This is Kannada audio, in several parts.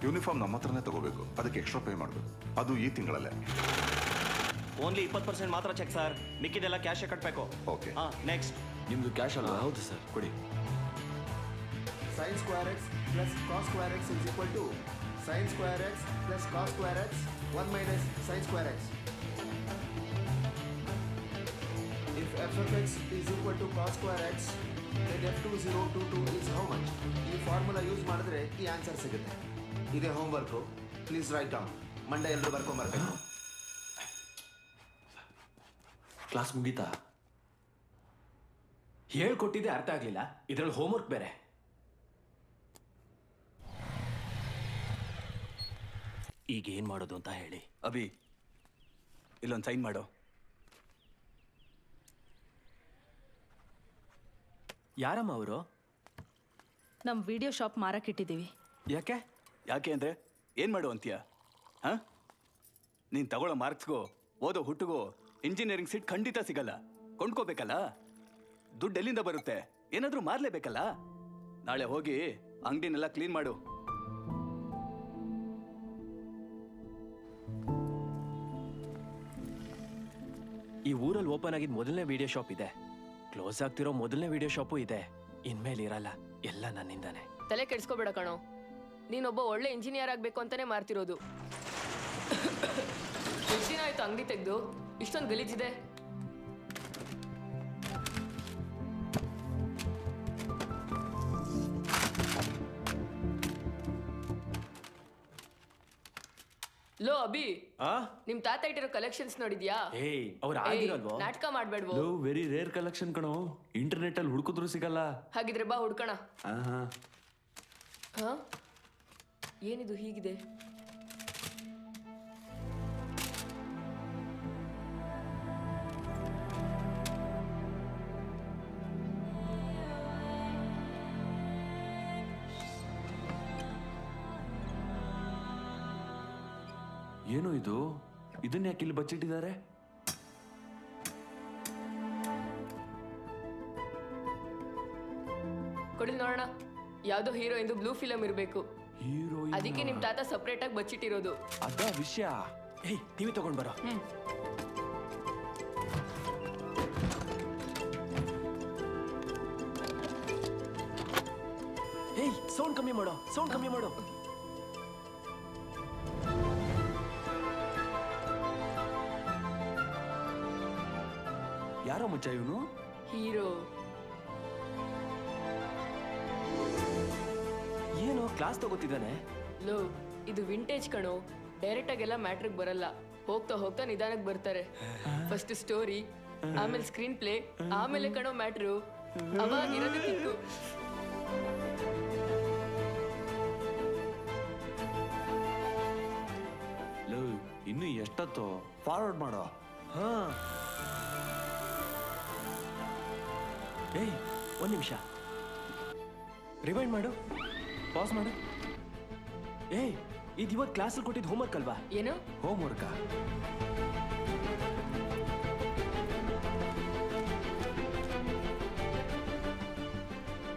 ಯೂನಿಫಾರ್ಮ್ ನಮ್ಮ ಹತ್ರನೇ ತಗೋಬೇಕು, ಅದಕ್ಕೆ ಎಕ್ಸ್ಟ್ರಾ ಪೇ ಮಾಡಬೇಕು. ಅದು ಈ ತಿಂಗಳಲ್ಲೇ. ಓನ್ಲಿ 20% ಮಾತ್ರ ಚೆಕ್ ಸರ್, ಮಿಕ್ಕಿದೆಲ್ಲ ಕ್ಯಾಶೇ ಕಟ್ಟಬೇಕು. ಓಕೆ. ನೆಕ್ಸ್ಟ್ ನಿಮ್ದು ಕ್ಯಾಶ್ ಅಲ್ವಾ? ಹೌದು ಸರ್, ಕೊಡಿ. sin square x plus cos square x is equal to sin square x plus cos square x 1 minus sin square x. If f of x is equal to cos square x, then f2022 is how much? ಈ ಫಾರ್ಮುಲಾ ಯೂಸ್ ಮಾಡಿದ್ರೆ ಈ ಆನ್ಸರ್ ಸಿಗುತ್ತೆ. ಇದೇ homework, please write down. Monday ಎಲ್ಲರೂ ಬರ್ಕೊಂಬರ್ಬೇಕು. ಕ್ಲಾಸ್ ಮುಗೀತಾ? ಹೇಳ್ಕೊಟ್ಟಿದ್ದೆ ಅರ್ಥ ಆಗ್ಲಿಲ್ಲ, ಇದ್ರಲ್ಲಿ ಹೋಮ್ವರ್ಕ್ ಬೇರೆ. ಈಗ ಏನ್ ಮಾಡೋದು ಅಂತ ಹೇಳಿ. ಅಭಿ, ಇಲ್ಲೊಂದು ಸೈನ್ ಮಾಡು. ಯಾರಮ್ಮ ಅವರು? ನಮ್ಮ ವಿಡಿಯೋ ಶಾಪ್ ಮಾರಕ್ಕಿಟ್ಟಿದ್ದೀವಿ. ಯಾಕೆ ಯಾಕೆ ಅಂದರೆ ಏನು ಮಾಡು ಅಂತೀಯ? ಹಾಂ, ನೀನು ತಗೊಳ್ಳೋ ಮಾರ್ಕ್ಸ್ಗೂ ಓದೋ ಹುಟ್ಟಿಗೂ ಇಂಜಿನಿಯರಿಂಗ್ ಸೀಟ್ ಖಂಡಿತ ಸಿಗಲ್ಲ. ಕೊಂಡ್ಕೋಬೇಕಲ್ಲ, ದುಡ್ಡು ಎಲ್ಲಿಂದ ಬರುತ್ತೆ? ಏನಾದರೂ ಮಾರಲೇಬೇಕಲ್ಲ. ನಾಳೆ ಹೋಗಿ ಅಂಗಡಿನೆಲ್ಲ ಕ್ಲೀನ್ ಮಾಡು. ಈ ಊರಲ್ಲಿ ಓಪನ್ ಆಗಿದ್ದ ಮೊದಲನೇ ವಿಡಿಯೋ ಶಾಪ್ ಇದೆ, ಕ್ಲೋಸ್ ಆಗ್ತಿರೋ ಮೊದಲನೇ ವಿಡಿಯೋ ಶಾಪು ಇದೆ. ಇನ್ಮೇಲೆ ಇರಲ್ಲ, ಎಲ್ಲ ನನ್ನಿಂದಾನೆ. ತಲೆ ಕೆಡಿಸ್ಕೋಬೇಡ ಕಣೋ, ನೀನೊಬ್ಬ ಒಳ್ಳೆ ಇಂಜಿನಿಯರ್ ಆಗ್ಬೇಕು ಅಂತಾನೆ ಮಾಡ್ತಿರೋದು. ಎಷ್ಟು ದಿನ ಆಯ್ತು ಅಂಗಡಿ ತೆಗೆದು? ಇಷ್ಟೊಂದು ಗಲೀಜಿದೆ. ಲೋ ಅಭಿ, ನಿಮ್ ತಾತ ಇಟ್ಟಿರೋ ಕಲೆಕ್ಷನ್ಸ್ ನೋಡಿದ್ಯಾ? ಅವ್ರು ಆಗಿರಲ್ವೋ? ನಾಟಕ ಮಾಡ್ಬೇಡ್ವೋ? ವೆರಿ ರೇರ್ ಕಲೆಕ್ಷನ್ ಕಣೋ, ಇಂಟರ್ನೆಟ್ ಅಲ್ಲಿ ಹುಡುಕಿದ್ರು ಸಿಗಲ್ಲ. ಹಾಗಿದ್ರೆ ಬಾ ಹುಡ್ಕಣ. ಹಾ, ಏನಿದು ಹೀಗಿದೆ? ಏನು ಇದು? ಇದನ್ನ ಯಾಕೆ ಇಲ್ಲಿ ಬಚ್ಚಿಟ್ಟಿದ್ದಾರೆ? ಕೊಡಿ ನೋಡೋಣ. ಯಾವ್ದೋ ಹೀರೋ ಇಂದು ಬ್ಲೂ ಫಿಲಮ್ ಇರ್ಬೇಕು. ಹೀರೋ? ಅದಕ್ಕೆ ನಿಮ್ ತಾತ ಸಪರೇಟ್ ಆಗಿ ಬಚ್ಚಿಟ್ಟಿರೋದು. ಅದ ವಿಷಯ. ಟಿವಿ ತಗೊಂಡ್ ಬರೋ. ಸೌಂಡ್ ಕಮ್ಮಿ ಮಾಡೋ, ಸೌಂಡ್ ಕಮ್ಮಿ ಮಾಡೋ. ಯಾರೋ ಮುಚ್ಚ ಇವನು? ಹೀರೋ. ಏನೋ ಕ್ಲಾಸ್ ತಗೋತಿದ್ದಾನೆ. ಲೋ, ಇದು ವಿಂಟೇಜ್ ಕಣೋ, ಡೈರೆಕ್ಟ್ ಆಗೆಲ್ಲ ಮ್ಯಾಟ್ರಿಕ್ ಬರಲ್ಲ. ಹೋಗ್ತಾ ಹೋಗ್ತಾ ನಿಧಾನಕ್ಕೆ ಬರ್ತಾರೆ. ಫಸ್ಟ್ ಸ್ಟೋರಿ, ಆಮೇಲೆ ಸ್ಕ್ರೀನ್ ಪ್ಲೇ, ಆಮೇಲೆ ಕಣೋ ಮ್ಯಾಟ್ರು. ಅವಾಗಿರೋದು ಕಿಕ್ಕು. ಇನ್ನು ಎಷ್ಟೊತ್ತು? ಫಾರ್ವರ್ಡ್ ಮಾಡೋ. ಹಾ, ಒಂದ್ ನಿಮಿಷ ರಿವೈಂಡ್ ಮಾಡು, ಪಾಸ್ ಮಾಡು. ಇದು ಇವತ್ತು ಕ್ಲಾಸಲ್ಲಿ ಕೊಟ್ಟಿದ್ದು ಹೋಮ್ವರ್ಕ್ ಅಲ್ವಾ? ಏನು ಹೋಮ್ವರ್ಕ?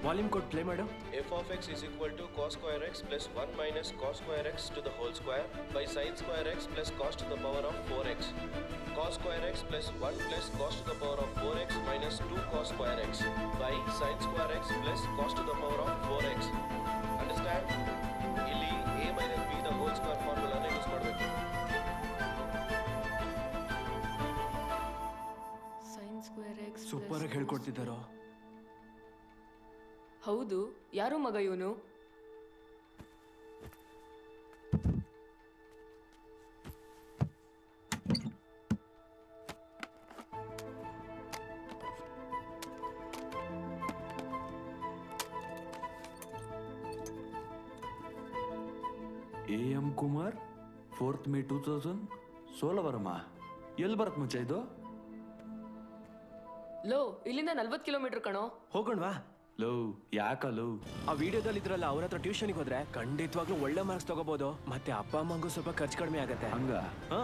ವಾಲ್ಯೂಮ್ ಕೊಟ್ಟು ಪ್ಲೇ ಮಾಡು. f of x is equal to cos square x plus 1 minus cos square x to the whole square by sin square x plus cos to the power of 4x. Cos square x plus 1 plus cos to the power of 4x minus 2 cos square x by sin square x plus cos to the power of 4x. Understand? ಇಲ್ಲಿ a minus b the whole square formula ನ ಯೂಸ್ ಮಾಡಬೇಕು. sin square x ಸೂಪರ್ ಆಗಿ ಹೇಳ್ಕೊಡ್ತಿದ್ದಾರೋ. ಹೌದು, ಯಾರು ಮಗ ಇವನು? AM Kumar, 4th May 2000, ಸೋಲವರಮ್ಮ. ಎಲ್ಲಿ ಬರತ್ ಮಚ್ಚ ಇದು? ಲೋ, ಇಲ್ಲಿಂದ 40 ಕಿಲೋಮೀಟರ್ ಕಣೋ. ಹೋಗೋಣವಾ? ಲೋ, ಯಾಕಲ್ಲೋ? ಆ ವಿಡಿಯೋದಲ್ಲಿ ಇದ್ರಲ್ಲ, ಅವ್ರ ಹತ್ರ ಟ್ಯೂಷನ್ಗೆ ಹೋದ್ರೆ ಖಂಡಿತವಾಗ್ಲೂ ಒಳ್ಳೆ ಮಾರ್ಕ್ಸ್ ತಗೋಬಹುದು. ಮತ್ತೆ ಅಪ್ಪ ಅಮ್ಮಂಗೂ ಸ್ವಲ್ಪ ಖರ್ಚು ಕಡಿಮೆ ಆಗತ್ತೆ. ಹಂಗ? ಹಾ.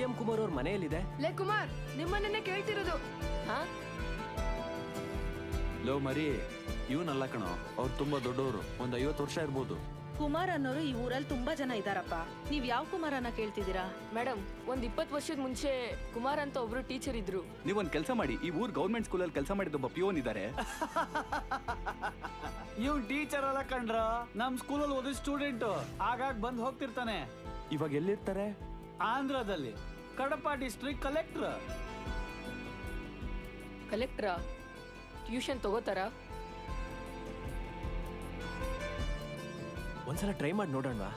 ಎಂ ಕುಮಾರ್ ಅವ್ರ ಮನೆಯಲ್ಲಿದೆ. ಲೇ ಕುಮಾರ್, ನಿಮ್ಮನ್ನೇ ಕೇಳ್ತಿರೋದು. ಹಾ, ಲೋ ಮರಿ, ಇವನಲ್ಲ ಕಣೋ, ಅವ್ರು ತುಂಬಾ ದೊಡ್ಡವರು, ಒಂದ್ 50 ವರ್ಷ ಇರ್ಬೋದು. ಕುಮಾರ್ ಅನ್ನೋರು ಈ ಊರಲ್ಲಿ ತುಂಬಾ ಜನ ಇದಾರಪ್ಪ. ನೀವ್ ಯಾವ ಕುಮಾರನ್ನ ಕೇಳ್ತಿದ್ದೀರಾ? ಮೇಡಮ್, ಒಂದ್ 20 ವರ್ಷದ ಮುಂಚೆ ಕುಮಾರ್ ಅಂತ ಒಬ್ರು ಟೀಚರ್ ಇದ್ರು. ನೀವೊಂದ್ ಕೆಲಸ ಮಾಡಿ, ಈ ಊರ್ ಗೌರ್ಮೆಂಟ್ ಸ್ಕೂಲಲ್ಲಿ ಕೆಲಸ ಮಾಡಿದ ಒಬ್ಬ ಪಿಯೋನ್ ಇದ್ದಾರೆ. ಇವ್ನ್ ಟೀಚರ್ ಅಲ್ಲ ಕಂಡ್ರ, ನಮ್ ಸ್ಕೂಲಲ್ಲಿ ಓದಿದ ಸ್ಟೂಡೆಂಟ್. ಆಗಾಗ ಬಂದ್ ಹೋಗ್ತಿರ್ತಾನೆ. ಇವಾಗ ಎಲ್ಲಿರ್ತಾರೆ? ಆಂಧ್ರದಲ್ಲಿ ಕಡಪ ಡಿಸ್ಟ್ರಿಕ್ಟ್ ಕಲೆಕ್ಟರ್. ಕಲೆಕ್ಟ್ರಾ? ಟ್ಯೂಷನ್ ತಗೋತಾರ? ಒಂದ್ಸಲ ಟ್ರೈ ಮಾಡಿ ನೋಡೋಣವಾ?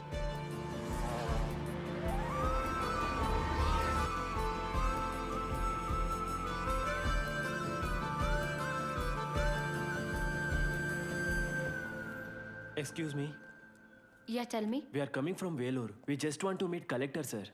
Excuse me. Yeah, tell me. We are coming from Velur. We just want to meet collector, sir.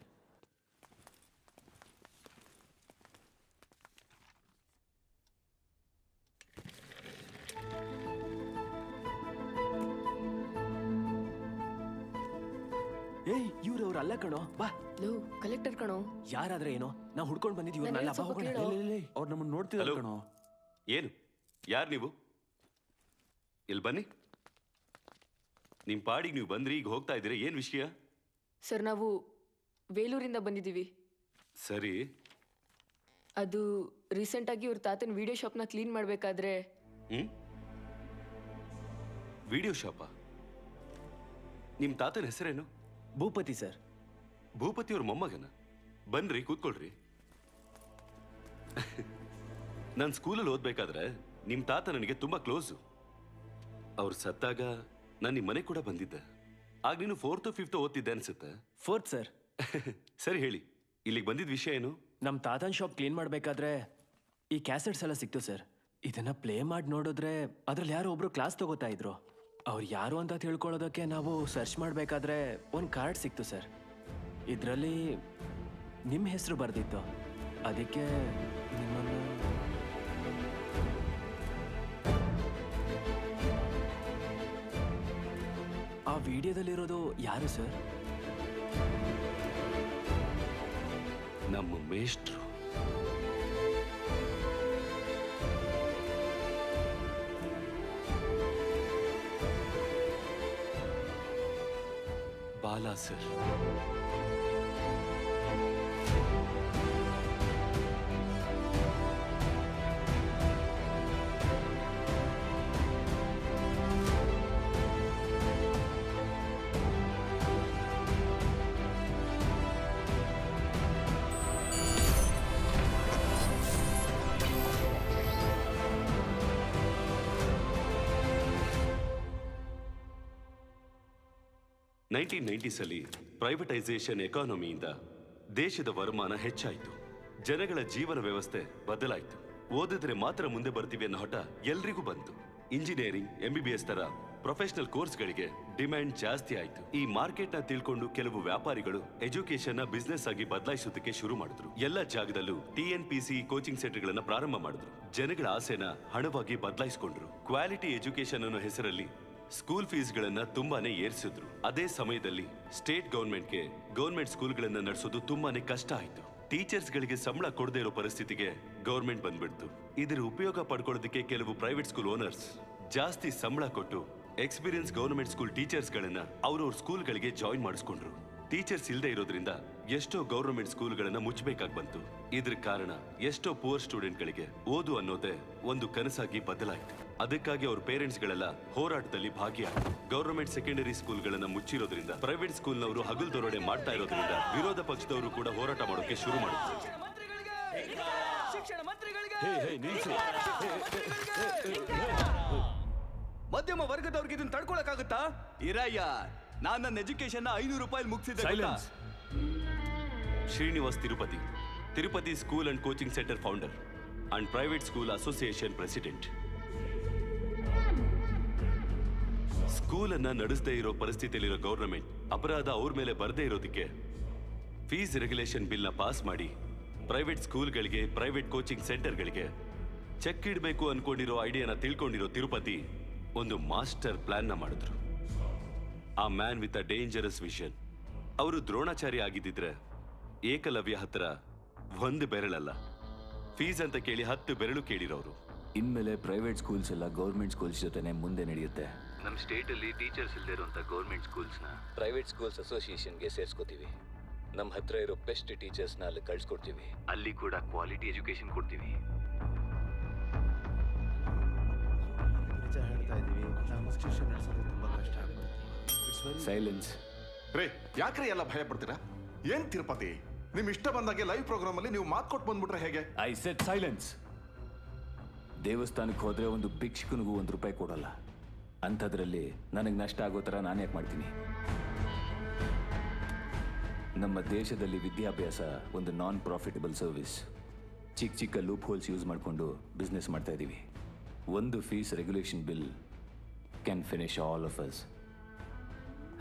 ಏಯ್, ಇವ್ರವ್ರು ಅಲ್ಲ ಕಣೋ, ಬಾ. ಲೋ, ಕಲೆಕ್ಟರ್ ಕಣೋ. ಯಾರಾದ್ರೆ ಏನೋ, ನಾವು ಹುಡ್ಕೊಂಡು ಬಂದಿದ್ದೀವಿ ಇವ್ರನ್ನೆಲ್ಲ. ಬಾ ಹೋಗೋಣ. ಅವ್ರು ನಮ್ಮನ್ನ ನೋಡ್ತಿದ್ದಾರೆ ಕಣೋ. ಏನು? ಯಾರು ನೀವು? ಇಲ್ಲಿ ಬನ್ನಿ. ನಿಮ್ಮ ಪಾಡಿಗೆ ನೀವು ಬಂದ್ರಿ, ಈಗ ಹೋಗ್ತಾ ಇದ್ದೀರಾ, ಏನು ವಿಷಯ? ಸರ್, ನಾವು ವೇಲೂರಿಂದ ಬಂದಿದ್ದೀವಿ. ಸರಿ. ಅದು ರೀಸೆಂಟ್ ಆಗಿ ಇವ್ರ ತಾತನ ವಿಡಿಯೋ ಶಾಪ್ನ ಕ್ಲೀನ್ ಮಾಡಬೇಕಾದ್ರೆ. ವಿಡಿಯೋ ಶಾಪಾ? ನಿಮ್ಮ ತಾತನ ಹೆಸರೇನು? ಭೂಪತಿ ಸರ್. ಭೂಪತಿ ಅವ್ರ ಮೊಮ್ಮಗನ? ಬನ್ರಿ, ಕೂತ್ಕೊಳ್ರಿ. ನಾನು ಸ್ಕೂಲಲ್ಲಿ ಓದ್ಬೇಕಾದ್ರೆ ನಿಮ್ಮ ತಾತ ನನಗೆ ತುಂಬಾ ಕ್ಲೋಸು. ಅವ್ರು ಸತ್ತಾಗ ನಾನು ನಿಮ್ಮ ಮನೆ ಕೂಡ ಬಂದಿದ್ದೆ. ಆಗ ನೀನು 4th or 5th ಓದ್ತಿದ್ದೆ ಅನ್ಸುತ್ತೆ. 4th sir. ಸರಿ, ಹೇಳಿ, ಇಲ್ಲಿಗೆ ಬಂದಿದ್ದ ವಿಷಯ ಏನು? ನಮ್ಮ ತಾತನ ಶಾಪ್ ಕ್ಲೀನ್ ಮಾಡಬೇಕಾದ್ರೆ ಈ ಕ್ಯಾಸೆಟ್ಸ್ ಎಲ್ಲ ಸಿಕ್ತು ಸರ್. ಇದನ್ನ ಪ್ಲೇ ಮಾಡಿ ನೋಡಿದ್ರೆ ಅದ್ರಲ್ಲಿ ಯಾರೋ ಒಬ್ರು ಕ್ಲಾಸ್ ತಗೋತಾ ಇದ್ರು. ಅವ್ರು ಯಾರು ಅಂತ ತಿಳ್ಕೊಳ್ಳೋದಕ್ಕೆ ನಾವು ಸರ್ಚ್ ಮಾಡಬೇಕಾದ್ರೆ ಒಂದು ಕಾರ್ಡ್ ಸಿಕ್ತು ಸರ್. ಇದರಲ್ಲಿ ನಿಮ್ಮ ಹೆಸರು ಬರ್ದಿತ್ತು. ಅದಕ್ಕೆ ನಿಮ್ಮನ್ನು ಆ ವಿಡಿಯೋದಲ್ಲಿರೋದು ಯಾರು ಸರ್? ನಮ್ಮ ಮೇಷ್ಟ್ರು. ಬಾಲಾ ಸರ್. ಲ್ಲಿ ಪ್ರೈವೇಟೈಸೇಷನ್ ಎಕಾನಮಿಯಿಂದ ದೇಶದ ವರಮಾನ ಹೆಚ್ಚಾಯಿತು. ಜನಗಳ ಜೀವನ ವ್ಯವಸ್ಥೆ ಬದಲಾಯಿತು. ಓದಿದ್ರೆ ಮಾತ್ರ ಮುಂದೆ ಬರ್ತೀವಿ ಅನ್ನೋ ಹಠ ಎಲ್ರಿಗೂ ಬಂತು. ಇಂಜಿನಿಯರಿಂಗ್, MBBS ತರ ಪ್ರೊಫೆಷನಲ್ ಕೋರ್ಸ್ಗಳಿಗೆ ಡಿಮ್ಯಾಂಡ್ ಜಾಸ್ತಿ ಆಯಿತು. ಈ ಮಾರ್ಕೆಟ್ನ ತಿಳ್ಕೊಂಡು ಕೆಲವು ವ್ಯಾಪಾರಿಗಳು ಎಜುಕೇಶನ್ ನ ಬಿಸ್ನೆಸ್ ಆಗಿ ಬದಲಾಯಿಸೋದಕ್ಕೆ ಶುರು ಮಾಡಿದ್ರು. ಎಲ್ಲ ಜಾಗದಲ್ಲೂ TNPC ಕೋಚಿಂಗ್ ಸೆಂಟರ್ಗಳನ್ನ ಪ್ರಾರಂಭ ಮಾಡಿದ್ರು. ಜನಗಳ ಆಸೆನ ಹಣವಾಗಿ ಬದಲಾಯಿಸಿಕೊಂಡ್ರು. ಕ್ವಾಲಿಟಿ ಎಜುಕೇಶನ್ ಅನ್ನೋ ಹೆಸರಲ್ಲಿ ಸ್ಕೂಲ್ ಫೀಸ್ಗಳನ್ನ ತುಂಬಾನೇ ಏರಿಸಿದ್ರು. ಅದೇ ಸಮಯದಲ್ಲಿ ಸ್ಟೇಟ್ ಗೌರ್ಮೆಂಟ್ ಸ್ಕೂಲ್ಗಳನ್ನ ನಡೆಸೋದು ತುಂಬಾನೇ ಕಷ್ಟ ಆಯ್ತು. ಟೀಚರ್ಸ್ಗಳಿಗೆ ಸಂಬಳ ಕೊಡದೇ ಇರೋ ಪರಿಸ್ಥಿತಿಗೆ ಗೌರ್ಮೆಂಟ್ ಬಂದ್ಬಿಡ್ತು. ಇದರ ಉಪಯೋಗ ಪಡ್ಕೊಳ್ಳೋದಕ್ಕೆ ಕೆಲವು ಪ್ರೈವೇಟ್ ಸ್ಕೂಲ್ ಓನರ್ಸ್ ಜಾಸ್ತಿ ಸಂಬಳ ಕೊಟ್ಟು ಎಕ್ಸ್ಪೀರಿಯನ್ಸ್ ಗೌರ್ಮೆಂಟ್ ಸ್ಕೂಲ್ ಟೀಚರ್ಸ್ಗಳನ್ನ ಅವ್ರವ್ರ ಸ್ಕೂಲ್ಗಳಿಗೆ ಜಾಯಿನ್ ಮಾಡಿಸ್ಕೊಂಡ್ರು. ಟೀಚರ್ಸ್ ಇಲ್ಲದೆ ಇರೋದ್ರಿಂದ ಎಷ್ಟೋ ಗೌರ್ಮೆಂಟ್ ಸ್ಕೂಲ್ಗಳನ್ನ ಮುಚ್ಚಬೇಕಾಗಿ ಬಂತು. ಇದ್ರ ಕಾರಣ ಎಷ್ಟೋ ಪೂರ್ ಸ್ಟೂಡೆಂಟ್ಗಳಿಗೆ ಓದು ಅನ್ನೋದೇ ಒಂದು ಕನಸಾಗಿ ಬದಲಾಯಿತು. ಅದಕ್ಕಾಗಿ ಅವ್ರ ಪೇರೆಂಟ್ಸ್ ಗಳೆಲ್ಲ ಹೋರಾಟದಲ್ಲಿ ಭಾಗಿಯಾದರು. ಗೌರ್ಮೆಂಟ್ ಸೆಕೆಂಡರಿ ಸ್ಕೂಲ್ಗಳನ್ನ ಮುಚ್ಚಿರೋದ್ರಿಂದ, ಪ್ರೈವೇಟ್ ಸ್ಕೂಲ್ನವರು ಹಗಲು ದರೋಡೆ ಮಾಡ್ತಾ ಇರೋದ್ರಿಂದ ವಿರೋಧ ಪಕ್ಷದವರು ಕೂಡ ಹೋರಾಟ ಮಾಡೋಕೆ ಶುರು ಮಾಡಿದ್ರು. ಮಧ್ಯಮ ವರ್ಗದವ್ರಿಗೆ ಇದನ್ನ ತಡ್ಕೊಳಕ್ಕಾಗುತ್ತಾ? ಇರಯ್ಯ, ನಾನು ನನ್ನ ಎಜುಕೇಶನ್ 500 ರೂಪಾಯಿ ಮುಗಿಸಿದ್ದೆ. Srinivas Tirupati school and coaching centre founder and private school association president. ಸ್ಕೂಲನ್ನ ನಡೆಸದೇ ಇರೋ ಪರಿಸ್ಥಿತಿಯಲ್ಲಿರೋ ಗೌರ್ಮೆಂಟ್ ಅಪರಾಧ ಅವ್ರ ಮೇಲೆ ಬರದೇ ಇರೋದಕ್ಕೆ ಫೀಸ್ ರೆಗ್ಯುಲೇಷನ್ ಬಿಲ್ನ ಪಾಸ್ ಮಾಡಿ ಪ್ರೈವೇಟ್ ಸ್ಕೂಲ್ಗಳಿಗೆ, ಪ್ರೈವೇಟ್ ಕೋಚಿಂಗ್ ಸೆಂಟರ್ಗಳಿಗೆ ಚೆಕ್ ಇಡಬೇಕು ಅನ್ಕೊಂಡಿರೋ ಐಡಿಯಾನ ತಿಳ್ಕೊಂಡಿರೋ ತಿರುಪತಿ ಒಂದು ಮಾಸ್ಟರ್ ಪ್ಲಾನ್ನ ಮಾಡಿದ್ರು. ಆ man with a dangerous vision. ಅವರು ದ್ರೋಣಾಚಾರ್ಯ ಆಗಿದ್ದಿದ್ರೆ ಏಕಲವ್ಯ ಹತ್ರ ಒಂದು ಬೆರಳಲ್ಲ, ಫೀಸ್ ಅಂತ ಕೇಳಿ 10 ಬೆರಳು ಕೇಳಿರೋರು. ಇನ್ಮೇಲೆ ಪ್ರೈವೇಟ್ ಸ್ಕೂಲ್ಸ್ ಎಲ್ಲ ಗೌರ್ಮೆಂಟ್ ಸ್ಕೂಲ್ಸ್ ಜೊತೆನೆ ಮುಂದೆ ನಡೆಯುತ್ತೆ. ನಮ್ಮ ಸ್ಟೇಟಲ್ಲಿ ಟೀಚರ್ಸ್ ಇಲ್ಲದೆ ಇರುವಂಥ ಗೌರ್ಮೆಂಟ್ ಸ್ಕೂಲ್ಸ್ನ ಪ್ರೈವೇಟ್ ಸ್ಕೂಲ್ಸ್ ಅಸೋಸಿಯೇಷನ್ಗೆ ಸೇರಿಸ್ಕೋತೀವಿ. ನಮ್ಮ ಹತ್ರ ಇರೋ ಬೆಸ್ಟ್ ಟೀಚರ್ಸ್ನ ಅಲ್ಲಿ ಕಳ್ಸ್ಕೊಡ್ತೀವಿ. ಅಲ್ಲಿ ಕೂಡ ಕ್ವಾಲಿಟಿ ಎಜುಕೇಶನ್ ಕೊಡ್ತೀವಿ. ನಿಜ ಹೇಳ್ತಾ ಇದ್ದೀವಿ, ನಮ್ಮ ಇನ್ಸ್ಟಿಟ್ಯೂಷನ್ ನಡೆಸೋದು ತುಂಬ ಕಷ್ಟ ಆಗುತ್ತೆ. ಸೈಲೆನ್ಸ್. ರೇ ಯಾಕ್ರೆ ಎಲ್ಲ ಭಯ ಪಡ್ತೀರಾ? ಏನ್ ತಿರುಪತಿ, ನಿಮ್ ಇಷ್ಟ ಬಂದಾಗೆ ಲೈವ್ ಪ್ರೋಗ್ರಾಮ್ ಅಲ್ಲಿ ನೀವು ಮಾತು ಕೊಟ್ಟು ಬಂದ್ಬಿಟ್ರೆ ಹೇಗೆ? I set silence. ದೇವಸ್ಥಾನಕ್ಕೆ ಹೋದ್ರೆ ಒಂದು ಭಿಕ್ಷುಕನಿಗೂ ₹1 ಕೊಡಲ್ಲ. ಅಂಥದ್ರಲ್ಲಿ ನನಗೆ ನಷ್ಟ ಆಗೋ ಥರ ನಾನು ಯಾಕೆ ಮಾಡ್ತೀನಿ? ನಮ್ಮ ದೇಶದಲ್ಲಿ ವಿದ್ಯಾಭ್ಯಾಸ ಒಂದು ನಾನ್ ಪ್ರಾಫಿಟಬಲ್ ಸರ್ವಿಸ್. ಚಿಕ್ಕ ಚಿಕ್ಕ ಲೂಪ್ ಹೋಲ್ಸ್ ಯೂಸ್ ಮಾಡಿಕೊಂಡು ಬಿಸ್ನೆಸ್ ಮಾಡ್ತಾ ಇದ್ದೀವಿ. ಒಂದು fees regulation bill can finish all of us.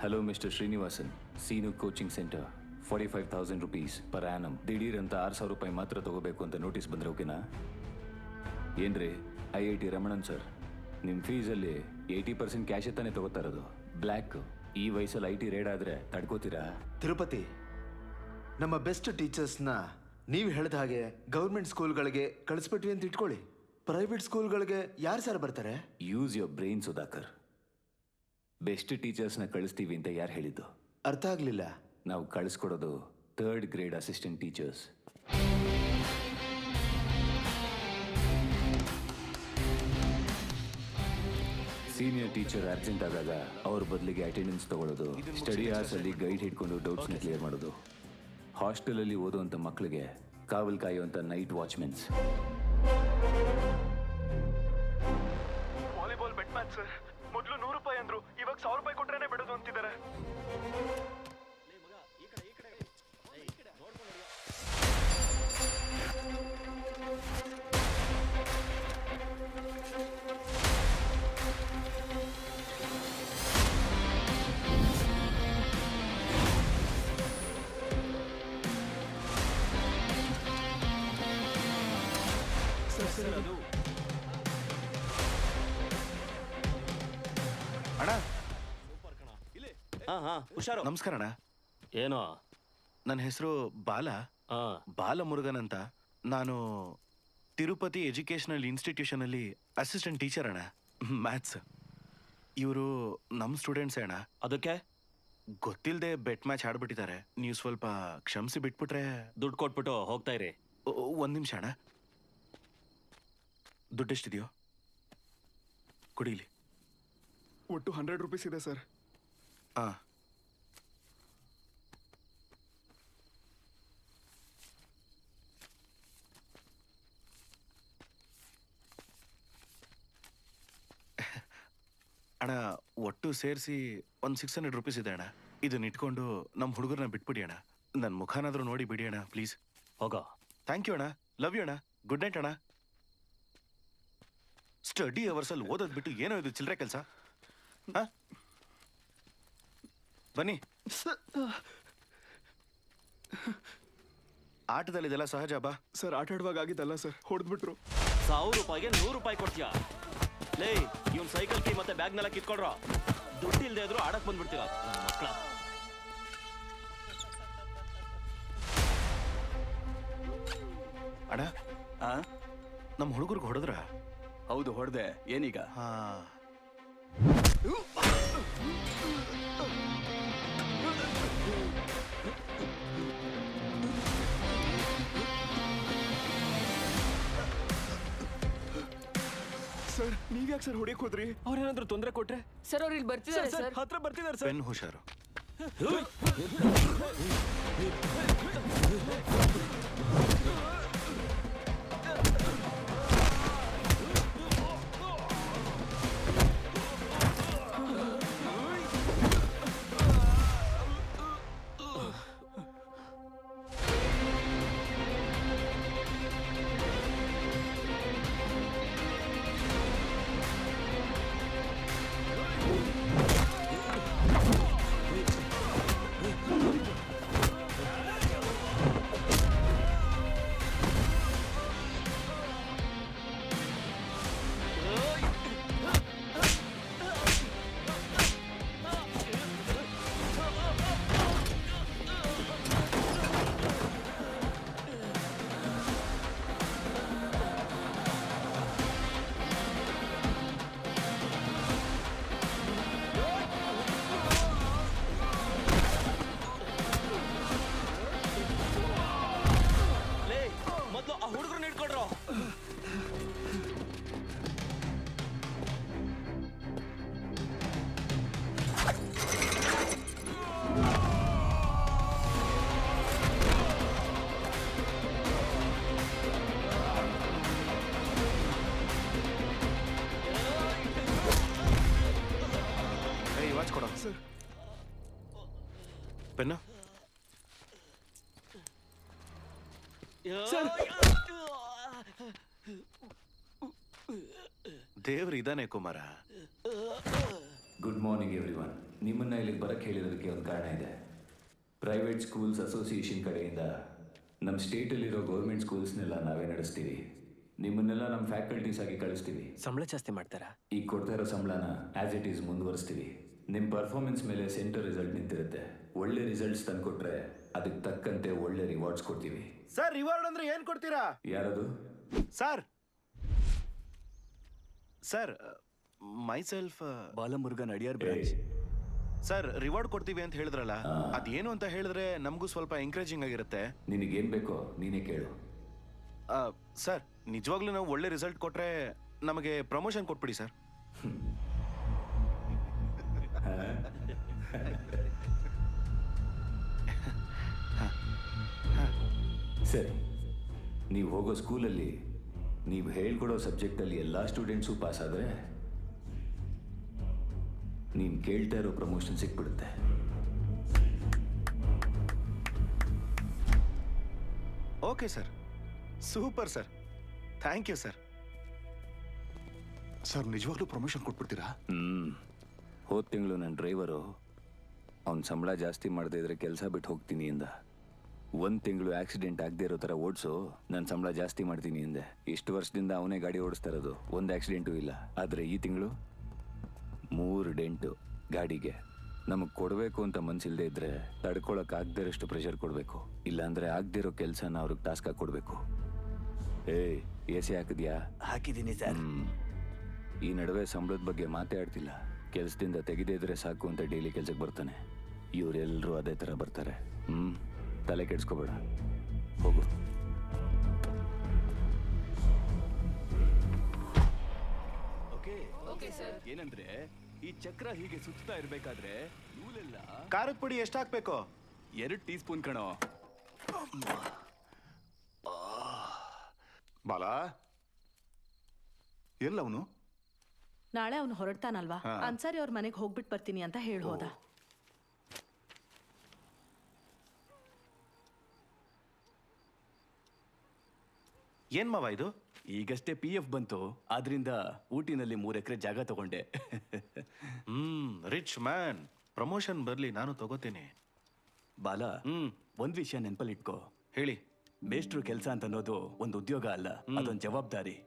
Hello mister Srinivasan, scene coaching centre, 45,000 rupees per annum. ದಿಢೀರ್ ಅಂತ ₹6,000 ಮಾತ್ರ ತಗೋಬೇಕು ಅಂತ ನೋಟಿಸ್ ಬಂದ್ರೆ ಓಕೆನಾ? ಏನ್ರಿ IIT ರಮಣನ್ ಸರ್, ನಿಮ್ಮ ಫೀಸಲ್ಲಿ 80% ಕ್ಯಾಶೇ ತಾನೇ ತಗೋತಾ ಇರೋದು. ಬ್ಲ್ಯಾಕ್. ಈ ವಯಸ್ಸಲ್ಲಿ IT ರೇಡ್ ಆದರೆ ತಡ್ಕೋತೀರಾ? ತಿರುಪತಿ, ನಮ್ಮ ಬೆಸ್ಟ್ ಟೀಚರ್ಸ್ನ ನೀವು ಹೇಳಿದ ಹಾಗೆ ಗೌರ್ಮೆಂಟ್ ಸ್ಕೂಲ್ಗಳಿಗೆ ಕಳಿಸ್ಬಿಟ್ವಿ ಅಂತ ಇಟ್ಕೊಳ್ಳಿ. ಪ್ರೈವೇಟ್ ಸ್ಕೂಲ್ಗಳಿಗೆ ಯಾರು ಸರ್ ಬರ್ತಾರೆ? Use your brain Sudhakar. Best ಟೀಚರ್ಸ್ನ ಕಳಿಸ್ತೀವಿ ಅಂತ ಯಾರು ಹೇಳಿದ್ದು? ಅರ್ಥ ಆಗಲಿಲ್ಲ. ನಾವು ಕಳಿಸ್ಕೊಡೋದು 3rd grade assistant teachers. Senior teacher absent ಆದಾಗ ಅವ್ರ ಬದಲಿಗೆ ಅಟೆಂಡೆನ್ಸ್ ತಗೊಳ್ಳೋದು, ಸ್ಟಡಿ ಅವರ್ಸ್ ಅಲ್ಲಿ ಗೈಡ್ ಹಿಡ್ಕೊಂಡು ಡೌಟ್ಸ್ನ ಕ್ಲಿಯರ್ ಮಾಡೋದು, ಹಾಸ್ಟೆಲಲ್ಲಿ ಓದುವಂಥ ಮಕ್ಕಳಿಗೆ ಕಾವಲ್ ಕಾಯುವಂಥ night watchmens. Volleyball bet match sir, ಮೊದಲು ₹100 ಅಂದ್ರು, ಇವಾಗ ₹1,000 ಕೊಟ್ರೇನೆ ಬಿಡೋದು ಅಂತಿದ್ದಾರೆ. ಅಣ್ಣ, ಹಾ ಹುಷಾರು. ನಮಸ್ಕಾರ ಅಣ್ಣ. ಏನೋ, ನನ್ನ ಹೆಸರು ಬಾಲಮುರುಗನ್ ಅಂತ. ನಾನು ತಿರುಪತಿ ಎಜುಕೇಶನಲ್ ಇನ್ಸ್ಟಿಟ್ಯೂಷನಲ್ಲಿ ಅಸಿಸ್ಟೆಂಟ್ ಟೀಚರ್ ಅಣ್ಣ, ಮ್ಯಾಥ್ಸ್. ಇವರು ನಮ್ಮ ಸ್ಟೂಡೆಂಟ್ಸೇ ಅಣ್ಣ. ಅದಕ್ಕೆ ಗೊತ್ತಿಲ್ಲದೆ ಬೆಟ್ ಮ್ಯಾಚ್ ಆಡ್ಬಿಟ್ಟಿದ್ದಾರೆ. ನೀವು ಸ್ವಲ್ಪ ಕ್ಷಮಿಸಿ ಬಿಟ್ಬಿಟ್ರೆ. ದುಡ್ಡು ಕೊಟ್ಬಿಟ್ಟು ಹೋಗ್ತಾ ಇರಿ. ಒಂದು ನಿಮಿಷ ಅಣ್ಣ, ದುಡ್ಡೆಷ್ಟಿದೆಯೋ ಕುಡೀಲಿ. ಒಟ್ಟು ₹100 ಇದೆ ಸರ್. ಹಾಂ, ಅಣ್ಣ ಒಟ್ಟು ಸೇರಿಸಿ ಒಂದು ₹600 ಇದೆ ಅಣ್ಣ. ಇದನ್ನ ಇಟ್ಕೊಂಡು ನಮ್ಮ ಹುಡುಗರನ್ನ ಬಿಟ್ಬಿಡಿ ಅಣ್ಣ. ನನ್ನ ಮುಖನಾದರೂ ನೋಡಿ ಬಿಡಿ ಅಣ್ಣ ಪ್ಲೀಸ್. ಹೋಗೋ. ಥ್ಯಾಂಕ್ ಯು ಅಣ್ಣ, ಲವ್ ಯು ಅಣ್ಣ, ಗುಡ್ ನೈಟ್ ಅಣ್ಣ. ಸ್ಟಡಿ ಅವರ್ಸಲ್ಲಿ ಓದೋದು ಬಿಟ್ಟು ಏನೋ ಇದು ಚಿಲ್ಲರೆ ಕೆಲಸ. ಹಾಂ, ಬನ್ನಿ. ಆಟದಲ್ಲಿ ಇದೆಲ್ಲ ಸಹಜ ಬಾ. ಸರ್ ಆಟ ಆಡುವಾಗ ಆಗಿದ್ದಲ್ಲ ಸರ್, ಹೊಡೆದ್ಬಿಟ್ರು. ₹1,000ಗೆ ₹100 ಕೊಡ್ತೀಯಾ? ಲೇ, ಇವ್ನ ಸೈಕಲ್ ಕೀ ಮತ್ತೆ ಬ್ಯಾಗ್ನೆಲ್ಲ ಕಿತ್ಕೊಡ್ರ. ದುಡ್ಡು ಇಲ್ದೇ ಇದ್ರು ಆಡಕ್ ಬಂದ್ಬಿಡ್ತೀರ ಮಕ್ಕಳ. ಅಣ್ಣ, ನಮ್ಮ ಹುಡುಗರಿಗೆ ಹೊಡೆದ್ರ? ಹೌದು, ಹೊಡೆದೆ. ಏನೀಗ? ಹಾಂ, ಸರ್ ನೀವ್ಯಾಕೆ ಸರ್ ಹೊಡಿಯಕ್ ಹೋದ್ರಿ? ಅವ್ರೇನಾದ್ರೂ ತೊಂದರೆ ಕೊಟ್ರೆ? ಸರ್ ಅವ್ರು ಇಲ್ಲಿ ಬರ್ತಿದ್ದಾರೆ ಸರ್. ಹತ್ರ ಬರ್ತಿದ್ದಾರೆ ಸರ್. ಪೆನ್ ಹುಷಾರು. ವಾಚ್ ಕೊಡೋ ಸರ್. ಪೆನ್ನು ದೇವ್ರು ಇದಾನೆ ಕುಮಾರ. Good morning everyone. ನಿಮ್ಮನ್ನ ಇಲ್ಲಿಗೆ ಬರಕ್ಕೆ ಹೇಳಿರೋದಕ್ಕೆ ಒಂದು ಕಾರಣ ಇದೆ. ಪ್ರೈವೇಟ್ ಸ್ಕೂಲ್ಸ್ ಅಸೋಸಿಯೇಷನ್ ಕಡೆಯಿಂದ ನಮ್ಮ ಸ್ಟೇಟಲ್ಲಿರೋ ಗೌರ್ಮೆಂಟ್ ಸ್ಕೂಲ್ಸ್ನೆಲ್ಲ ನಾವೇ ನಡೆಸ್ತೀವಿ. ನಿಮ್ಮನ್ನೆಲ್ಲ ನಮ್ಮ ಫ್ಯಾಕಲ್ಟೀಸ್ ಆಗಿ ಕಳಿಸ್ತೀವಿ. ಸಂಬಳ ಜಾಸ್ತಿ ಮಾಡ್ತಾರಾ? ಈಗ ಕೊಡ್ತಾ ಇರೋ ಸಂಬಳನ ಆಸ್ ಇಟ್ ಈಸ್ ಮುಂದುವರಿಸ್ತೀವಿ. ನಿಮ್ಮ ಪರ್ಫಾರ್ಮೆನ್ಸ್ ಮೇಲೆ ಸೆಂಟರ್ ರಿಸಲ್ಟ್ ನಿಂತಿರುತ್ತೆ. ಒಳ್ಳೆ ರಿಸಲ್ಟ್ಸ್ ತಂದುಕೊಟ್ರೆ ಅದಕ್ಕೆ ತಕ್ಕಂತೆ ಒಳ್ಳೆ ರಿವಾರ್ಡ್ಸ್ ಕೊಡ್ತೀವಿ. ಸರ್ ರಿವಾರ್ಡ್ ಅಂದ್ರೆ ಏನ್ ಕೊಡ್ತೀರಾ? ಯಾರದು? Sir sir myself Balamurugan Adyar branch. Sir reward ಕೊಡ್ತೀವಿ ಅಂತ ಹೇಳಿದ್ರಲ್ಲ, ಅದೇನು ಅಂತ ಹೇಳಿದ್ರೆ ನಮಗೂ ಸ್ವಲ್ಪ ಎಂಕರೇಜಿಂಗ್ ಆಗಿರುತ್ತೆ. ನಿನಗೇನು ಬೇಕೋ ನೀನೇ ಕೇಳು. ಸರ್ ನಿಜವಾಗ್ಲೂ ನಾವು ಒಳ್ಳೆ ರಿಸಲ್ಟ್ ಕೊಟ್ರೆ ನಮಗೆ ಪ್ರಮೋಷನ್ ಕೊಟ್ಬಿಡಿ ಸರ್. ಸರಿ, ನೀವು ಹೋಗೋ ಸ್ಕೂಲಲ್ಲಿ ನೀವು ಹೇಳ್ಕೊಡೋ ಸಬ್ಜೆಕ್ಟಲ್ಲಿ ಎಲ್ಲ ಸ್ಟೂಡೆಂಟ್ಸು ಪಾಸ್ ಆದರೆ ನೀನು ಕೇಳ್ತಾ ಇರೋ ಪ್ರಮೋಷನ್ ಸಿಕ್ಬಿಡುತ್ತೆ. Okay sir, super sir, thank you sir. Sir ನಿಜವಾಗ್ಲೂ ಪ್ರಮೋಷನ್ ಕೊಟ್ಬಿಡ್ತೀರಾ? ಹೋದ ತಿಂಗಳು ನನ್ನ ಡ್ರೈವರು ಅವ್ನ ಸಂಬಳ ಜಾಸ್ತಿ ಮಾಡದೇ ಇದ್ರೆ ಕೆಲಸ ಬಿಟ್ಟು ಹೋಗ್ತೀನಿ ಎಂದ. 1 ತಿಂಗಳು ಆಕ್ಸಿಡೆಂಟ್ ಆಗದೆ ಇರೋ ಥರ ಓಡಿಸು, ನನ್ನ ಸಂಬಳ ಜಾಸ್ತಿ ಮಾಡ್ತೀನಿ ಎಂದೆ. ಇಷ್ಟು ವರ್ಷದಿಂದ ಅವನೇ ಗಾಡಿ ಓಡಿಸ್ತಾ ಇರೋದು, ಒಂದು ಆಕ್ಸಿಡೆಂಟು ಇಲ್ಲ. ಆದರೆ ಈ ತಿಂಗಳು 3 ಡೆಂಟು ಗಾಡಿಗೆ. ನಮಗೆ ಕೊಡಬೇಕು ಅಂತ ಮನಸ್ಸಿಲ್ಲದೆ ಇದ್ರೆ ತಡ್ಕೊಳಕ್ಕಾಗದೇ ಇರೋಷ್ಟು ಪ್ರೆಷರ್ ಕೊಡಬೇಕು. ಇಲ್ಲಾಂದರೆ ಆಗದೇ ಇರೋ ಕೆಲಸನ ಅವ್ರಿಗೆ ಟಾಸ್ಕಾಗಿ ಕೊಡಬೇಕು. ಎ ಸಿ ಹಾಕಿದ್ಯಾ? ಹಾಕಿದ್ದೀನಿ ಸರ್. ಈ ನಡುವೆ ಸಂಬಳದ ಬಗ್ಗೆ ಮಾತೇ ಆಡ್ತಿಲ್ಲ. ಕೆಲಸದಿಂದ ತೆಗೆದೇ ಇದ್ರೆ ಸಾಕು ಅಂತ ಡೈಲಿ ಕೆಲಸಕ್ಕೆ ಬರ್ತಾನೆ. ಇವರೆಲ್ಲರೂ ಅದೇ ಥರ ಬರ್ತಾರೆ. ತಲೆ ಕೆಡಿಸ್ಕೋಬೇಡ, ಹೋಗು. Okay sir. ಏನಂದ್ರೆ ಈ ಚಕ್ರ ಹೀಗೆ ಸುತ್ತಾ ಇರ್ಬೇಕಾದ್ರೆ ನೂಲೆಲ್ಲ ಖಾರದ ಪುಡಿ ಎಷ್ಟು ಹಾಕ್ಬೇಕು? 2 ಟೀ ಸ್ಪೂನ್ ಕಣೋ. ಬಾಲ ಎಲ್ಲ ಅವನು ನಾಳೆ ಅವನು ಹೊರಡ್ತಾನಲ್ವಾ, ಅನ್ಸಾರಿ ಅವ್ರ ಮನೆಗೆ ಹೋಗ್ಬಿಟ್ಟು ಬರ್ತೀನಿ ಅಂತ ಹೇಳಿ ಹೋದ. ಏನ್ ಮಾವ ಇದು? ಈಗಷ್ಟೇ PF ಬಂತು, ಆದ್ರಿಂದ ಊಟಿನಲ್ಲಿ 3 ಎಕರೆ ಜಾಗ ತಗೊಂಡೆ. Rich man. ಪ್ರಮೋಷನ್ ಬರ್ಲಿ, ನಾನು ತಗೋತೀನಿ. ಬಾಲ, ಒಂದ್ ವಿಷಯ ನೆನಪಲ್ಲಿ ಇಟ್ಕೋ. ಹೇಳಿ. ಮೇಷ್ಟ್ರು ಕೆಲಸ ಅಂತ ಅನ್ನೋದು ಒಂದು ಉದ್ಯೋಗ ಅಲ್ಲ, ಅದೊಂದು ಜವಾಬ್ದಾರಿ.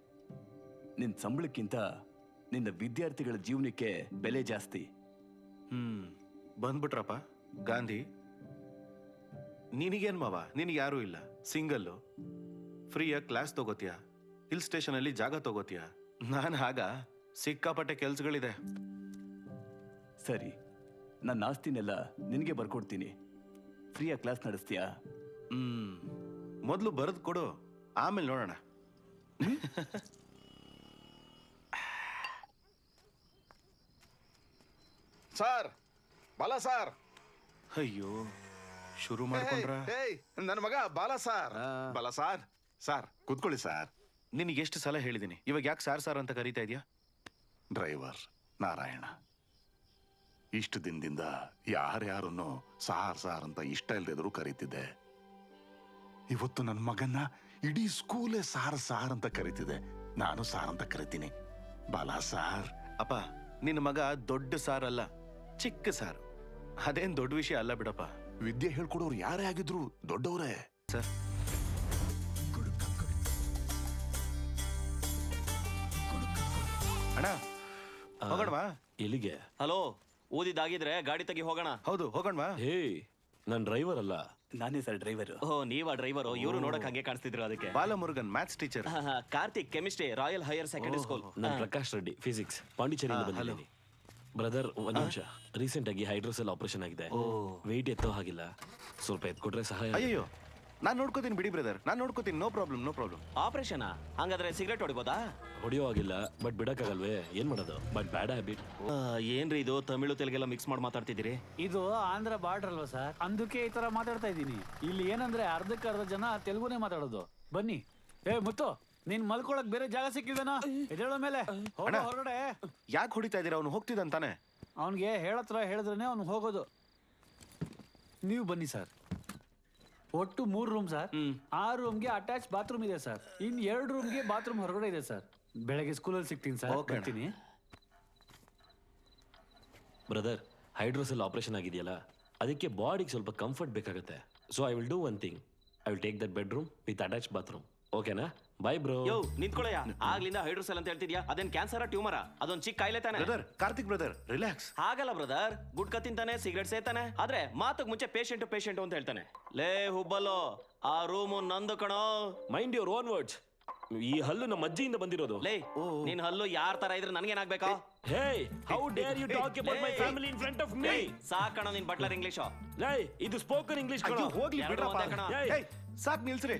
ನಿನ್ ಸಂಬಳಕ್ಕಿಂತ ನಿನ್ನ ವಿದ್ಯಾರ್ಥಿಗಳ ಜೀವನಕ್ಕೆ ಬೆಲೆ ಜಾಸ್ತಿ. ಬಂದ್ಬಿಟ್ರಪ್ಪ ಗಾಂಧಿ. ನಿನಗೇನ್ ಮಾವ, ನಿನಗೆ ಯಾರೂ ಇಲ್ಲ, ಸಿಂಗಲ್ಲು, ಫ್ರೀಯಾಗಿ ಕ್ಲಾಸ್ ತಗೋತೀಯ, ಹಿಲ್ ಸ್ಟೇಷನ್ ಅಲ್ಲಿ ಜಾಗ ತಗೋತೀಯ. ನಾನು ಆಗ ಸಿಕ್ಕಾಪಟ್ಟೆ ಕೆಲ್ಸಗಳಿದೆ. ಸರಿ, ನನ್ನ ಆಸ್ತಿನೆಲ್ಲ ನಿನಗೆ ಬರ್ಕೊಡ್ತೀನಿ. ಫ್ರೀಯಾಗಿ ಕ್ಲಾಸ್ ನಡೆಸ್ತೀಯಾ? ಮೊದಲು ಬರೆದು ಕೊಡು, ಆಮೇಲೆ ನೋಡೋಣ. ಸರ್, ಬಾಲ ಸರ್. ಅಯ್ಯೋ, ಶುರು ಮಾಡ್ಕೊಂಡ್ರ. ನನ್ನ ಮಗ ಬಾಲ ಸಾರ್. ಬಾಲ ಸಾರ್. ಸಾರ್ ಕೂತ್ಕೊಳ್ಳಿ ಸಾರ್. ನಿನಗೆ ಎಷ್ಟು ಸಲ ಹೇಳಿದ್ದೀನಿ, ಇವಾಗ ಯಾಕೆ ಸಾರ್ ಸಾರ್ ಅಂತ ಕರೀತಾ ಇದೆಯಾ? ಡ್ರೈವರ್ ನಾರಾಯಣ. ಇಷ್ಟು ದಿನದಿಂದ ಯಾರ್ಯಾರನ್ನು ಸಾರ್ ಸಾರ್ ಅಂತ ಇಷ್ಟ ಇಲ್ದಿದ್ರು ಕರೀತಿದ್ದೆ. ಇವತ್ತು ನನ್ನ ಮಗನ್ನ ಇಡೀ ಸ್ಕೂಲೇ ಸಾರ್ ಸಾರ್ ಅಂತ ಕರೀತಿದೆ. ನಾನು ಸಾರ್ ಅಂತ ಕರಿತೀನಿ. ಬಾಲ ಸಾರ್. ಅಪ್ಪ, ನಿನ್ನ ಮಗ ದೊಡ್ಡ ಸಾರ್ ಅಲ್ಲ, ಚಿಕ್ಕ ಸಾರ್. ಅದೇನ್ ದೊಡ್ಡ ವಿಷಯ ಅಲ್ಲ ಬಿಡಪ್ಪ. ವಿದ್ಯೆ ಹೇಳ್ಕೊಡೋರು ಯಾರೇ ಆಗಿದ್ರು ದೊಡ್ಡವರೇ ಸರ್. ಅಣ್ಣ ಹೋಗೋಣವಾ? ಎಲ್ಲಿಗೆ? ಹಲೋ, ಓದಿದಾಗಿದ್ರೆ ಗಾಡಿ ತೆಗಿ ಹೋಗೋಣ. ಹೌದು, ಹೋಗೋಣವಾ? ಹೇ, ನನ್ ಡ್ರೈವರ್ ಅಲ್ಲ. ನಾನೇ ಸರ್ ಡ್ರೈವರ್. ಓ, ನೀವಾ ಡ್ರೈವರು? ಇವರು ನೋಡಕ್ ಹಂಗೆ ಕಾಣಿಸ್ತಿದ್ರು, ಅದಕ್ಕೆ. Balamurugan maths teacher. Karthik chemistry, royal higher secondary school. ನಾನು ಪ್ರಕಾಶ್ ರೆಡ್ಡಿ, ಫಿಸಿಕ್ಸ್, ಪಾಂಡಿಚೇರಿಯಿಂದ ಬಂದಿದ್ದೀನಿ. ಬ್ರದರ್, ಒಂದ್ ನಿಮಿಷ. ರೀಸೆಂಟ್ ಆಗಿ ಹೈಡ್ರೋಸೆಲ್ ಆಪರೇಷನ್ ಆಗಿದೆ. ವೆಯ್ಟ್ ಎತ್ತೋ ಹಾಗಿಲ್ಲ, ಸ್ವಲ್ಪ ಎತ್ಕೊಟ್ರೆ ಸಹಾಯ. ಅಯ್ಯೋ, ನಾನ್ ನೋಡ್ಕೋತೀನಿ ಬಿಡಿ ಬ್ರದರ್, ನಾನ್ ನೋಡ್ಕೋತೀನಿ. No problem, no problem. Operation ಹಂಗಾದ್ರೆ ಸಿಗರೇಟ್ ಹೊಡಿಬೋದಾ? ಹೊಡಿಯೋ ಆಗಿಲ್ಲ, ಬಟ್ ಬಿಡಕ್ಕಾಗಲ್ವೇ, ಏನ್ ಮಾಡೋದು? But bad habit. ಏನ್ರಿ ಇದು ತಮಿಳು ತೆಲುಗೆಲ್ಲ ಮಿಕ್ಸ್ ಮಾಡಿ ಮಾತಾಡ್ತಿದ್ದೀರಿ? ಇದು ಆಂಧ್ರ ಬಾರ್ಡರ್ ಅಲ್ವಾ ಸರ್, ಅದಕ್ಕೆ ಈ ತರ ಮಾತಾಡ್ತಾ ಇದ್ದೀನಿ. ಇಲ್ಲಿ ಏನಂದ್ರೆ ಅರ್ಧಕ್ಕರ್ಧ ಜನ ತೆಲುಗುನೇ ಮಾತಾಡೋದು. ಬನ್ನಿ. ಮುತ್ತು, ನೀನ್ ಮಲ್ಕೊಳಕ್ ಬೇರೆ ಜಾಗ ಸಿಕ್ಕಿದನಾ? ಎದ್ದೇಳೋ ಮೇಲೆ ಹೊರಗಡೆ. ಯಾಕೆ ಹೊಡಿತಾ ಇದೀರ? ಅವನು ಹೋಗ್ತಿದ್ದಂತಾನೆ. ಅವನಿಗೆ ಹೇಳತ್ರ ಹೇಳಿದ್ರೇ ಅವ್ನು ಹೋಗೋದು. ನೀವು ಬನ್ನಿ ಸರ್. ಒಟ್ಟು 3 ರೂಮ್ ಸರ್. 6 ರೂಮ್ಗೆ ಅಟ್ಯಾಚ್ ಬಾತ್ರೂಮ್ ಇದೆ ಸರ್. ಇನ್ನು 2 ರೂಮ್ಗೆ ಬಾತ್ರೂಮ್ ಹೊರಗಡೆ ಇದೆ ಸರ್. ಬೆಳಗ್ಗೆ ಸ್ಕೂಲಲ್ಲಿ ಸಿಗ್ತೀನಿ ಸರ್. ಬರ್ತೀನಿ. ಬ್ರದರ್, ಹೈಡ್ರೋಸೆಲ್ ಆಪರೇಷನ್ ಆಗಿದೆಯಲ್ಲ, ಅದಕ್ಕೆ ಬಾಡಿಗೆ ಸ್ವಲ್ಪ ಕಂಫರ್ಟ್ ಬೇಕಾಗುತ್ತೆ. So I will do one thing. I will take that bedroom with attach bathroom. ಓಕೆನಾ? Bye bro. ಯೋ ನಿಂತ್ಕೊಳ್ಳಯ್ಯ. ಆಗ್ಲಿಂದ ಹೈಡ್ರೋಸೆಲ್ ಅಂತ ಹೇಳ್ತಿದ್ಯಾ? ಅದೇನ್ ಕ್ಯಾನ್ಸರ ಟ್ಯೂಮರಾ? ಅದೊಂದ್ ಚಿಕ್ಕ ಕಾಯಿಲೆ ತಾನೆ. Brother, Karthik brother, relax. ಹಾಗಲ್ಲ ಬ್ರದರ್, ಗುಡ್ಕ ತಿಂತಾನೆ, ಸಿಗರೇಟ್ ಸೇತಾನೆ, ಆದ್ರೆ ಮಾತಕ್ ಮುಂಚೆ ಪೇಷಂಟ್ ಅಂತ ಹೇಳ್ತಾನೆ. ಲೇ ಹುಬ್ಬಲ್ಲೋ, ಆ ರೂಮು ನಂದು ಕಣೋ. Mind your own words. ಈ ಹಲ್ಲು ನಮ್ಮ ಅಜ್ಜಿಯಿಂದ ಬಂದಿರೋದು. ಲೇ, ನಿನ್ ಹಲ್ಲು ಯಾರ ತರ ಇದ್ರೆ ನನ್ಗೇನಾಗ್ಬೇಕಾ? Hey, how dare you talk about my family in front of me? ಸಾಕಣ ನಿನ್ ಬಟ್ಲರ್ ಇಂಗ್ಲಿಷ್. ಲೇ, ಇದು ಸ್ಪೋಕನ್ ಇಂಗ್ಲಿಷ್ ಕಣೋ. ಹೋಗ್ಲಿ ಬಿಡ್ರಪ್ಪ. ಸಾಕ್ ನಿಲ್ಸ್ರಿ.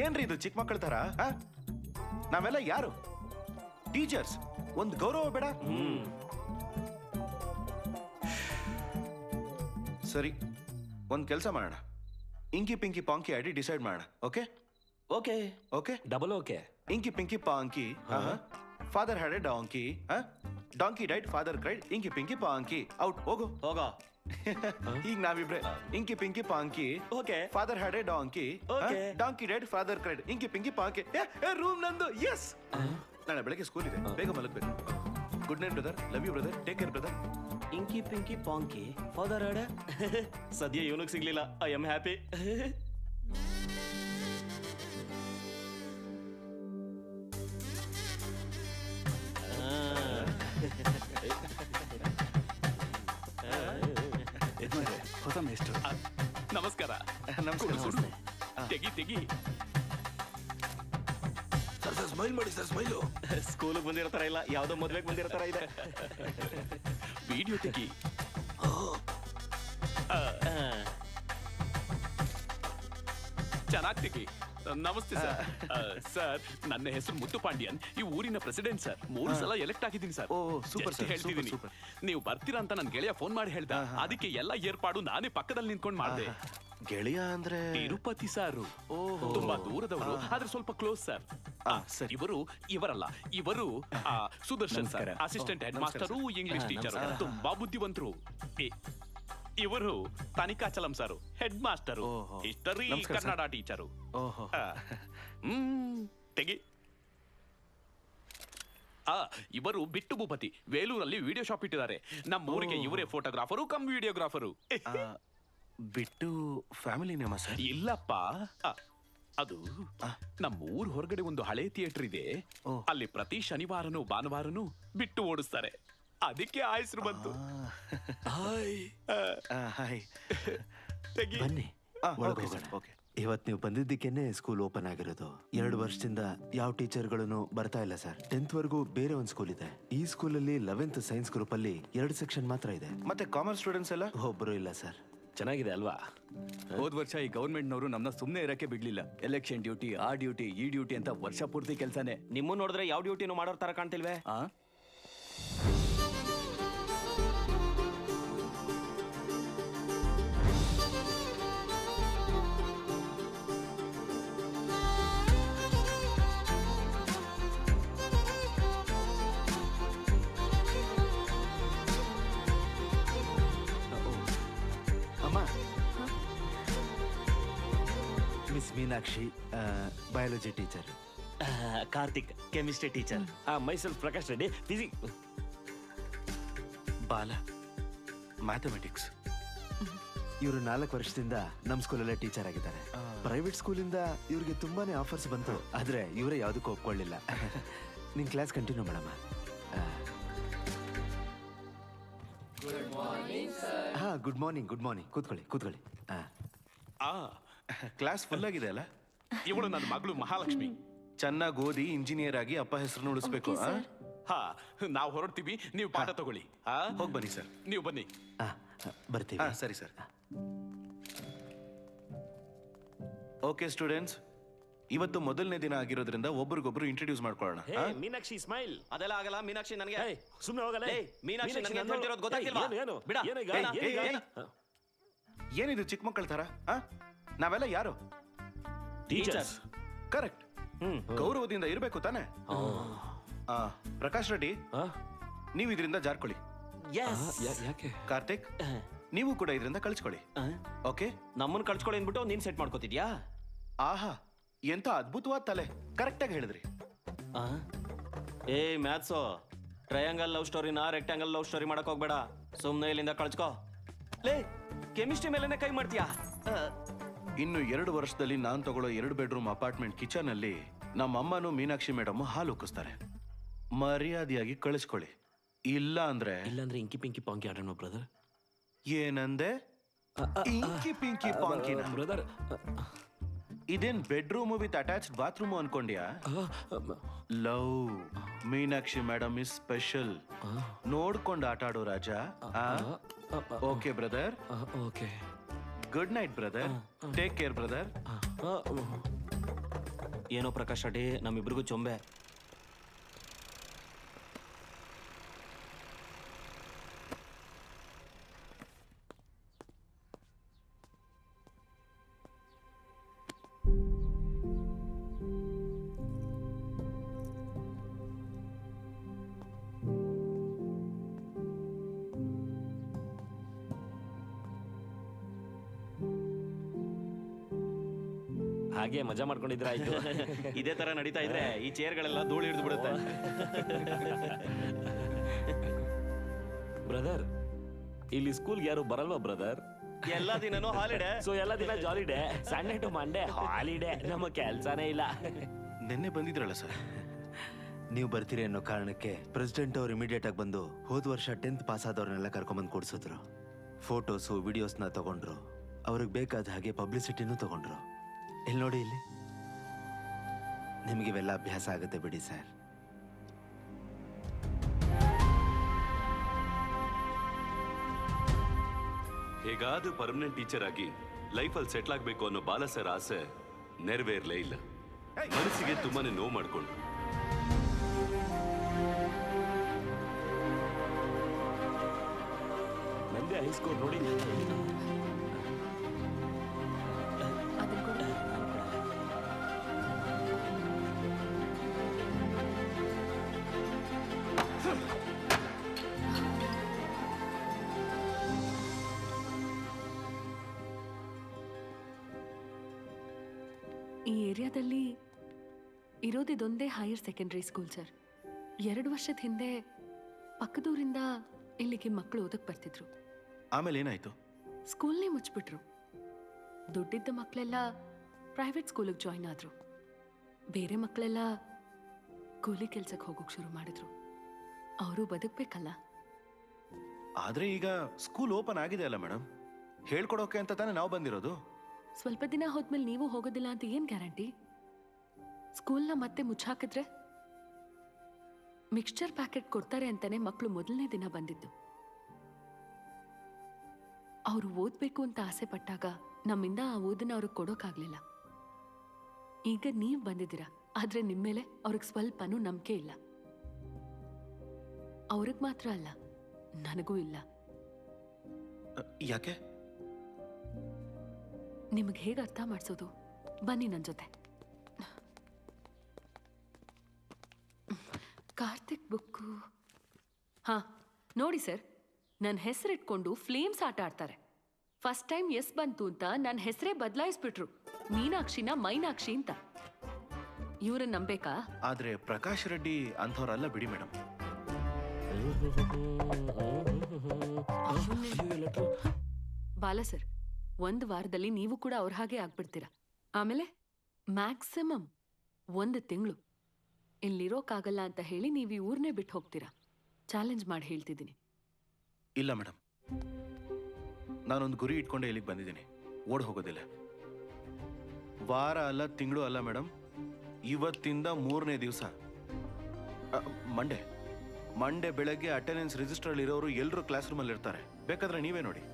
ಏನ್ರಿ ಇದು ಚಿಕ್ಕ ಮಕ್ಕಳ ತರ? ನಾವೆಲ್ಲ ಯಾರು? ಟೀಚರ್ಸ್. ಒಂದ್ ಗೌರವ ಬೇಡ? ಸರಿ, ಒಂದ್ ಕೆಲಸ ಮಾಡೋಣ. ಇಂಕಿ ಪಿಂಕಿ ಪಾಂಕಿ ಆಡಿ ಡಿಸೈಡ್ ಮಾಡೋಣ. Okay okay okay double okay. Inky pinky ponky. Father had a donkey. Donkey died, father cried, inky pinky ponky. Out. ಹೋಗೋ. ಈಗ ನಾವಿಬ್ರೆ inky pinky ponky. Okay. Father had a donkey. Donkey died, father cried, inky pinky ponky. Room ನಂದು. ಎಸ್. ನಾಳೆ ಬೆಳಗ್ಗೆ ಸ್ಕೂಲ್ ಇದೆ, ಬೇಗ ಮಲಗಬೇಕು. Good night brother. Love you brother. Take care brother. Inky pinky ponky, father had. ಸದ್ಯ ಇವನಿಗೆ ಸಿಗ್ಲಿಲ್ಲ. I am happy. ಹೊಸ ಮೇಸ್ಟ್ರು. ನಮಸ್ಕಾರ. ತೆಗಿ. ಸ್ಮೈಲ್ ಮಾಡಿ ಸರ್. ಸ್ಮೈಲು. ಸ್ಕೂಲಿಗೆ ಬಂದಿರ್ತಾರ ಇಲ್ಲ, ಯಾವ್ದೋ ಮದ್ವೆಗೆ ಬಂದಿರ್ತಾರ ಇದೆ. ವಿಡಿಯೋ ತೆಗಿ. ಚೆನ್ನಾಗಿ ತೆಗಿ. ನಮಸ್ತೆ ಸರ್. ಸರ್, ನನ್ನ ಹೆಸರು ಮುತ್ತು ಪಾಂಡ್ಯನ್. ಈ ಊರಿನ ಪ್ರೆಸಿಡೆಂಟ್ ಸರ್. 3 ಸಲ ಎಲೆಕ್ಟ್ ಆಗಿದ್ದೀನಿ ಸರ್. Super sir. ಹೇಳ್ತಿದ್ದೀನಿ. ನೀವು ಬರ್ತೀರಾ ಅಂತ ನನ್ ಗೆಳೆಯ ಫೋನ್ ಮಾಡಿ ಹೇಳ್ದ. ಅದಕ್ಕೆ ಎಲ್ಲ ಏರ್ಪಾಡು ನಾನೇ ಪಕ್ಕದಲ್ಲಿ ನಿಂತ್ಕೊಂಡು ಮಾಡಿದೆ. ಗೆಳೆಯ ಅಂದ್ರೆ ತಿರುಪತಿ ಸಾರು. ತುಂಬಾ ದೂರದವರು, ಆದ್ರೆ ಸ್ವಲ್ಪ ಕ್ಲೋಸ್ ಸರ್. ಇವರು Sudarshan sir, assistant head master, English teacher, ತುಂಬಾ ಬುದ್ಧಿವಂತರು. ಇವರು Thanikachalam sir, head master, history Kannada teacher. ತೆಗಿ. ಇವರು ಬಿಟ್ಟು ಭೂಪತಿ, ವೇಲೂರಲ್ಲಿ ವಿಡಿಯೋ ಶಾಪ್ ಇಟ್ಟಿದ್ದಾರೆ. ನಮ್ಮ ಊರಿಗೆ ಇವರೇ ಫೋಟೋಗ್ರಾಫರು ಕಮ್ ವಿಡಿಯೋಗ್ರಾಫರು. ಬಿಟ್ಟು ಫ್ಯಾಮಿಲಿ ನೇಮ ಸರ್? ಇಲ್ಲಪ್ಪ, ಅದು ನಮ್ಮ ಊರ್ ಹೊರಗಡೆ ಒಂದು ಹಳೆ ಥಿಯೇಟರ್ ಇದೆ. ಅಲ್ಲಿ ಪ್ರತಿ ಶನಿವಾರನು ಭಾನುವಾರನು ಬಿಟ್ಟು ಓಡಿಸ್ತಾರೆ. ಅದಕ್ಕೆ ಆಯ್ಸ್ರು ಬಂತು. ಬನ್ನಿ ಓಕೆ. ಇವತ್ತು ನೀವು ಬಂದಿದ್ದಕ್ಕೇನೆ ಸ್ಕೂಲ್ ಓಪನ್ ಆಗಿರೋದು. 2 ವರ್ಷದಿಂದ ಯಾವ ಟೀಚರ್ಗಳನ್ನು ಬರ್ತಾ ಇಲ್ಲ ಸರ್. 10th ವರೆಗೂ ಬೇರೆ ಒಂದು ಸ್ಕೂಲ್ ಇದೆ. ಈ ಸ್ಕೂಲಲ್ಲಿ 11th ಸೈನ್ಸ್ ಗ್ರೂಪ್ ಅಲ್ಲಿ 2 ಸೆಕ್ಷನ್ ಮಾತ್ರ ಇದೆ. ಮತ್ತೆ ಕಾಮರ್ಸ್ ಸ್ಟೂಡೆಂಟ್ಸ್ ಎಲ್ಲ? ಒಬ್ಬರು ಇಲ್ಲ ಸರ್. ಚೆನ್ನಾಗಿದೆ ಅಲ್ವಾ? ಹೋದ್ ವರ್ಷ ಈ ಗವರ್ಮೆಂಟ್ನವರು ನಮ್ಮನ್ನ ಸುಮ್ಮನೆ ಇರಕ್ಕೆ ಬಿಡ್ಲಿಲ್ಲ. ಎಲೆಕ್ಷನ್ ಡ್ಯೂಟಿ, ಆ ಡ್ಯೂಟಿ, ಈ ಡ್ಯೂಟಿ ಅಂತ ವರ್ಷ ಪೂರ್ತಿ ಕೆಲಸನೇ. ನಿಮ್ಮ ನೋಡಿದ್ರೆ ಯಾವ ಡ್ಯೂಟಿನೂ ಮಾಡೋರ್ ತರ ಕಾಣ್ತಿಲ್ವೇ? Miss Meenakshi, biology teacher. Karthik, chemistry teacher. Myself Prakash Reddy, physics. Bala, mathematics. ಇವರು 4 ವರ್ಷದಿಂದ ನಮ್ಮ ಸ್ಕೂಲಲ್ಲೇ ಟೀಚರ್ ಆಗಿದ್ದಾರೆ. ಪ್ರೈವೇಟ್ ಸ್ಕೂಲಿಂದ ಇವ್ರಿಗೆ ತುಂಬಾನೇ ಆಫರ್ಸ್ ಬಂತು, ಆದ್ರೆ ಇವರೇ ಯಾವುದಕ್ಕೂ ಒಪ್ಕೊಳ್ಳಿಲ್ಲ. ನಿನ್ ಕ್ಲಾಸ್ ಕಂಟಿನ್ಯೂ ಮಾಡಮ್ಮ. ಹಾ, ಗುಡ್ ಮಾರ್ನಿಂಗ್. ಕೂತ್ಕೊಳ್ಳಿ. ಕ್ಲಾಸ್ ಫುಲ್ ಆಗಿದೆ ಅಲ್ಲ? ಇವಳು ನನ್ನ ಮಗಳು ಮಹಾಲಕ್ಷ್ಮಿ. ಚೆನ್ನಾಗಿ ಓದಿ ಇಂಜಿನಿಯರ್ ಆಗಿ ಅಪ್ಪ ಹೆಸರನ್ನು ಉಳಿಸ್ಬೇಕು. ನಾವು ಹೊರಡ್ತೀವಿ, ನೀವು ಪಾಠ ತಗೊಳ್ಳಿ. ಹೋಗಿ ಬನ್ನಿ ಸರ್. ನೀವು ಬನ್ನಿ. ಬರ್ತೀವಿ. ಸರಿ ಸರ್. ಓಕೆ ಸ್ಟೂಡೆಂಟ್ಸ್, ಇವತ್ತು ಮೊದಲನೇ ದಿನ ಆಗಿರೋದ್ರಿಂದ ಒಬ್ರಿಗೊಬ್ರು ಇಂಟ್ರೊಡ್ಯೂಸ್ ಮಾಡ್ಕೊಳ್ಳೋಣ. ಮೀನಾಕ್ಷಿ ಸ್ಮೈಲ್. ಅದೆಲ್ಲ ಆಗಲ್ಲ. ಮೀನಾಕ್ಷಿ ನನಗೆ ಸುಮ್ಮನೆ ಹೋಗಲ್ಲ. ಮೀನಾಕ್ಷಿ ನನಗೆ ಅಂತ ಹೇಳ್ತಿರೋದು ಗೊತ್ತಾಗಿಲ್ವಾ? ಬಿಡ. ಏನಿದು ಚಿಕ್ಕ ಮಕ್ಕಳ ತರ? ನಾವೆಲ್ಲ ಯಾರು? ಟೀಚರ್ಸ್. ಕರೆಕ್ಟ್. ಗೌರವದಿಂದ ಇರಬೇಕು ತಾನೆ? ಪ್ರಕಾಶ್ ರೆಡ್ಡಿ, ನೀವು ಇದರಿಂದ ಜಾರ್ಕೊಳ್ಳಿ. ಯಾಕೆ ಕಾರ್ತಿಕ್ ನೀವು ಕೂಡ ಇದರಿಂದ ಕಳ್ಸ್ಕೊಳ್ಳಿ. ಓಕೆ, ನಮ್ಮನ್ನ ಕಳ್ಸ್ಕೊಳ್ಳಿ ಅಂದ್ಬಿಟ್ಟು ನೀನ್ ಸೆಟ್ ಮಾಡ್ಕೋತಿದ್ಯಾ? ಆಹಾ, ಎಂತ ಅದ್ಭುತವಾದ ತಲೆ, ಕರೆಕ್ಟಾಗಿ ಹೇಳಿದ್ರಿ. ಏ ಮ್ಯಾಥ್ಸು, ಟ್ರಯಾಂಗಲ್ ಲವ್ ಸ್ಟೋರಿನ ರೆಕ್ಟ್ಯಾಂಗಲ್ ಲವ್ ಸ್ಟೋರಿ ಮಾಡಕ್ ಹೋಗ್ಬೇಡ. ಸುಮ್ನೆ ಇಲ್ಲಿಂದ ಕಳ್ಸ್ಕೋ. ಲೇ, ಕೆಮಿಸ್ಟ್ರಿ ಮೇಲೆನೆ ಕೈ ಮಾಡ್ತೀಯಾ? ಇನ್ನು 2 ವರ್ಷದಲ್ಲಿ ನಾನು ತಗೊಳ್ಳೋ 2 ಬೆಡ್ರೂಮ್ ಅಪಾರ್ಟ್ಮೆಂಟ್ ಕಿಚನ್ ಅಲ್ಲಿ ನಮ್ಮ ಅಮ್ಮನೂ ಮೀನಾಕ್ಷಿ ಮೇಡಮ್ ಹಾಲು ಉಕ್ಕಿಸ್ತಾರೆ. ಮರ್ಯಾದೆಯಾಗಿ ಕಳಿಸ್ಕೊಳ್ಳಿ. ಇಲ್ಲಾಂದ್ರೆ ಇಂಕಿ ಪಿಂಕಿ ಪಾಂಕಿ ಆಡೋಣ ಬ್ರದರ್. ಏನಂದೆ? ಇಂಕಿ ಪಿಂಕಿ ಪಾಂಕಿನ ಬ್ರದರ್? ಇದೇನ್ ಬೆಡ್ರೂಮ್ ವಿತ್ ಅಟ್ಯಾಚ್ಡ್ ಬಾತ್ರೂಮ್ ಅನ್ಕೊಂಡ್ಯಾ? Love Meenakshi madam is special. ನೋಡ್ಕೊಂಡು ಆಟ ಆಡೋ ರಾಜ. Okay brother? Okay. Good night brother. Take care brother. ಏನೋ ಪ್ರಕಾಶ್ ಅಡ್ಡಿ, ನಮ್ಮಿಬ್ರಿಗೂ ಚೊಂಬೆ. ಹಾಗೆ ಮಜಾ ಮಾಡ್ಕೊಂಡಿದ್ರೆ ಆಯ್ತು. ಇದೇ ತರ ನಡೀತಾ ಇದ್ರೆ ಈ ಚೇರ್ಗಳೆಲ್ಲ ಧೂಳು ಹಿಡಿದು ಬಿಡುತ್ತೆ. ಬ್ರದರ್, ಇಲ್ಲಿ ಸ್ಕೂಲ್ಗೆ ಯಾರು ಬರಲ್ವಾ ಬ್ರದರ್? ಎಲ್ಲ ದಿನನೂ ಹಾಲಿಡೇ. ಸೊ ಎಲ್ಲ ದಿನ jolly day. Sunday to Monday holiday. ನಮ್ಮ ಕೆಲ್ಸನೇ ಇಲ್ಲ. ನಿನ್ನೆ ಬಂದಿದ್ರಲ್ಲ ಸರ್? ನೀವು ಬರ್ತೀರಿ ಅನ್ನೋ ಕಾರಣಕ್ಕೆ ಪ್ರೆಸಿಡೆಂಟ್ ಅವ್ರು ಇಮಿಡಿಯೇಟ್ ಆಗಿ ಬಂದು ಹೋದ ವರ್ಷ 10th ಪಾಸ್ ಆದವ್ರನ್ನೆಲ್ಲ ಕರ್ಕೊಂಬಂದು ಕೊಡ್ಸಿದ್ರು. ಫೋಟೋಸು ವಿಡಿಯೋಸ್ನ ತಗೊಂಡ್ರು. ಅವ್ರಿಗೆ ಬೇಕಾದ ಹಾಗೆ ಪಬ್ಲಿಸಿಟಿನೂ ತಗೊಂಡ್ರು. ಇಲ್ಲಿ ನೋಡಿ, ಇಲ್ಲಿ ನಿಮಗಿವೆಲ್ಲ ಅಭ್ಯಾಸ ಆಗುತ್ತೆ ಬಿಡಿ ಸರ್. ಹೇಗಾದ್ರೂ ಪರ್ಮನೆಂಟ್ ಟೀಚರ್ ಆಗಿ ಲೈಫಲ್ಲಿ ಸೆಟ್ಲ್ ಆಗ್ಬೇಕು ಅನ್ನೋ ಬಾಲ ಸರ್ ಆಸೆ ನೆರವೇರ್ಲೇ ಇಲ್ಲ. ಮನಸ್ಸಿಗೆ ತುಂಬಾನೇ ನೋವು ಮಾಡ್ಕೊಂಡು ನಂದೇ ಹೈಸ್ಕೋರ್ ನೋಡಿ. ಈ ಏರಿಯಾದಲ್ಲಿ ಇರೋದಿದೊಂದೇ ಹೈಯರ್ ಸೆಕೆಂಡ್ರಿ ಸ್ಕೂಲ್ ಸರ್. 2 ವರ್ಷದ ಹಿಂದೆ ಪಕ್ಕದೂರಿಂದ ಇಲ್ಲಿಗೆ ಮಕ್ಕಳು ಓದಕ್ ಬರ್ತಿದ್ರು. ಆಮೇಲೆ ಏನಾಯ್ತು? ಸ್ಕೂಲ್ನೇ ಮುಚ್ಚಿಬಿಟ್ರು. ದುಡ್ಡಿದ್ದ ಮಕ್ಕಳೆಲ್ಲ ಪ್ರೈವೇಟ್ ಸ್ಕೂಲಿಗೆ ಜಾಯ್ನ್ ಆದ್ರು. ಬೇರೆ ಮಕ್ಕಳೆಲ್ಲ ಕೂಲಿ ಕೆಲ್ಸಕ್ಕೆ ಹೋಗೋಕೆ ಶುರು ಮಾಡಿದ್ರು. ಅವರು ಬದುಕಬೇಕಲ್ಲ. ಆದ್ರೆ ಈಗ ಸ್ಕೂಲ್ ಓಪನ್ ಆಗಿದೆ ಅಲ್ಲ ಮೇಡಮ್, ಹೇಳ್ಕೊಡೋಕೆ ಅಂತ ತಾನೇ ನಾವು ಬಂದಿರೋದು. ಸ್ವಲ್ಪ ದಿನ ಹೋದ್ಮೇಲೆ ನೀವು ಹೋಗೋದಿಲ್ಲ ಅಂತ ಏನ್ ಗ್ಯಾರಂಟಿ? ಸ್ಕೂಲ್ನ ಮತ್ತೆ ಮುಚ್ಚಾಕಿದ್ರೆ ಮಿಕ್ಸ್ಚರ್ ಪ್ಯಾಕೆಟ್ ಕೊಡ್ತಾರೆ ಅಂತಾನೆ ಮಕ್ಕಳು ಮೊದಲನೇ ದಿನ ಬಂದಿದ್ದು. ಅವರು ಓದ್ಬೇಕು ಅಂತ ಆಸೆ ಪಟ್ಟಾಗ ನಮ್ಮಿಂದ ಆ ಓದನ್ನ ಅವ್ರಿಗೆ ಕೊಡೋಕ್ಕಾಗ್ಲಿಲ್ಲ. ಈಗ ನೀವ್ ಬಂದಿದ್ದೀರಾ, ಆದ್ರೆ ನಿಮ್ಮೇಲೆ ಅವ್ರಿಗೆ ಸ್ವಲ್ಪನೂ ನಂಬಿಕೆ ಇಲ್ಲ. ಅವ್ರಿಗೆ ಮಾತ್ರ ಅಲ್ಲ, ನನಗೂ ಇಲ್ಲ. ಯಾಕೆ? ನಿಮಗೆ ಹೇಗೆ ಅರ್ಥ ಮಾಡಿಸೋದು? ಬನ್ನಿ ನನ್ನ ಜೊತೆ. ಕಾರ್ತಿಕ್ ಬುಕ್ಕು. ಹಾ ನೋಡಿ ಸರ್, ನನ್ನ ಹೆಸರಿಟ್ಕೊಂಡು ಫ್ಲೇಮ್ಸ್ ಆಟ ಆಡ್ತಾರೆ. ಫಸ್ಟ್ ಟೈಮ್ ಎಸ್ ಬಂತು ಅಂತ ನನ್ನ ಹೆಸರೇ ಬದಲಾಯಿಸ್ಬಿಟ್ರು. ಮೀನಾಕ್ಷಿನ ಮೈನಾಕ್ಷಿ ಅಂತ. ಇವ್ರನ್ನ ನಂಬೇಕಾ? ಆದ್ರೆ ಪ್ರಕಾಶ್ ರೆಡ್ಡಿ ಅಂಥವ್ರಲ್ಲ ಬಿಡಿ ಮೇಡಮ್. ಬಾಲ ಸರ್, 1 ವಾರದಲ್ಲಿ ನೀವು ಕೂಡ ಅವ್ರ ಹಾಗೆ ಆಗ್ಬಿಡ್ತೀರಾ. ಆಮೇಲೆ ಮ್ಯಾಕ್ಸಿಮಮ್ 1 ತಿಂಗಳು ಇಲ್ಲಿರೋಕ್ಕಾಗಲ್ಲ ಅಂತ ಹೇಳಿ ನೀವು ಈ ಊರ್ನೇ ಬಿಟ್ಟು ಹೋಗ್ತೀರಾ. ಚಾಲೆಂಜ್ ಮಾಡಿ ಹೇಳ್ತಿದ್ದೀನಿ. ಇಲ್ಲ ಮೇಡಮ್, ನಾನೊಂದು ಗುರಿ ಇಟ್ಕೊಂಡೆ ಇಲ್ಲಿಗೆ ಬಂದಿದ್ದೀನಿ. ಓಡ್ ಹೋಗೋದಿಲ್ಲ. ವಾರ ಅಲ್ಲ, ತಿಂಗಳು ಅಲ್ಲ ಮೇಡಮ್, ಇವತ್ತಿಂದ 3ನೇ ದಿವಸ ಮಂಡೇ ಬೆಳಗ್ಗೆ ಅಟೆಂಡೆನ್ಸ್ ರಿಜಿಸ್ಟರ್ ಇರೋರು ಎಲ್ಲರೂ ಕ್ಲಾಸ್ ರೂಮಲ್ಲಿ ಇರ್ತಾರೆ. ಬೇಕಾದ್ರೆ ನೀವೇ ನೋಡಿ.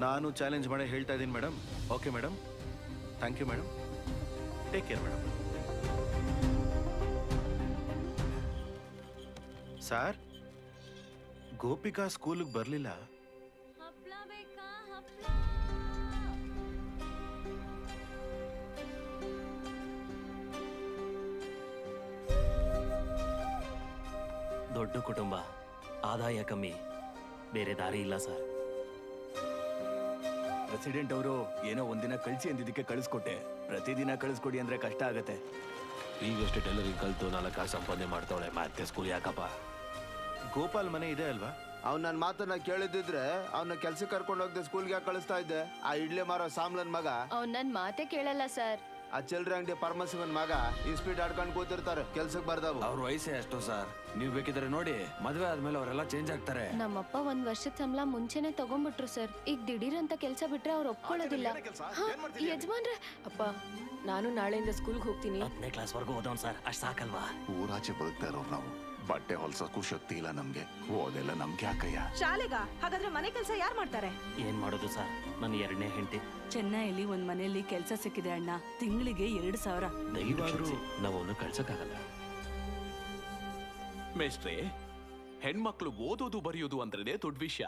ನಾನು ಚಾಲೆಂಜ್ ಮಾಡಿ ಹೇಳ್ತಾ ಇದ್ದೀನಿ madam. Okay madam? Thank you madam. Take care madam. Sir, Gopika ಸ್ಕೂಲಿಗೆ ಬರಲಿಲ್ಲ. ದೊಡ್ಡ ಕುಟುಂಬ, ಆದಾಯ ಕಮ್ಮಿ, ಬೇರೆ ದಾರಿ ಇಲ್ಲ ಸರ್. ಪ್ರೆಸಿಡೆಂಟ್ ಅವರು ಏನೋ ಒಂದಿನ ಕಳಿಸಿ ಅಂದಿದ್ದಕ್ಕೆ ಕಳಿಸ್ಕೊಟ್ಟೆ. ಪ್ರತಿದಿನ ಕಳಿಸ್ಕೊಡಿ ಅಂದ್ರೆ ಕಷ್ಟ ಆಗತ್ತೆ. ಈಗಷ್ಟೇ ಟೈಲರಿಂಗ್ ಕಲ್ತು 4 ಕಾಸು ಸಂಪಾದನೆ ಮಾಡ್ತಾವಳೆ, ಮತ್ತೆ ಸ್ಕೂಲ್ ಯಾಕಪ್ಪ? ಗೋಪಾಲ್ ಮನೆ ಇದೆ ಅಲ್ವಾ? ಅವ್ನು ನನ್ನ ಮಾತನ್ನ ಕೇಳಿದ್ರೆ ಅವನ್ನ ಕೆಲ್ಸಕ್ಕೆ ಕರ್ಕೊಂಡು ಹೋಗದೆ ಸ್ಕೂಲ್ಗೆ ಯಾಕೆ ಕಳಿಸ್ತಾ ಇದ್ದೆ? ಆ ಇಡ್ಲಿ ಮಾರೋ ಸಾಮ್ಲನ್ ಮಗ ಅವ್ನು ನನ್ನ ಮಾತೇ ಕೇಳಲ್ಲ ಸರ್. ಆ ಚಿಲ್ಡ್ರೆ ಅಂಗಡಿ ಪರಮಶಿವನ್ ಮಗ ಈ ಸ್ಪೀಡ್ ಆಡ್ಕೊಂಡು ಕೂತಿರ್ತಾರೆ, ಕೆಲ್ಸಕ್ಕೆ ಬರ್ದಾವು. ಅವ್ರ ವಯಸ್ಸೇ ಅಷ್ಟು ಸರ್. ನೀವು ಬೇಕಿದ್ರೆ ನೋಡಿ, ಮದುವೆ ಆದ್ಮೇಲೆ ಅವರೆಲ್ಲ ಚೇಂಜ್ ಆಗ್ತಾರೆ. ನಮ್ಮಪ್ಪ 1 ವರ್ಷದ ಸಂಬಳ ಮುಂಚೆನೆ ತಗೊಂಡ್ಬಿಟ್ರು ಸರ್. ಈಗ ದಿಢೀರ್ ಅಂತ ಕೆಲಸ ಬಿಟ್ರೆ ಅವ್ರು ಒಪ್ಕೊಳ್ಳೋದಿಲ್ಲ. ಯಜಮಾನ್ರೆ, ಅಪ್ಪ ನಾನು ನಾಳೆಯಿಂದ ಸ್ಕೂಲ್ಗೆ ಹೋಗ್ತೀನಿ. 10ನೇ ಕ್ಲಾಸ್ವರೆಗೂ ಓದೋನ್ ಸರ್, ಅಷ್ಟು ಸಾಕಲ್ವಾ? ಊರಾಚೆ ಬದುಕ್ತಾ ಇರೋರು ನಾವು. ಬಟ್ಟೆ ಹೊಲ್ಸಕ್ಕೂ ಶಕ್ತಿ ಇಲ್ಲ ನಮ್ಗೆ, ಓದೆಲ್ಲ ನಮ್ಗೆ ಯಾಕಯ್ಯ? ಶಾಲೆಗ ಹಾಗಾದ್ರೆ ಮನೆ ಕೆಲಸ ಯಾರು ಮಾಡ್ತಾರೆ? ಏನ್ ಮಾಡೋದು ಸರ್, ನನ್ನ 2ನೇ ಹೆಂಡತಿ. ಚೆನ್ನೈಯಲ್ಲಿ ಒಂದ್ ಮನೆಯಲ್ಲಿ ಕೆಲಸ ಸಿಕ್ಕಿದೆ ಅಣ್ಣ, ತಿಂಗಳಿಗೆ 2,000. ದಯವಿಟ್ಟು ನಾವು ಅವನು ಕಳ್ಸಕ್ಕಾಗಲ್ಲ. ಮೇಷ್ಟ್ರೆ, ಹೆಣ್ಮಕ್ಳು ಓದೋದು ಬರೆಯೋದು ಅಂದ್ರೇನೆ ದೊಡ್ಡ ವಿಷಯ.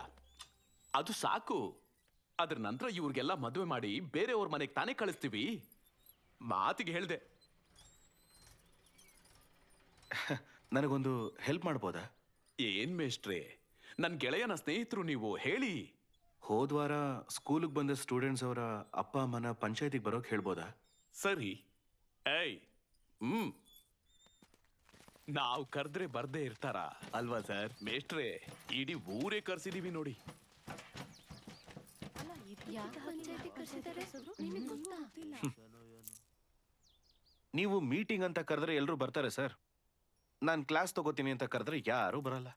ಅದು ಸಾಕು. ಅದ್ರ ನಂತರ ಇವ್ರಿಗೆಲ್ಲ ಮದುವೆ ಮಾಡಿ ಬೇರೆಯವ್ರ ಮನೆಗೆ ತಾನೇ ಕಳಿಸ್ತೀವಿ. ಮಾತಿಗೆ ಹೇಳ್ದೆ. ನನಗೊಂದು ಹೆಲ್ಪ್ ಮಾಡ್ಬೋದಾ? ಏನ್ ಮೇಷ್ಟ್ರೆ, ನನ್ ಗೆಳೆಯನ ಸ್ನೇಹಿತರು ನೀವು, ಹೇಳಿ. ಹೋದ್ವಾರ ಸ್ಕೂಲಿಗೆ ಬಂದ ಸ್ಟೂಡೆಂಟ್ಸ್ ಅವರ ಅಪ್ಪ ಅಮ್ಮನ ಪಂಚಾಯತಿಗೆ ಬರೋಕ್ ಹೇಳ್ಬೋದಾ? ಸರಿ. ಏಯ್, ನಾವು ಕರೆದ್ರೆ ಬರ್ದೇ ಇರ್ತಾರ ಅಲ್ವಾ ಸರ್? ಮೇಷ್ಟ್ರೆ, ಇಡೀ ಊರೇ ಕರ್ಸಿದೀವಿ ನೋಡಿ. ನೀವು ಮೀಟಿಂಗ್ ಅಂತ ಕರೆದ್ರೆ ಎಲ್ಲರೂ ಬರ್ತಾರೆ ಸರ್. ನಾನು ಕ್ಲಾಸ್ ತಗೋತೀನಿ ಅಂತ ಕರೆದ್ರೆ ಯಾರೂ ಬರಲ್ಲ.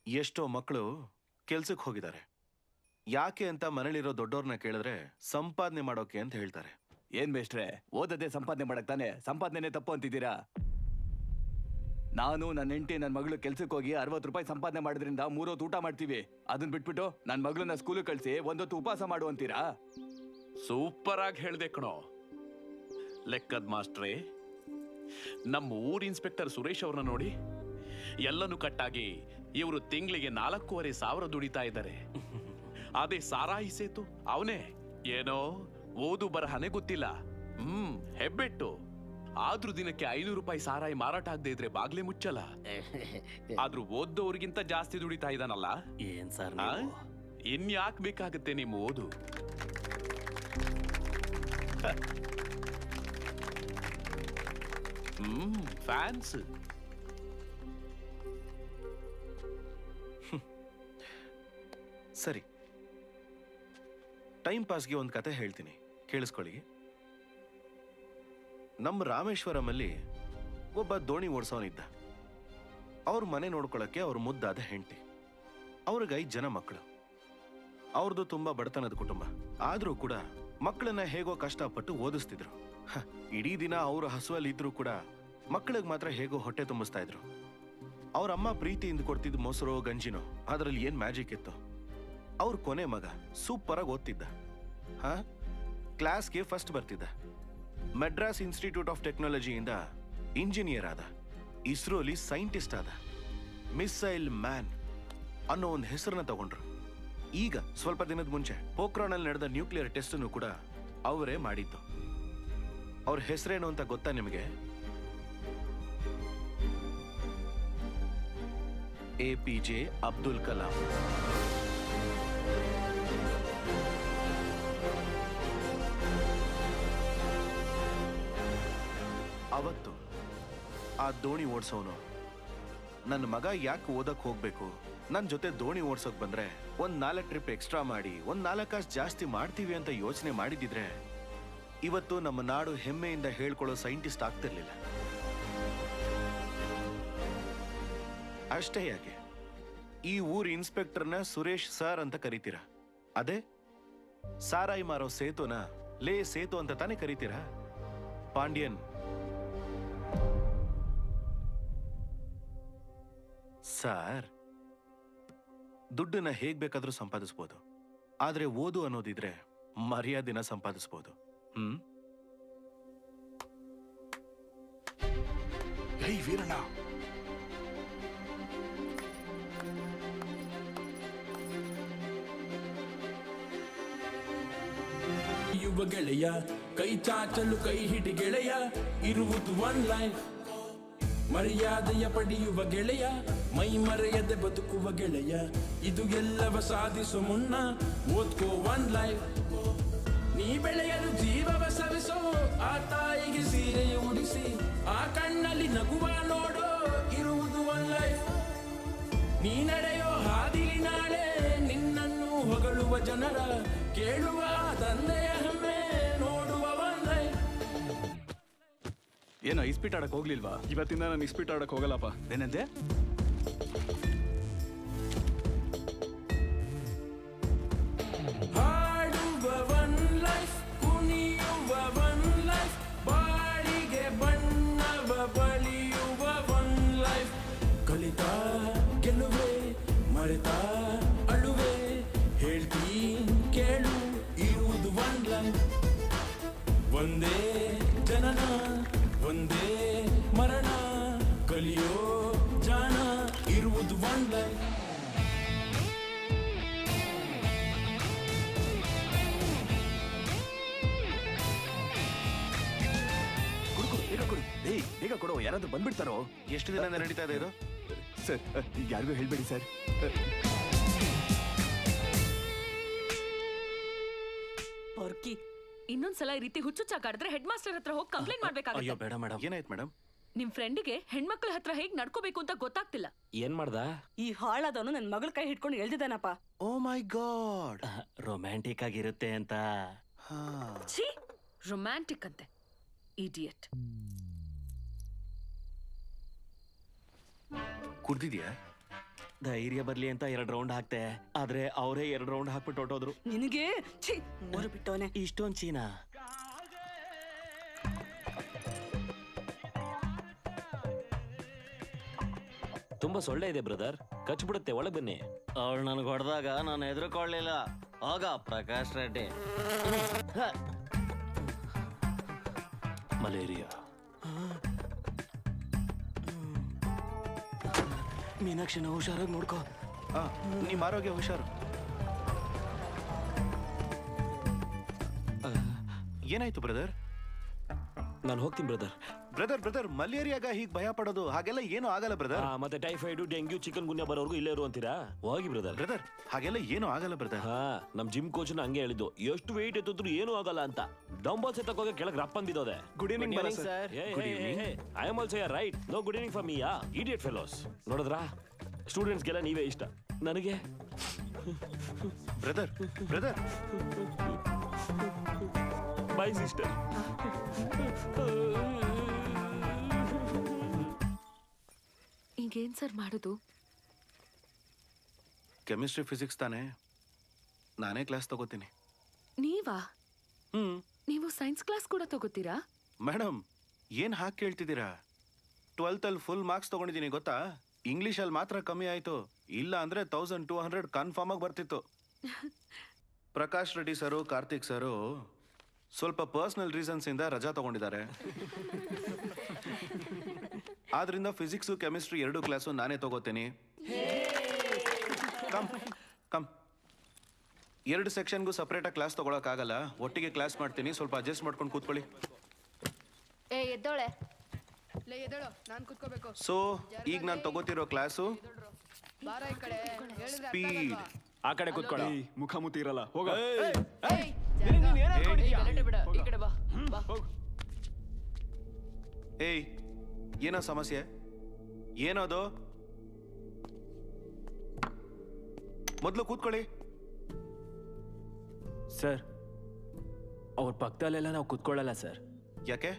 ಎಷ್ಟೋ ಮಕ್ಕಳು ಕೆಲ್ಸಕ್ಕೆ ಹೋಗಿದ್ದಾರೆ. ಯಾಕೆ ಅಂತ ಮನೇಲಿರೋ ದೊಡ್ಡವ್ರನ್ನ ಕೇಳಿದ್ರೆ ಸಂಪಾದನೆ ಮಾಡೋಕೆ ಅಂತ ಹೇಳ್ತಾರೆ. ಏನ್ ಮೇಷ್ಟ್ರೆ, ಓದದೆ ಸಂಪಾದನೆ ಮಾಡಕ್ ತಾನೆ? ಸಂಪಾದನೆ ತಪ್ಪು ಅಂತಿದ್ದೀರಾ? ನಾನು ನನ್ನ ಹೆಂಡತಿ ನನ್ನ ಮಗಳು ಕೆಲ್ಸಕ್ಕೆ ಹೋಗಿ 60 ರೂಪಾಯಿ ಸಂಪಾದನೆ ಮಾಡೋದ್ರಿಂದ 3 ಹೊತ್ತು ಊಟ ಮಾಡ್ತೀವಿ. ಅದನ್ನ ಬಿಟ್ಬಿಟ್ಟು ನನ್ನ ಮಗಳನ್ನ ಸ್ಕೂಲಿಗೆ ಕಳಿಸಿ 1 ಹೊತ್ತು ಉಪವಾಸ ಮಾಡು ಅಂತೀರಾ? ಸೂಪರ್ ಆಗಿ ಹೇಳ್ದೆ ಕಣೋ ಲೆಕ್ಕದ್ ಮಾಸ್ಟ್ರೇ. ನಮ್ಮ ಊರ್ ಇನ್ಸ್ಪೆಕ್ಟರ್ ಸುರೇಶ್ ಅವ್ರನ್ನ ನೋಡಿ, ಎಲ್ಲನೂ ಕಟ್ಟಾಗಿ ಇವರು ತಿಂಗಳಿಗೆ 4,500 ದುಡಿತಾ ಇದ್ದಾರೆ. ಅದೇ ಸಾರಾಯಿ ಸೇತು ಅವನೇ, ಏನೋ ಓದು ಬರಹನೆ ಗೊತ್ತಿಲ್ಲ, ಹೆಬ್ಬೆಟ್ಟು. ಆದ್ರೂ ದಿನಕ್ಕೆ 500 ರೂಪಾಯಿ ಸಾರಾಯಿ ಮಾರಾಟ ಆಗದೆ ಇದ್ರೆ ಬಾಗ್ಲೇ ಮುಚ್ಚಲ್ಲ. ಆದ್ರೂ ಓದ್ದವ್ರಿಗಿಂತ ಜಾಸ್ತಿ ದುಡಿತಾ ಇದ್ದಾನಲ್ಲ. ಏನ್ ಸರ್, ಇನ್ಯಾಕ್ ಬೇಕಾಗುತ್ತೆ ನಿಮ್ಮ ಓದು? ಫ್ಯಾನ್ಸ್. ಸರಿ, ಟೈಮ್ ಪಾಸ್ಗೆ ಒಂದು ಕತೆ ಹೇಳ್ತೀನಿ, ಕೇಳಿಸ್ಕೊಳ್ಳಿ. ನಮ್ಮ ರಾಮೇಶ್ವರಮಲ್ಲಿ ಒಬ್ಬ ದೋಣಿ ಓಡಿಸೋನಿದ್ದ. ಅವ್ರ ಮನೆ ನೋಡ್ಕೊಳ್ಳೋಕ್ಕೆ ಅವ್ರ ಮುದ್ದಾದ ಹೆಂಡತಿ, ಅವ್ರಿಗೆ 5 ಜನ ಮಕ್ಕಳು. ಅವ್ರದ್ದು ತುಂಬಾ ಬಡತನದ ಕುಟುಂಬ. ಆದ್ರೂ ಕೂಡ ಮಕ್ಕಳನ್ನ ಹೇಗೋ ಕಷ್ಟಪಟ್ಟು ಓದಿಸ್ತಿದ್ರು. ಇಡೀ ದಿನ ಅವ್ರ ಹಸುವಲ್ಲಿದ್ರೂ ಕೂಡ ಮಕ್ಕಳಿಗೆ ಮಾತ್ರ ಹೇಗೋ ಹೊಟ್ಟೆ ತುಂಬಿಸ್ತಾ ಇದ್ರು. ಅವ್ರ ಅಮ್ಮ ಪ್ರೀತಿಯಿಂದ ಕೊಡ್ತಿದ್ದ ಮೊಸರು ಗಂಜಿನೋ ಅದರಲ್ಲಿ ಏನ್ ಮ್ಯಾಜಿಕ್ ಇತ್ತು. ಅವ್ರ ಕೊನೆ ಮಗ ಸೂಪರ್ ಆಗಿ ಓದ್ತಿದ್ದ. ಕ್ಲಾಸ್ಗೆ ಫಸ್ಟ್ ಬರ್ತಿದ್ದ. ಮೆಡ್ರಾಸ್ ಇನ್ಸ್ಟಿಟ್ಯೂಟ್ ಆಫ್ ಟೆಕ್ನಾಲಜಿಯಿಂದ ಇಂಜಿನಿಯರ್ ಆದ. ಇಸ್ರೋಲಿ ಸೈಂಟಿಸ್ಟ್ ಆದ. ಮಿಸೈಲ್ ಮ್ಯಾನ್ ಅನ್ನೋ ಒಂದು ಹೆಸರನ್ನ ತಗೊಂಡ್ರು. ಈಗ ಸ್ವಲ್ಪ ದಿನದ ಮುಂಚೆ ಪೋಖ್ರಾನಲ್ಲಿ ನಡೆದ ನ್ಯೂಕ್ಲಿಯರ್ ಟೆಸ್ಟ್ ಕೂಡ ಅವರೇ ಮಾಡಿದ್ದು. ಅವ್ರ ಹೆಸರೇನು ಅಂತ ಗೊತ್ತಾ ನಿಮಗೆ? APJ ಅಬ್ದುಲ್ ಕಲಾಂ. ಅವತ್ತು ಆ ದೋಣಿ ಓಡಿಸೋನು, ನನ್ನ ಮಗ ಯಾಕೆ ಓದಕ್ ಹೋಗ್ಬೇಕು, ನನ್ನ ಜೊತೆ ದೋಣಿ ಓಡ್ಸೋಕ್ ಬಂದ್ರೆ 4 ಟ್ರಿಪ್ ಎಕ್ಸ್ಟ್ರಾ ಮಾಡಿ 4 ಕಾಸು ಜಾಸ್ತಿ ಮಾಡ್ತೀವಿ ಅಂತ ಯೋಚನೆ ಮಾಡಿದಿದ್ರೆ ಇವತ್ತು ನಮ್ಮ ನಾಡು ಹೆಮ್ಮೆಯಿಂದ ಹೇಳ್ಕೊಳ್ಳೋ ಸೈಂಟಿಸ್ಟ್ ಆಗ್ತಿರ್ಲಿಲ್ಲ. ಅಷ್ಟೇ ಯಾಕೆ, ಈ ಊರ್ ಇನ್ಸ್ಪೆಕ್ಟರ್ನ ಸುರೇಶ್ ಸರ್ ಅಂತ ಕರಿತೀರಾ. ಅದೇ ಸಾರಾಯಿ ಮಾರೋ ಸೇತುನ ಲೇ ಸೇತು ಅಂತ ತಾನೇ ಕರಿತೀರಾ. ಪಾಂಡ್ಯನ್ ಸರ್, ದುಡ್ಡನ್ನ ಹೇಗ್ ಬೇಕಾದ್ರೂ ಸಂಪಾದಿಸ್ಬೋದು, ಆದ್ರೆ ಓದು ಅನ್ನೋದಿದ್ರೆ ಮರ್ಯಾದೆನ ಸಂಪಾದಿಸ್ಬೋದು. ಹೇ ವೀರಣ್ಣ, ಯುವ ಗೆಳೆಯ, ಕೈ ಚಾಚಲು ಕೈ ಹಿಡಿ ಗೆಳೆಯ, ಇರುವುದು 1 ಲೈಫ್. ಮರ್ಯಾದೆಯ ಪಡೆಯುವ ಗೆಳೆಯ, ಮೈ ಮರೆಯದೆ ಬದುಕುವ ಗೆಳೆಯ. ಇದು ಎಲ್ಲವ ಸಾಧಿಸು ಮುನ್ನ ಓದ್ಕೋ ಒನ್ ಲೈಫ್. ನೀ ಬೆಳೆಯಲು ಜೀವವ ಸವಿಸೋ, ಆ ತಾಯಿಗೆ ಸೀರೆಯ ಉಡಿಸಿ, ಆ ಕಣ್ಣಲ್ಲಿ ನಗುವ ನೋಡೋ, ಇರುವುದು ಒನ್ ಲೈಫ್. ನೀ ನಡೆಯೋ ಹಾದಿಲಿ ನಾಳೆ ನಿನ್ನನ್ನು ಹೊಗಳುವ ಜನರ, ಕೇಳುವ ತಂದೆಯ ಹೆಮ್ಮೆ ನೋಡುವ ಒನ್ ಲೈಫ್. ಏನೋ ಇಸ್ಪೀಟ್ ಆಡಕ್ ಹೋಗ್ಲಿಲ್ವಾ? ಇವತ್ತಿಂದ ನಾನು ಇಸ್ಪೀಟ್ ಆಡಕ್ ಹೋಗಲ್ಲಪ್ಪ. ಏನಂತೆ? ಹಾಡುವ ಒನ್ ಲೈಫ್, ಕುಣಿಯುವ ಒನ್ ಲೈಫ್, ಬಾಳಿಗೆ ಬಣ್ಣವ ಬಳಿಯುವ ಒನ್ ಲೈಫ್. ಕಲಿತ ಗೆಲುವೆ, ಮರೆತ ಅಳುವೆ, ಹೇಳ್ತೀನಿ ಕೇಳು, ಇರುವುದು ಒನ್ ಲೈಫ್. ಒಂದೇ ಜನನ, ಒಂದೇ ಮರಣ, ಕಲಿಯೋ ಜಾಣ, ಇರುವುದು ಒನ್ ಲೈಫ್. ಬೇಗ ಕೊಡು, ಯಾರಾದ್ರೂ ಬಂದ್ಬಿಡ್ತಾರೋ. ಎಷ್ಟು ದಿನ ನಡೀತಾ ಇದೆ ಇದು? ಸರ್, ಯಾರಿಗೂ ಹೇಳ್ಬೇಡಿ ಸರ್. ಪೊರ್ಕಿ, ಇನ್ನೊಂದ್ಸಲ ಈ ರೀತಿ ಹುಚ್ಚುಚ್ಚಾಗಾಡಿದ್ರೆ ಹೆಡ್ ಮಾಸ್ಟರ್ ಹತ್ರ ಹೋಗಿ ಕಂಪ್ಲೇಂಟ್ ಮಾಡ್ಬೇಕಾಗುತ್ತೆ. ಬೇಡ ಮೇಡಮ್. ಏನಾಯ್ತು ಮೇಡಮ್? ನಿಮ್ ಫ್ರೆಂಡಿಗೆ ಹೆಣ್ಮಕ್ಳ ಹತ್ರ ಹೇಗ್ ನಡ್ಕೋಬೇಕು ಅಂತ ಗೊತ್ತಾಗ್ತಿಲ್ಲ. ಏನ್ ಮಾಡ್ದ? ಈ ಹಾಳಾದವನು ನನ್ ಮಗಳ ಕೈ ಹಿಡ್ಕೊಂಡು ಎಳ್ದಿದ್ದಾನಪ್ಪ. ಓ ಮೈ ಗಾಡ್, ರೊಮ್ಯಾಂಟಿಕ್ ಆಗಿರುತ್ತೆ ಅಂತ. ಛೀ, ರೊಮ್ಯಾಂಟಿಕ್ ಅಂತೆ, ಇಡಿಯಟ್. ಕುಡ್ದಿದ್ಯಾ? ಧೈರ್ಯ ಬರ್ಲಿ ಅಂತ 2 ರೌಂಡ್ ಹಾಕ್ತೆ, ಆದ್ರೆ ಅವರೇ 2 ರೌಂಡ್ ಹಾಕ್ಬಿಟ್ಟು ಹೊಟ್ಟೋದ್ರು. ನಿನಗೆ ಮೂರು ಬಿಟ್ಟವನೆ. ಇಷ್ಟೊಂದ್ ಚೀನಾ? ತುಂಬಾ ಸೊಳ್ಳೆ ಇದೆ ಬ್ರದರ್, ಕಚ್ಬಿಡುತ್ತೆ, ಒಳಗೆ ಬನ್ನಿ. ಅವಳು ನನಗೆ ಹೊಡೆದಾಗ ನಾನು ಎದುರುಕೊಳ್ಳಿಲ್ಲ. ಹೋಗ ಪ್ರಕಾಶ್ ರೆಡ್ಡಿ. ಮಲೇರಿಯಾ. ಮೀನಾಕ್ಷಿನ ಹುಷಾರಾಗಿ ನೋಡ್ಕೋ. ನಿಮ್ಮ ಆರೋಗ್ಯ ಹುಷಾರು. ಏನಾಯ್ತು ಬ್ರದರ್? ನಾನು ಹೋಗ್ತೀನಿ ಬ್ರದರ್. ಬ್ರದರ್ ಮಲೇರಿಯಾಗ ಹೀಗೆ ಭಯ ಪಡೋದು ಹಾಗೆಲ್ಲ ಏನು ಆಗಲ್ಲ ಬ್ರದರ್. ಮತ್ತೆ ಟೈಫಾಯ್ಡು, ಡೆಂಗ್ಯೂ, ಚಿಕನ್ ಗುನ್ಯಾ ಬರೋರ್ಗು ಇಲ್ಲೇ ಇರು ಅಂತೀರಾ? ಹೋಗಿ ಬ್ರದರ್. ಹಾಗೆಲ್ಲ ಏನು ಆಗಲ್ಲ ಬ್ರದರ್. ನಮ್ ಜಿಮ್ ಕೋಚ್ ಹಂಗೆ ಹೇಳಿದ್ದು, ಎಷ್ಟು ವೆಯ್ಟ್ ಎತ್ತಿದ್ರು ಏನೂ ಆಗಲ್ಲ ಅಂತ. ಡಂಬಲ್ಸ್ ಎತ್ತಕೋಗ ಕೆಳಗೆ ರಪ್ಪನ್ ಬಿದ್ದೋದೆ. Good evening sir. I am also right. No good evening for me. Idiot fellows. ನೋಡಿದ್ರಾ, ಸ್ಟೂಡೆಂಟ್ಸ್ಗೆಲ್ಲ ನೀವೇ ಇಷ್ಟ, ನನಗೆ ಬ್ರದರ್. Bye sister. ಈಗೇನ್ ಸರ್ ಮಾಡೋದು? ಕೆಮಿಸ್ಟ್ರಿ ಫಿಸಿಕ್ಸ್ ತಾನೇ, ನಾನೇ ಕ್ಲಾಸ್ ತಗೋತೀನಿ. ನೀವಾ? ನೀವು ಸೈನ್ಸ್ ಕ್ಲಾಸ್ ಕೂಡ ತಗೋತೀರಾ? ಮೇಡಮ್ ಏನ್ ಹಾಕಿ ಕೇಳ್ತಿದ್ದೀರಾ? 12th ಅಲ್ಲಿ ಫುಲ್ ಮಾರ್ಕ್ಸ್ ತಗೊಂಡಿದ್ದೀನಿ ಗೊತ್ತಾ. ಇಂಗ್ಲಿಷಲ್ಲಿ ಮಾತ್ರ ಕಮ್ಮಿ ಆಯ್ತು, ಇಲ್ಲ ಅಂದ್ರೆ 1200 ಕನ್ಫರ್ಮ್ ಆಗಿ ಬರ್ತಿತ್ತು. ಪ್ರಕಾಶ್ ರೆಡ್ಡಿ ಸರು, ಕಾರ್ತಿಕ್ ಸರು ಸ್ವಲ್ಪ ಪರ್ಸನಲ್ ರೀಸನ್ಸ್ ಇಂದ ರಜಾ ತಗೊಂಡಿದ್ದಾರೆ. ಆದ್ರಿಂದ ಫಿಸಿಕ್ಸು ಕೆಮಿಸ್ಟ್ರಿ 2 ಕ್ಲಾಸು ನಾನೇ ತಗೋತೀನಿ. ಕಮ್ 2 ಸೆಕ್ಷನ್ಗೂ ಸಪ್ರೇಟಾಗಿ ಕ್ಲಾಸ್ ತಗೊಳಕ್ಕಾಗಲ್ಲ, ಒಟ್ಟಿಗೆ ಕ್ಲಾಸ್ ಮಾಡ್ತೀನಿ, ಸ್ವಲ್ಪ ಅಡ್ಜಸ್ಟ್ ಮಾಡ್ಕೊಂಡು ಕೂತ್ಕೊಳ್ಳಿ. ಎದ್ದೋಳೆ. ಸೊ ಈಗ ನಾನು ತಗೋತಿರೋ ಕ್ಲಾಸು ಸ್ಪೀಡ್. ಆ ಕಡೆ ಕೂತ್ಕೊಳ್ಳಿ, ಮುಖ ಮುತ್ತಿ ಇರಲ್ಲ. ಹೋಗ. ಏಯ್, ಏನೋ ಸಮಸ್ಯೆ? ಏನದು? ಮೊದಲು ಕೂತ್ಕೊಳ್ಳಿ. ಸರ್, ಅವ್ರ ಪಕ್ಕದಲ್ಲೆಲ್ಲ ನಾವು ಕೂತ್ಕೊಳ್ಳಲ್ಲ ಸರ್. ಯಾಕೆ?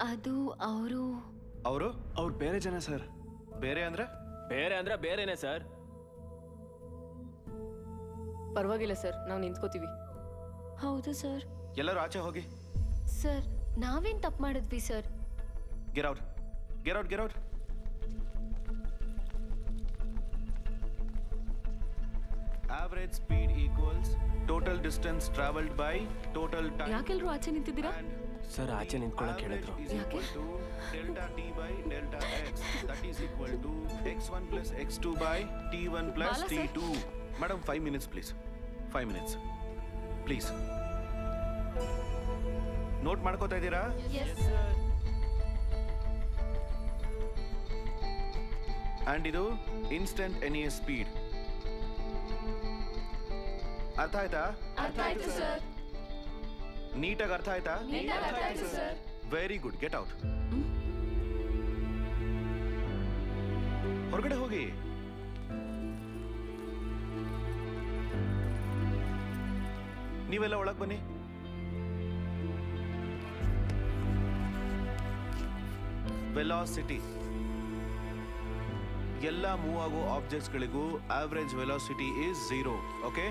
ಅದು ಅವರು ಅವ್ರು ಬೇರೆ ಜನ ಸರ್. ಬೇರೆ ಅಂದ್ರೆ ಬೇರೆನೆ ಸರ್. ಪರವಾಗಿಲ್ಲ ಸರ್, ನಾವು ನಿಂತ್ಕೋತೀವಿ. ಹೌದು ಸರ್. ಎಲ್ಲರೂ ಆಚೆ ಹೋಗಿ. ಸರ್, ನಾವೇನ್ ತಪ್ಪು ಮಾಡಿದ್ವಿ sir? Get out. Average speed equals total distance traveled by total time. ಯಾಕೆಲ್ರು ಆಚೆ ನಿಂತಿದ್ದೀರಾ? ಸರ್, ಆಚೆ ನಿಂತ್ಕೊಳ್ಳೋಕೆ ಹೇಳಿದ್ರು. ಯಾಕೆ? delta t by delta x, that is equal to x1 plus x2 by t1 plus t2. Madam, 5 minutes please. 5 minutes please. Note ಮಾಡ್ಕೋತಾ ಇದ್ದೀರಾ? ಆ್ಯಂಡ್ ಇದು ಇನ್ಸ್ಟೆಂಟ್ NES ಸ್ಪೀಡ್. ಅರ್ಥ ಆಯ್ತಾ? ನೀಟಾಗಿ ಅರ್ಥ ಆಯ್ತಾ? Very good, get out. ಹೊರಗಡೆ ಹೋಗಿ. ನೀವೆಲ್ಲ ಒಳಗೆ ಬನ್ನಿ. ವೆಲಾಸಿಟಿ, ಎಲ್ಲ ಮೂವ್ ಆಗೋ ಆಬ್ಜೆಕ್ಟ್ಸ್ಗಳಿಗೂ ಆವರೇಜ್ ವೆಲಾಸಿಟಿ ಈಸ್ 0. ಓಕೆ,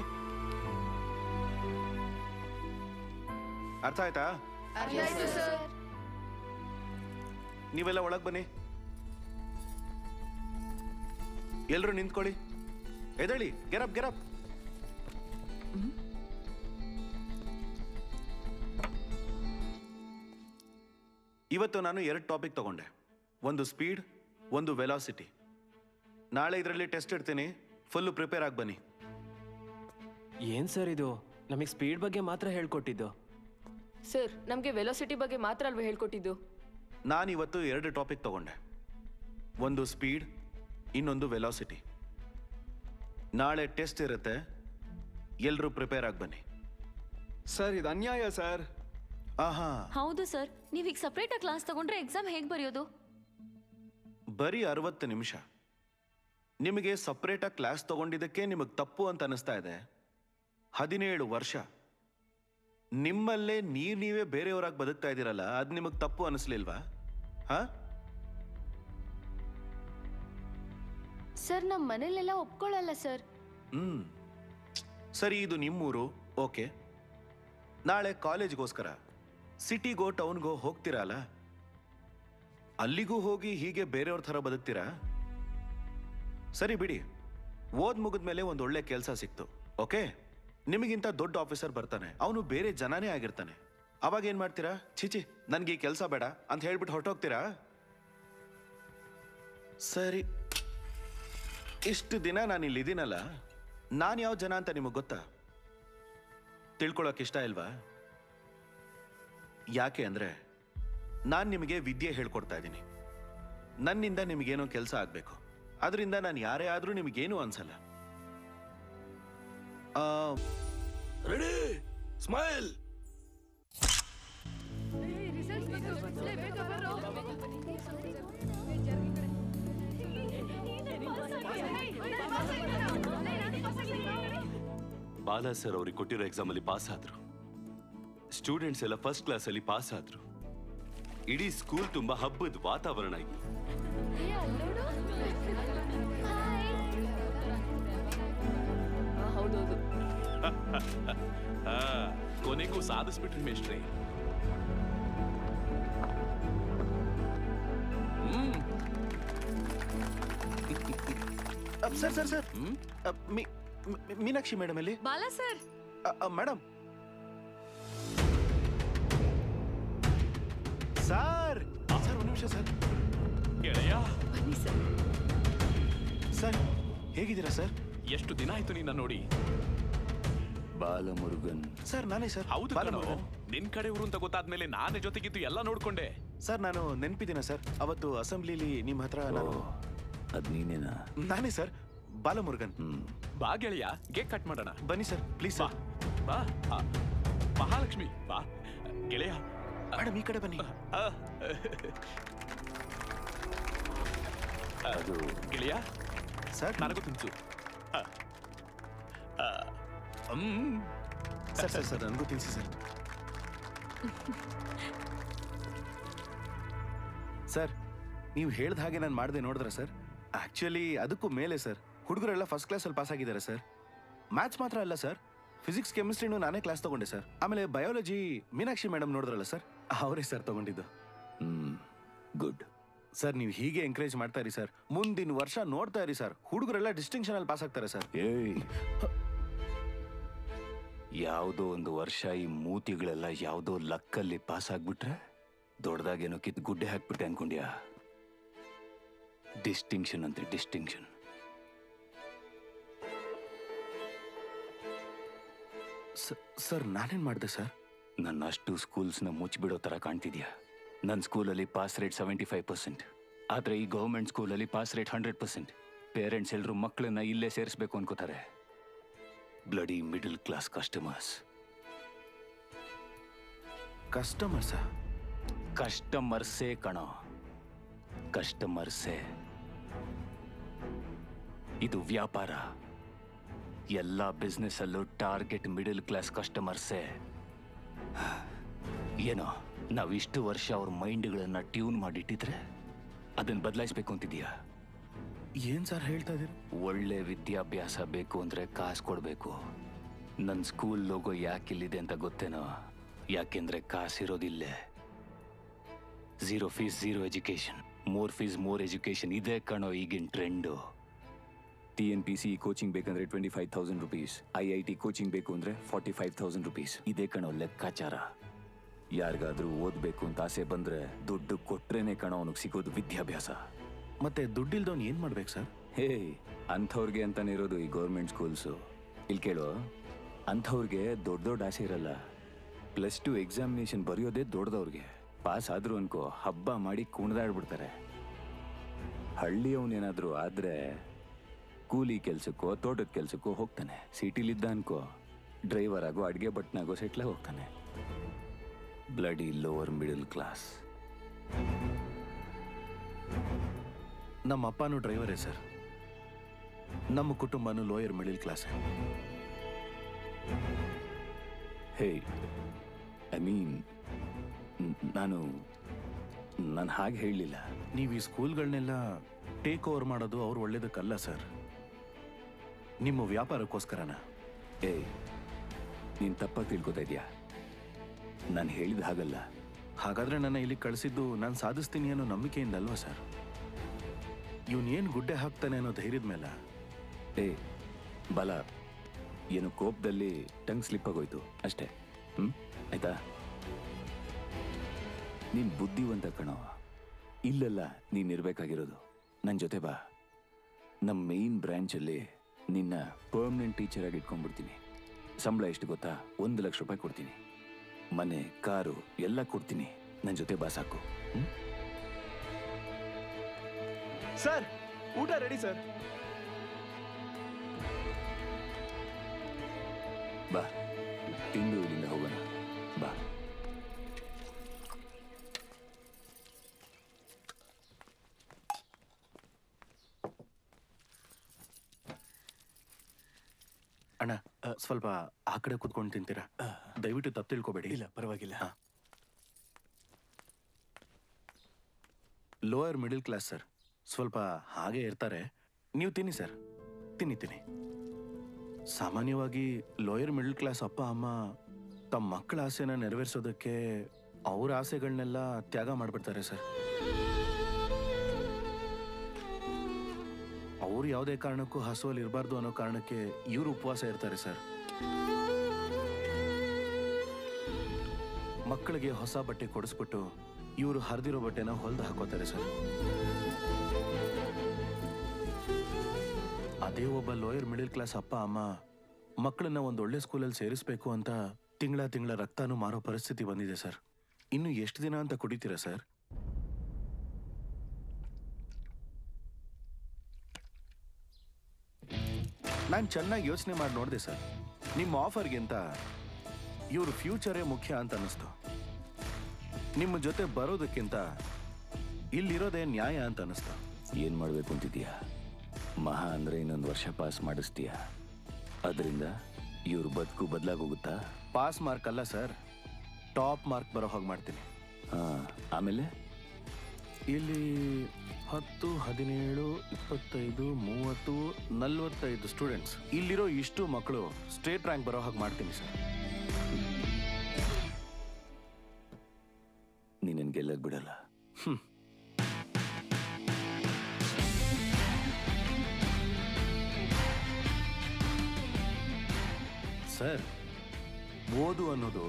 ಅರ್ಥ ಆಯ್ತಾ? ನೀವೆಲ್ಲ ಒಳಗೆ ಬನ್ನಿ. ಎಲ್ರು ನಿಂತ್ಕೊಳ್ಳಿ. ಎದಳಿ, ಗೆರಪ್ ಗೆರಪ್. ಇವತ್ತು ನಾನು 2 ಟಾಪಿಕ್ ತಗೊಂಡೆ, ಒಂದು ಸ್ಪೀಡ್, ಒಂದು ವೆಲಾಸಿಟಿ. ನಾಳೆ ಇದರಲ್ಲಿ ಟೆಸ್ಟ್ ಇಡ್ತೀನಿ, ಫುಲ್ಲು ಪ್ರಿಪೇರ್ ಆಗಿ ಬನ್ನಿ. ಏನ್ ಸರ್ ಇದು? ನಮಗೆ ಸ್ಪೀಡ್ ಬಗ್ಗೆ ಮಾತ್ರ ಹೇಳ್ಕೊಟ್ಟಿದ್ದು. ಸರ್, ನಮಗೆ ವೆಲಾಸಿಟಿ ಬಗ್ಗೆ ಮಾತ್ರ ಅಲ್ವೇ ಹೇಳ್ಕೊಟ್ಟಿದ್ದು? ನಾನು ಇವತ್ತು 2 ಟಾಪಿಕ್ ತಗೊಂಡೆ, ಒಂದು ಸ್ಪೀಡ್, ಇನ್ನೊಂದು ವೆಲಾಸಿಟಿ. ನಾಳೆ ಟೆಸ್ಟ್ ಇರುತ್ತೆ, ಎಲ್ಲರೂ ಪ್ರಿಪೇರ್ ಆಗಿ ಬನ್ನಿ. ಸರ್, ಇದು ಅನ್ಯಾಯ ಸರ್. ಆಹಾ, ಹೌದು ಸರ್, ನೀವೀಗ ಸಪ್ರೇಟ್ ಆಗಿ ಕ್ಲಾಸ್ ತಗೊಂಡ್ರೆ ಎಕ್ಸಾಮ್ ಹೇಗೆ ಬರೆಯೋದು? ಬರೀ 60 ನಿಮಿಷ. ನಿಮಗೆ ಸಪ್ರೇಟಾಗಿ ಕ್ಲಾಸ್ ತಗೊಂಡಿದ್ದಕ್ಕೆ ನಿಮಗೆ ತಪ್ಪು ಅಂತ ಅನಿಸ್ತಾ ಇದೆ. 17 ವರ್ಷ ನಿಮ್ಮಲ್ಲೇ ನೀವೇ ಬೇರೆಯವರಾಗಿ ಬದುಕ್ತಾ ಇದ್ದೀರಲ್ಲ, ಅದು ನಿಮಗೆ ತಪ್ಪು ಅನಿಸ್ಲಿಲ್ವಾ? ಹಾ ಸರ್, ನಮ್ಮ ಮನೇಲೆಲ್ಲ ಒಪ್ಕೊಳ್ಳಲ್ಲ ಸರ್. ಸರಿ, ಇದು ನಿಮ್ಮೂರು, ಓಕೆ. ನಾಳೆ ಕಾಲೇಜ್ಗೋಸ್ಕರ ಸಿಟಿಗೋ ಟೌನ್ಗೋ ಹೋಗ್ತೀರಲ್ಲ, ಅಲ್ಲಿಗೂ ಹೋಗಿ ಹೀಗೆ ಬೇರೆಯವ್ರ ಥರ ಬದುಕ್ತೀರಾ? ಸರಿ ಬಿಡಿ, ಓದ್ ಮುಗಿದ್ಮೇಲೆ ಒಂದು ಒಳ್ಳೆ ಕೆಲಸ ಸಿಕ್ತು, ಓಕೆ. ನಿಮಗಿಂತ ದೊಡ್ಡ ಆಫೀಸರ್ ಬರ್ತಾನೆ, ಅವನು ಬೇರೆ ಜನನೇ ಆಗಿರ್ತಾನೆ. ಅವಾಗ ಏನ್ ಮಾಡ್ತೀರಾ? ಚಿಚಿ, ನನ್ಗೆ ಈ ಕೆಲಸ ಬೇಡ ಅಂತ ಹೇಳ್ಬಿಟ್ಟು ಹೊರಟೋಗ್ತೀರಾ? ಸರಿ, ಇಷ್ಟು ದಿನ ನಾನು ಇಲ್ಲಿದ್ದೀನಲ್ಲ, ನಾನು ಯಾವ ಜನ ಅಂತ ನಿಮಗೆ ಗೊತ್ತಾ? ತಿಳ್ಕೊಳಕ್ ಇಷ್ಟ ಇಲ್ವಾ? ಯಾಕೆ ಅಂದ್ರೆ ನಾನು ನಿಮಗೆ ವಿದ್ಯೆ ಹೇಳ್ಕೊಡ್ತಾ ಇದ್ದೀನಿ. ನನ್ನಿಂದ ನಿಮಗೇನೋ ಕೆಲಸ ಆಗ್ಬೇಕು, ಅದರಿಂದ ನಾನು ಯಾರೇ ಆದ್ರೂ ನಿಮಗೇನು ಅನ್ಸಲ್ಲ. Ready, smile. ಬಾಲಾ ಸರ್ ಅವ್ರಿಗೆ ಕೊಟ್ಟಿರೋ ಎಕ್ಸಾಮ್ ಅಲ್ಲಿ ಪಾಸ್ ಆದ್ರು. ಸ್ಟೂಡೆಂಟ್ಸ್ ಎಲ್ಲ ಫಸ್ಟ್ ಕ್ಲಾಸ್ ಅಲ್ಲಿ ಪಾಸ್ ಆದ್ರು. ಇಡೀ ಸ್ಕೂಲ್ ತುಂಬಾ ಹಬ್ಬದ ವಾತಾವರಣ ಇತ್ತು. ಹೌದೌದು. ಕೊನೆಗೂ ಸಾಧಿಸ್ಬಿಟ್ರಿ ಮೇಷ್ಟ್ರಿ. Sir sir sir, Meenakshi madam ಅಲ್ಲಿ. Bala sir. Madam, sir sir, ಒಂದು ನಿಮಿಷ ಸರ್. ಗೆಳೆಯ, ಬನ್ನಿ ಸರ್. ಸರ್, ಹೇಗಿದ್ದೀರಾ ಸರ್? ಎಷ್ಟು ದಿನ ಆಯ್ತು ನಿನ್ನ ನೋಡಿ. ಬಾಲಮುರುಗನ್ ಸರ್, ನಾನೇ ಸರ್. ಹೌದು ಕಣೋ, ನಿನ್ ಕಡೆ ಊರು ಅಂತ ಗೊತ್ತಾದ್ಮೇಲೆ ನಾನೇ ಜೊತೆಗಿದ್ದು ಎಲ್ಲ ನೋಡ್ಕೊಂಡೆ. ಸರ್, ನಾನು ನೆನ್ಪಿದ್ದೀನ ಸರ್, ಅವತ್ತು ಅಸೆಂಬ್ಲಿಲಿ ನಿಮ್ಮ ಹತ್ರ ನಾನು. ಅದ್ ನೀನೇನಾ? ನಾನೇ ಸರ್, ಬಾಲಮುರುಗನ್. ಬಾ ಗೆಳೆಯ, ಕೇಕ್ ಕಟ್ ಮಾಡೋಣ. ಬನ್ನಿ ಸರ್, ಪ್ಲೀಸ್ ಸರ್. ಬಾ. ಮಹಾಲಕ್ಷ್ಮಿ, ಬಾ ಗೆಳೆಯ. ಮೇಡಮ್, ಈ ಕಡೆ ಬನ್ನಿ. ಅದು ಗೆಳೆಯ ಸರ್, ನನಗೂ ತಿನ್ಸು. ಸರ್ ಸರ್ ಸರ್, ನನಗೂ ತಿನ್ಸಿ ಸರ್. ಸರ್, ನೀವು ಹೇಳ್ದ ಹಾಗೆ ನಾನು ಮಾಡಿದೆ, ನೋಡಿದ್ರ ಸರ್? ಆಕ್ಚುಲಿ ಅದಕ್ಕೂ ಮೇಲೆ ಸರ್, ಹುಡುಗರೆಲ್ಲ ಫಸ್ಟ್ ಕ್ಲಾಸಲ್ಲಿ ಪಾಸ್ ಆಗಿದ್ದಾರೆ ಸರ್. ಮ್ಯಾಥ್ಸ್ ಮಾತ್ರ ಅಲ್ಲ ಸರ್, ಫಿಸಿಕ್ಸ್ ಕೆಮಿಸ್ಟ್ರಿನೂ ನಾನೇ ಕ್ಲಾಸ್ ತಗೊಂಡೆ ಸರ್. ಆಮೇಲೆ ಬಯಾಲಜಿ ಮೀನಾಕ್ಷಿ ಮೇಡಮ್ ನೋಡಿದ್ರಲ್ಲ ಸರ್, ಅವರೇ ಸರ್ ತಗೊಂಡಿದ್ದು. ಗುಡ್ ಸರ್, ನೀವು ಹೀಗೆ ಎಂಕರೇಜ್ ಮಾಡ್ತಾ ಇರಿ ಸರ್. ಮುಂದಿನ ವರ್ಷ ನೋಡ್ತಾ ಇರಿ ಸರ್, ಹುಡುಗರೆಲ್ಲ ಡಿಸ್ಟಿಂಕ್ಷನ್ ಅಲ್ಲಿ ಪಾಸ್ ಆಗ್ತಾರೆ ಸರ್. ಏಯ್, ಯಾವುದೋ ಒಂದು ವರ್ಷ ಈ ಮೂತಿಗಳೆಲ್ಲ ಯಾವುದೋ ಲಕ್ಕಲ್ಲಿ ಪಾಸ್ ಆಗ್ಬಿಟ್ರೆ ದೊಡ್ಡದಾಗೇನೋ ಕಿತ್ತು ಗುಡ್ಡೆ ಹಾಕ್ಬಿಟ್ಟೆ ಅನ್ಕೊಂಡ್ಯಾ? ಡಿಸ್ಟಿಂಕ್ಷನ್ ಅಂದ್ರೆ ಡಿಸ್ಟಿಂಕ್ಷನ್. ಸರ್, ನಾನೇನ್ ಮಾಡಿದೆ ಸರ್? ನನ್ನ ಅಷ್ಟು ಸ್ಕೂಲ್ಸ್ನ ಮುಚ್ಚಿಬಿಡೋ ಥರ ಕಾಣ್ತಿದ್ಯಾ? ನನ್ನ ಸ್ಕೂಲಲ್ಲಿ ಪಾಸ್ ರೇಟ್ 75%. ಆದರೆ ಈ ಗೌರ್ಮೆಂಟ್ ಸ್ಕೂಲಲ್ಲಿ ಪಾಸ್ ರೇಟ್ 100%. ಪೇರೆಂಟ್ಸ್ ಎಲ್ಲರೂ ಮಕ್ಕಳನ್ನ ಇಲ್ಲೇ ಸೇರಿಸ್ಬೇಕು ಅನ್ಕೋತಾರೆ. Bloody middle class customers. ಕಸ್ಟಮರ್ಸೇ ಕಣೋ, ಕಸ್ಟಮರ್ಸೇ. ಇದು ವ್ಯಾಪಾರ. ಎಲ್ಲ ಬಿಸ್ನೆಸ್ ಅಲ್ಲೂ ಟಾರ್ಗೆಟ್ ಮಿಡಲ್ ಕ್ಲಾಸ್ ಕಸ್ಟಮರ್ಸೇ. ಏನೋ ನಾವಿಷ್ಟು ವರ್ಷ ಅವ್ರ ಮೈಂಡ್ಗಳನ್ನ ಟ್ಯೂನ್ ಮಾಡಿಟ್ಟಿದ್ರೆ ಅದನ್ನ ಬದಲಾಯಿಸ್ಬೇಕು ಅಂತಿದೀಯಾ? ಏನ್ ಸರ್ ಹೇಳ್ತಾ ಇದೀರಿ? ಒಳ್ಳೆ ವಿದ್ಯಾಭ್ಯಾಸ ಬೇಕು ಅಂದ್ರೆ ಕಾಸು ಕೊಡ್ಬೇಕು. ನನ್ನ ಸ್ಕೂಲ್ ಲೋಗೋ ಯಾಕೆ ಇಲ್ಲಿದೆ ಅಂತ ಗೊತ್ತೇನೋ? ಯಾಕೆಂದ್ರೆ ಕಾಸಿರೋದಿಲ್ಲೇ. 0 fees 0 education, more fees more education. ಇದೇ ಕಣೋ ಈಗಿನ ಟ್ರೆಂಡು. TNPC ಕೋಚಿಂಗ್ ಬೇಕಂದ್ರೆ 25,000 ರುಪೀಸ್, IIT ಕೋಚಿಂಗ್ ಬೇಕು ಅಂದ್ರೆ 45,000 ರುಪೀಸ್. ಇದೇ ಕಣೋ ಲೆಕ್ಕಾಚಾರ. ಯಾರಿಗಾದ್ರೂ ಓದ್ಬೇಕು ಅಂತ ಆಸೆ ಬಂದ್ರೆ ದುಡ್ಡು ಕೊಟ್ರೇನೆ ಕಣೋ ಅವನಿಗೆ ಸಿಗೋದು ವಿದ್ಯಾಭ್ಯಾಸ. ಮತ್ತೆ ದುಡ್ಡಿಲ್ದವ್ನು ಏನ್ ಮಾಡ್ಬೇಕು ಸರ್? ಹೇ, ಅಂಥವ್ರಿಗೆ ಅಂತಾನೆ ಇರೋದು ಈ ಗೌರ್ಮೆಂಟ್ ಸ್ಕೂಲ್ಸು. ಇಲ್ಲಿ ಕೇಳೋ, ಅಂಥವ್ರಿಗೆ ದೊಡ್ಡ ದೊಡ್ಡ ಆಸೆ ಇರಲ್ಲ. +2 ಎಕ್ಸಾಮಿನೇಷನ್ ಬರೆಯೋದೇ ದೊಡ್ಡದವ್ರಿಗೆ. ಪಾಸ್ ಆದ್ರು ಅನ್ಕೋ ಹಬ್ಬ ಮಾಡಿ ಕುಣಿದಾಡ್ಬಿಡ್ತಾರೆ. ಹಳ್ಳಿಯವನೇನಾದ್ರೂ ಆದ್ರೆ ಕೂಲಿ ಕೆಲ್ಸಕ್ಕೋ ತೋಟದ ಕೆಲ್ಸಕ್ಕೋ ಹೋಗ್ತಾನೆ. ಸಿಟಿಲಿದ್ದ ಅನ್ಕೋ ಡ್ರೈವರ್ ಆಗೋ ಅಡುಗೆ ಭಟ್ನಾಗೋ ಸೆಟ್ಲಾಗಿ ಹೋಗ್ತಾನೆ. Bloody lower middle class. ನಮ್ಮ ಅಪ್ಪನೂ ಡ್ರೈವರೇ ಸರ್. ನಮ್ಮ ಕುಟುಂಬನೂ lower middle class. Hey, I mean ನಾನು ಹಾಗೆ ಹೇಳಲಿಲ್ಲ. ನೀವು ಈ ಸ್ಕೂಲ್ಗಳನ್ನೆಲ್ಲ ಟೇಕ್ ಓವರ್ ಮಾಡೋದು ಅವ್ರು ಒಳ್ಳೇದಕ್ಕಲ್ಲ ಸರ್, ನಿಮ್ಮ ವ್ಯಾಪಾರಕ್ಕೋಸ್ಕರನ. ನೀನು ತಪ್ಪಾಗಿ ತಿಳ್ಕೊತಾ ಇದೆಯಾ? ನಾನು ಹೇಳಿದ ಹಾಗಲ್ಲ. ಹಾಗಾದ್ರೆ ನನ್ನ ಇಲ್ಲಿ ಕಳಿಸಿದ್ದು ನಾನು ಸಾಧಿಸ್ತೀನಿ ಅನ್ನೋ ನಂಬಿಕೆಯಿಂದ ಅಲ್ವಾ ಸರ್? ಇವನೇನು ಗುಡ್ಡೆ ಹಾಕ್ತಾನೆ ಅನ್ನೋ ಧೈರ್ಯದ ಮೇಲೆ. ಬಲ ಏನು ಕೋಪದಲ್ಲಿ ಟಂಗ್ ಸ್ಲಿಪ್ ಆಗೋಯ್ತು ಅಷ್ಟೇ. ಆಯ್ತಾ? ನೀನ್ ಬುದ್ಧಿವಂತ ಕಣೋ. ಇಲ್ಲಲ್ಲ ನೀನಿರ್ಬೇಕಾಗಿರೋದು. ನನ್ನ ಜೊತೆ ಬಾ. ನಮ್ಮ ಮೇನ್ ಬ್ರಾಂಚಲ್ಲಿ ನಿನ್ನ ಪರ್ಮನೆಂಟ್ ಟೀಚರ್ ಆಗಿ ಇಟ್ಕೊಂಡ್ಬಿಡ್ತೀನಿ. ಸಂಬಳ ಎಷ್ಟು ಗೊತ್ತಾ? 1 ಲಕ್ಷ ರೂಪಾಯಿ ಕೊಡ್ತೀನಿ. ಮನೆ, ಕಾರು ಎಲ್ಲ ಕೊಡ್ತೀನಿ. ನನ್ನ ಜೊತೆ ಬಾ ಸಾಕು. ಸರ್, ಊಟ ರೆಡಿ ಸರ್. ಬಾ, ತಿಂದು ಇಲ್ಲಿಂದ ಹೋಗೋಣ. ಬಾ. ಅಣ್ಣ, ಸ್ವಲ್ಪ ಆ ಕಡೆ ಕೂತ್ಕೊಂಡು ತಿಂತೀರಾ? ದಯವಿಟ್ಟು ತಪ್ಪು ತಿಳ್ಕೊಬೇಡಿ. ಇಲ್ಲ, ಪರವಾಗಿಲ್ಲ. ಲೋಯರ್ ಮಿಡಲ್ ಕ್ಲಾಸ್ ಸರ್, ಸ್ವಲ್ಪ ಹಾಗೆ ಇರ್ತಾರೆ. ನೀವು ತಿನ್ನಿ ಸರ್, ತಿನ್ನಿ. ಸಾಮಾನ್ಯವಾಗಿ ಲೋಯರ್ ಮಿಡಲ್ ಕ್ಲಾಸ್ ಅಪ್ಪ ಅಮ್ಮ ತಮ್ಮ ಮಕ್ಕಳ ಆಸೆನ ನೆರವೇರಿಸೋದಕ್ಕೆ ಅವ್ರ ಆಸೆಗಳನ್ನೆಲ್ಲ ತ್ಯಾಗ ಮಾಡಿಬಿಡ್ತಾರೆ ಸರ್. ಅವ್ರು ಯಾವುದೇ ಕಾರಣಕ್ಕೂ ಹಸುವಲ್ಲಿ ಇರಬಾರ್ದು ಅನ್ನೋ ಕಾರಣಕ್ಕೆ ಇವರು ಉಪವಾಸ ಇರ್ತಾರೆ ಸರ್. ಮಕ್ಕಳಿಗೆ ಹೊಸ ಬಟ್ಟೆ ಕೊಡಿಸ್ಬಿಟ್ಟು ಇವರು ಹರಿದಿರೋ ಬಟ್ಟೆನ ಹೊಲ್ದು ಹಾಕೋತಾರೆ ಸರ್. ಅದೇ ಒಬ್ಬ ಲೋಯರ್ ಮಿಡಲ್ ಕ್ಲಾಸ್ ಅಪ್ಪ ಅಮ್ಮ ಮಕ್ಕಳನ್ನ ಒಂದು ಒಳ್ಳೆ ಸ್ಕೂಲಲ್ಲಿ ಸೇರಿಸ್ಬೇಕು ಅಂತ ತಿಂಗಳ ರಕ್ತಾನು ಮಾರೋ ಪರಿಸ್ಥಿತಿ ಬಂದಿದೆ ಸರ್. ಇನ್ನು ಎಷ್ಟು ದಿನ ಅಂತ ಕುಡಿತೀರಾ ಸರ್? ನಾನು ಚೆನ್ನಾಗಿ ಯೋಚನೆ ಮಾಡಿ ನೋಡಿದೆ ಸರ್. ನಿಮ್ಮ ಆಫರ್ಗಿಂತ ಇವ್ರ ಫ್ಯೂಚರೇ ಮುಖ್ಯ ಅಂತ ಅನ್ನಿಸ್ತು. ನಿಮ್ಮ ಜೊತೆ ಬರೋದಕ್ಕಿಂತ ಇಲ್ಲಿರೋದೇ ನ್ಯಾಯ ಅಂತ ಅನ್ನಿಸ್ತು. ಏನು ಮಾಡಬೇಕು ಅಂತಿದೀಯಾ? ಮಹಾ ಅಂದರೆ ಇನ್ನೊಂದು ವರ್ಷ ಪಾಸ್ ಮಾಡಿಸ್ತೀಯಾ? ಅದರಿಂದ ಇವ್ರ ಬದುಕು ಬದಲಾಗೋಗುತ್ತಾ? ಪಾಸ್ ಮಾರ್ಕ್ ಅಲ್ಲ ಸರ್, ಟಾಪ್ ಮಾರ್ಕ್ ಬರೋ ಹಾಗೆ ಮಾಡ್ತೀನಿ. ಆಮೇಲೆ ಇಲ್ಲಿ 10, 17, 25, 30, 45 ಸ್ಟೂಡೆಂಟ್ಸ್. ಇಲ್ಲಿರೋ ಇಷ್ಟು ಮಕ್ಕಳು ಸ್ಟೇಟ್ ರ್ಯಾಂಕ್ ಬರೋ ಹಾಗೆ ಮಾಡ್ತೀನಿ ಸರ್. ನೀನು ಗೆಲ್ಲಕ್ಕೆ ಬಿಡಲ್ಲ. ಸರ್, ಓದು ಅನ್ನೋದು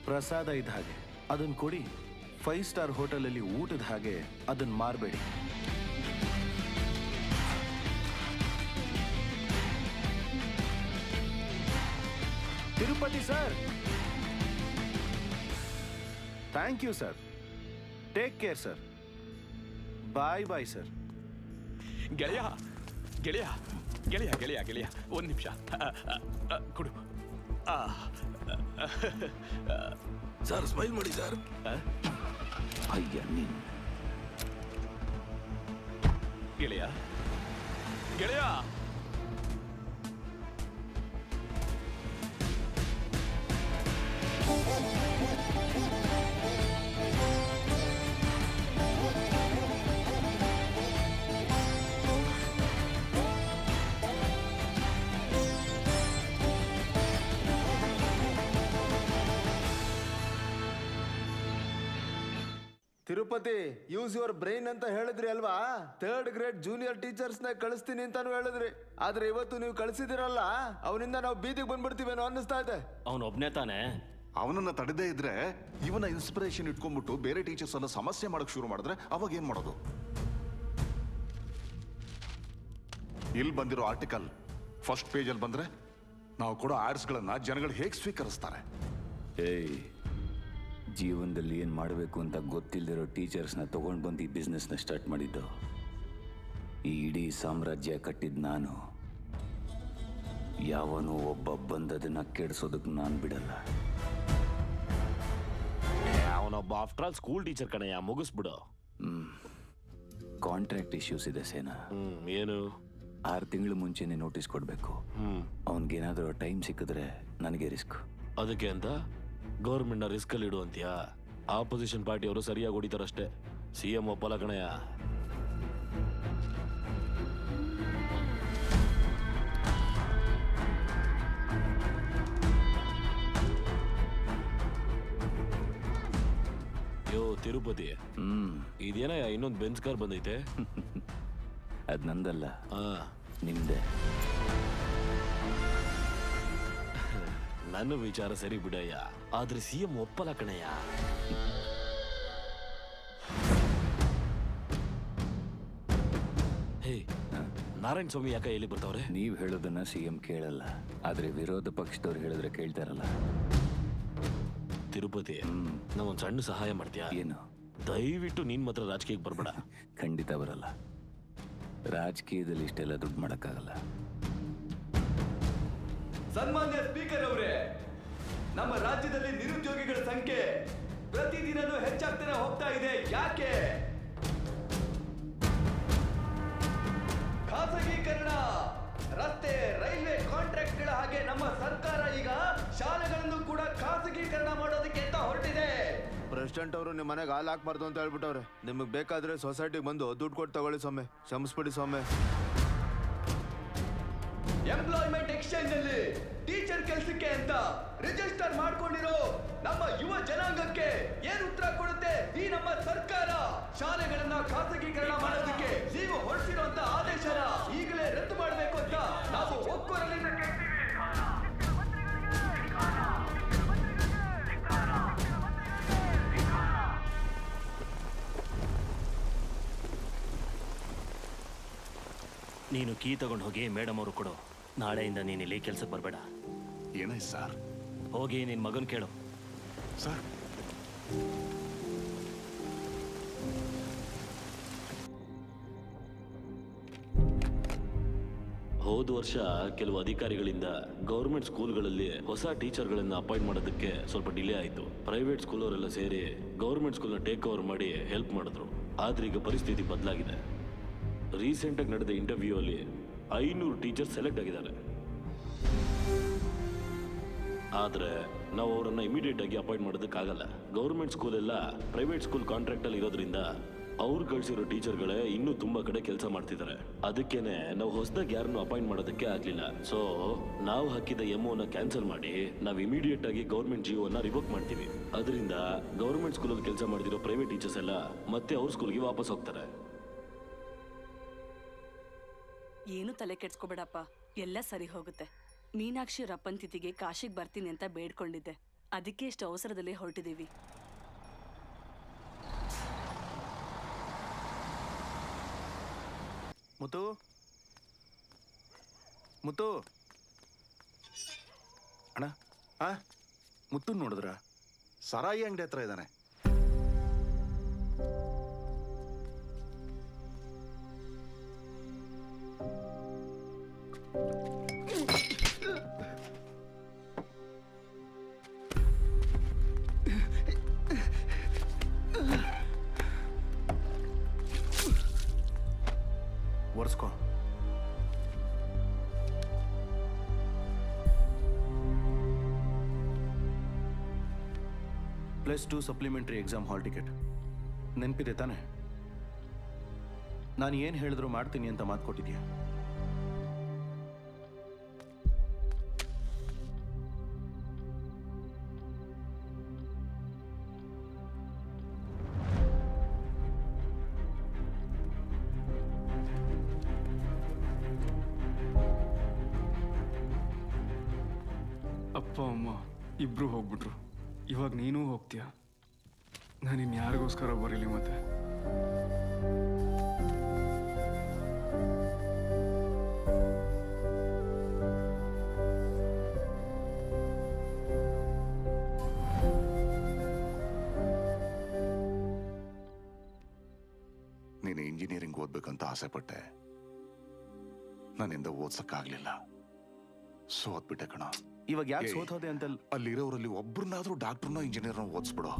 ಪ್ರಸಾದ ಇದ್ದ ಹಾಗೆ. ಅದನ್ನ ಕೊಡಿ. 5 ಸ್ಟಾರ್ ಹೋಟೆಲಲ್ಲಿ ಊಟದ ಹಾಗೆ ಅದನ್ನ ಮಾರಬೇಡಿ. Tirupati sir, thank you sir. Take care sir. Bye bye sir. ಗೆಳೆಯ ಗೆಳೆಯ ಗೆಳೆಯ ಗೆಳೆಯ ಗೆಳೆಯ ಒಂದು ನಿಮಿಷ ಕೊಡು. ಸರ್ ಸ್ಮೈಲ್ ಮಾಡಿ ಸರ್. ಅಯ್ಯ ನೀನ್ ಗೆಳೆಯ ಗೆಳೆಯ ತಿರುಪತಿ ಯೂಸ್ ಯುವರ್ ಬ್ರೈನ್ ಅಂತ ಹೇಳಿದ್ರಿ ಅಲ್ವಾ? 3rd ಗ್ರೇಡ್ ಜೂನಿಯರ್ ಟೀಚರ್ಸ್ನ ಕಳಿಸ್ತೀನಿ ಅಂತಾನು ಹೇಳಿದ್ರಿ. ಆದ್ರೆ ಇವತ್ತು ನೀವು ಕಳಿಸಿದಿರಲ್ಲ, ಅವನಿಂದ ನಾವು ಬೀದಿಗೆ ಬಂದ್ಬಿಡ್ತೀವೇನೋ ಅನ್ನಿಸ್ತಾ ಇದೆ. ಅವನೊಬ್ನೇ ತಾನೆ. ಅವನನ್ನ ತಡೆದೇ ಇದ್ರೆ ಇವನ ಇನ್ಸ್ಪಿರೇಷನ್ ಇಟ್ಕೊಂಡ್ಬಿಟ್ಟು ಬೇರೆ ಟೀಚರ್ಸ್ ಎಲ್ಲ ಸಮಸ್ಯೆ ಮಾಡಕ್ ಶುರು ಮಾಡಿದ್ರೆ ಅವಾಗ ಏನ್ ಮಾಡೋದು? ಇಲ್ಲಿ ಬಂದಿರೋ ಆರ್ಟಿಕಲ್ ಫಸ್ಟ್ ಪೇಜಲ್ಲಿ ಬಂದ್ರೆ ನಾವು ಕೊಡೋ ಆಡ್ಸ್ಗಳನ್ನ ಜನಗಳು ಹೇಗೆ ಸ್ವೀಕರಿಸ್ತಾರೆ? ಏಯ್, ಜೀವನದಲ್ಲಿ ಏನು ಮಾಡಬೇಕು ಅಂತ ಗೊತ್ತಿಲ್ಲದಿರೋ ಟೀಚರ್ಸ್ನ ತೊಗೊಂಡು ಬಂದು ಈ ಬಿಸ್ನೆಸ್ನ ಸ್ಟಾರ್ಟ್ ಮಾಡಿದ್ದು. ಈ ಇಡೀ ಸಾಮ್ರಾಜ್ಯ ಕಟ್ಟಿದ್ದು ನಾನು. ಯಾವನೂ ಒಬ್ಬ ಬಂದದನ್ನ ಕೆಡಿಸೋದಕ್ಕೆ ನಾನು ಬಿಡಲ್ಲ. ಅವನೊಬ್ಬ ಆಫ್ಟರ್ ಆಲ್ ಸ್ಕೂಲ್ ಟೀಚರ್ ಕಣಯ್ಯ, ಮುಗಿಸ್ಬಿಡು. ಕಾಂಟ್ರಾಕ್ಟ್ ಇಶ್ಯೂಸ್ ಇದೆ ಸೇನಾ. ಏನು? 6 ತಿಂಗಳು ಮುಂಚೆನೆ ನೋಟಿಸ್ ಕೊಡಬೇಕು. ಅವನಿಗೇನಾದರೂ ಟೈಮ್ ಸಿಕ್ಕಿದ್ರೆ ನನಗೆ ರಿಸ್ಕ್. ಅದಕ್ಕೆ ಅಂತ ಗೌರ್ಮೆಂಟ್ನ ರಿಸ್ಕಲ್ಲಿ ಇಡು ಅಂತೀಯಾ? ಆಪೋಸಿಷನ್ ಪಾರ್ಟಿಯವರು ಸರಿಯಾಗಿ ಹೊಡಿತಾರಷ್ಟೇ. CM ಒಪ್ಪಲ್ಲ ಕಣಯ್ಯ. ಯೋ ತಿರುಪತಿ, ಇದೇನಯ್ಯ ಇನ್ನೊಂದು ಬೆಂಚ್ ಕಾರ್ ಬಂದೈತೆ? ಅದು ನಂದಲ್ಲ, ನಿಮ್ದೆ. ನನ್ನ ವಿಚಾರ ಸರಿ ಬಿಡಯ್ಯ, ಆದ್ರೆ CM ಒಪ್ಪಲ್ಲ ಕಣಯ್ಯ. ಹೇ, ನಾರಾಯಣ ಸ್ವಾಮಿ ಯಾಕೆ ಎಲ್ಲಿ ಬರ್ತಾವ್ರೆ? ನೀವು ಹೇಳೋದನ್ನ CM ಕೇಳಲ್ಲ, ಆದ್ರೆ ವಿರೋಧ ಪಕ್ಷದವ್ರು ಹೇಳಿದ್ರೆ ಕೇಳ್ತಾರಲ್ಲ. ತಿರುಪತಿ, ನಾವೊಂದು ಸಣ್ಣ ಸಹಾಯ ಮಾಡ್ತೀಯಾ? ಏನು? ದಯವಿಟ್ಟು ನೀನ್ ಮಾತ್ರ ರಾಜಕೀಯಕ್ಕೆ ಬರ್ಬೇಡ. ಖಂಡಿತ ಬರಲ್ಲ. ರಾಜಕೀಯದಲ್ಲಿ ಇಷ್ಟೆಲ್ಲ ದುಡ್ಡು ಮಾಡೋಕ್ಕಾಗಲ್ಲ. ಸನ್ಮಾನ್ಯ ಸ್ಪೀಕರ್ ಅವರೇ, ನಮ್ಮ ರಾಜ್ಯದಲ್ಲಿ ನಿರುದ್ಯೋಗಿಗಳ ಸಂಖ್ಯೆ ಪ್ರತಿದಿನನೂ ಹೆಚ್ಚಾಗ್ತಾನೆ ಹೋಗ್ತಾ ಇದೆ. ಯಾಕೆ? ಖಾಸಗೀಕರಣ, ರಸ್ತೆ, ರೈಲ್ವೆ ಕಾಂಟ್ರಾಕ್ಟ್ಗಳ ಹಾಗೆ ನಮ್ಮ ಸರ್ಕಾರ ಈಗ ಶಾಲೆಗಳನ್ನು ಕೂಡ ಖಾಸಗೀಕರಣ ಮಾಡೋದಕ್ಕೆ ಅಂತ ಹೊರಟಿದೆ. ಪ್ರೆಸಿಡೆಂಟ್ ಅವರು ನಿಮ್ಮ ಮನೆಗೆ ಹಾಲು ಹಾಕ್ಬಾರ್ದು ಅಂತ ಹೇಳ್ಬಿಟ್ಟವ್ರೆ. ನಿಮಗೆ ಬೇಕಾದ್ರೆ ಸೊಸೈಟಿಗೆ ಬಂದು ದುಡ್ಡು ಕೊಟ್ಟು ತಗೊಳ್ಳಿ ಸ್ವಾಮಿ, ಕ್ಷಮಿಸ್ಬಿಡಿ ಸ್ವಾಮಿ. ಎಂಪ್ಲಾಯ್ಮೆಂಟ್ ಎಕ್ಸ್ಚೇಂಜ್ ಅಲ್ಲಿ ಟೀಚರ್ ಕೆಲಸಕ್ಕೆ ಅಂತ ರಿಜಿಸ್ಟರ್ ಮಾಡ್ಕೊಂಡಿರೋ ನಮ್ಮ ಯುವ ಜನಾಂಗಕ್ಕೆ ಏನು ಉತ್ತರ ಕೊಡುತ್ತೆ ಈ ನಮ್ಮ ಸರ್ಕಾರ? ಶಾಲೆಗಳನ್ನ ಖಾಸಗೀಕರಣ ಮಾಡೋದಕ್ಕೆ ನೀವು ಹೊರಟಿರುವಂತ ಆದೇಶನ ಈಗಲೇ ರದ್ದು ಮಾಡಬೇಕು ಅಂತ ನಾವು ಒಕ್ಕೊರಲಿಂದ ಕೇಳ್ತೀವಿ. ನೀನು ಕೀ ತಗೊಂಡು ಹೋಗಿ ಮೇಡಮ್ ಅವರು ಕೊಡು. ನಾಳೆಯಿಂದ ನೀನು ಇಲ್ಲಿ ಕೆಲ್ಸಕ್ಕೆ ಬರಬೇಡ. ಏನಾಯ್ತು ಸರ್? ಹೋಗಿ ನಿನ್ನ ಮಗನ್ ಕೇಳು. ಸರ್, ಹೋದ ವರ್ಷ ಕೆಲವು ಅಧಿಕಾರಿಗಳಿಂದ ಗೌರ್ಮೆಂಟ್ ಸ್ಕೂಲ್ಗಳಲ್ಲಿ ಹೊಸ ಟೀಚರ್ಗಳನ್ನ ಅಪಾಯಿಂಟ್ ಮಾಡೋದಕ್ಕೆ ಸ್ವಲ್ಪ ಡಿಲೇ ಆಯಿತು. ಪ್ರೈವೇಟ್ ಸ್ಕೂಲ್ ಅವರೆಲ್ಲ ಸೇರಿ ಗೌರ್ಮೆಂಟ್ ಸ್ಕೂಲ್ನ ಟೇಕ್ ಓವರ್ ಮಾಡಿ ಹೆಲ್ಪ್ ಮಾಡಿದ್ರು. ಆದ್ರೆ ಈಗ ಪರಿಸ್ಥಿತಿ ಬದಲಾಗಿದೆ. ರೀಸೆಂಟಾಗಿ ನಡೆದ ಇಂಟರ್ವ್ಯೂ ಅಲ್ಲಿ 500 ಟೀಚರ್ಸ್ ಸೆಲೆಕ್ಟ್ ಆಗಿದ್ದಾರೆ. ಆದ್ರೆ ನಾವು ಅವರನ್ನ ಇಮಿಡಿಯೇಟ್ ಆಗಿ ಅಪಾಯಿಂಟ್ ಮಾಡೋದಕ್ಕಾಗಲ್ಲ. ಗೌರ್ಮೆಂಟ್ ಸ್ಕೂಲ್ ಎಲ್ಲ ಪ್ರೈವೇಟ್ ಸ್ಕೂಲ್ ಕಾಂಟ್ರಾಕ್ಟ್ ಅಲ್ಲಿ ಇರೋದ್ರಿಂದ ಅವ್ರು ಕಳಿಸಿರೋ ಟೀಚರ್ಗಳೇ ಇನ್ನೂ ತುಂಬಾ ಕಡೆ ಕೆಲಸ ಮಾಡ್ತಿದ್ದಾರೆ. ಅದಕ್ಕೇನೆ ನಾವು ಹೊಸದಾಗಿ ಯಾರನ್ನು ಅಪಾಯಿಂಟ್ ಮಾಡೋದಕ್ಕೆ ಆಗ್ಲಿಲ್ಲ. ಸೊ ನಾವು ಹಾಕಿದ MOನ ಕ್ಯಾನ್ಸಲ್ ಮಾಡಿ ನಾವು ಇಮಿಡಿಯೇಟ್ ಆಗಿ ಗೌರ್ಮೆಂಟ್ GOನ ರಿವೋಕ್ ಮಾಡ್ತೀವಿ. ಅದರಿಂದ ಗೌರ್ಮೆಂಟ್ ಸ್ಕೂಲಲ್ಲಿ ಕೆಲಸ ಮಾಡ್ತಿರೋ ಪ್ರೈವೇಟ್ ಟೀಚರ್ಸ್ ಎಲ್ಲ ಮತ್ತೆ ಅವ್ರ ಸ್ಕೂಲ್ಗೆ ವಾಪಸ್ ಹೋಗ್ತಾರೆ. ಏನು ತಲೆ ಕೆಡ್ಸ್ಕೊಬೇಡಪ್ಪ, ಎಲ್ಲ ಸರಿ ಹೋಗುತ್ತೆ. ಮೀನಾಕ್ಷಿ ರಪ್ಪನ್ ತಿಥಿಗೆ ಕಾಶಿಗೆ ಬರ್ತೀನಿ ಅಂತ ಬೇಡ್ಕೊಂಡಿದ್ದೆ, ಅದಕ್ಕೆ ಇಷ್ಟು ಅವಸರದಲ್ಲಿ ಹೊರಟಿದ್ದೀವಿ. ಮುತ್ತು ಮುತ್ತು ಅಣ್ಣ, ಮುತ್ತು ನೋಡಿದ್ರ? ಸರಾಯಿ ಅಂಗಡಿ ಹತ್ರ ಇದ್ದಾನೆ. ಒರೆಸ್ಕೋ. +2 ಸಪ್ಲಿಮೆಂಟರಿ ಎಕ್ಸಾಮ್ ಹಾಲ್ ಟಿಕೆಟ್ ನೆನಪಿದೆ ತಾನೆ? ನಾನು ಏನು ಹೇಳಿದ್ರು ಮಾಡ್ತೀನಿ ಅಂತ ಮಾತು ಕೊಟ್ಟಿದ್ಯಾ? ಅಪ್ಪ ಅಮ್ಮ ಇಬ್ರು ಹೋಗ್ಬಿಟ್ರು. ಇವಾಗ ನೀನೂ ಹೋಗ್ತೀಯ. ನಾನು ಇನ್ಯಾರಿಗೋಸ್ಕರ ಬರೀಲಿ ಮತ್ತೆ? ನೀನು ಇಂಜಿನಿಯರಿಂಗ್ ಓದ್ಬೇಕಂತ ಆಸೆ ಪಟ್ಟೆ. ನನ್ನಿಂದ ಓದ್ಸಕ್ಕಾಗ್ಲಿಲ್ಲ. ಸೋತ್ಬಿಟ್ಟೆ ಕಣ. ಇವಾಗ ಯಾಕೆ ಸೋತೋದೆ ಅಂತ ಅಲ್ಲಿರೋರಲ್ಲಿ ಒಬ್ರನ್ನಾದ್ರೂ ಡಾಕ್ಟರ್ನೋ ಇಂಜಿನಿಯರ್ನೋ ಓದಿಸ್ಬಿಡು.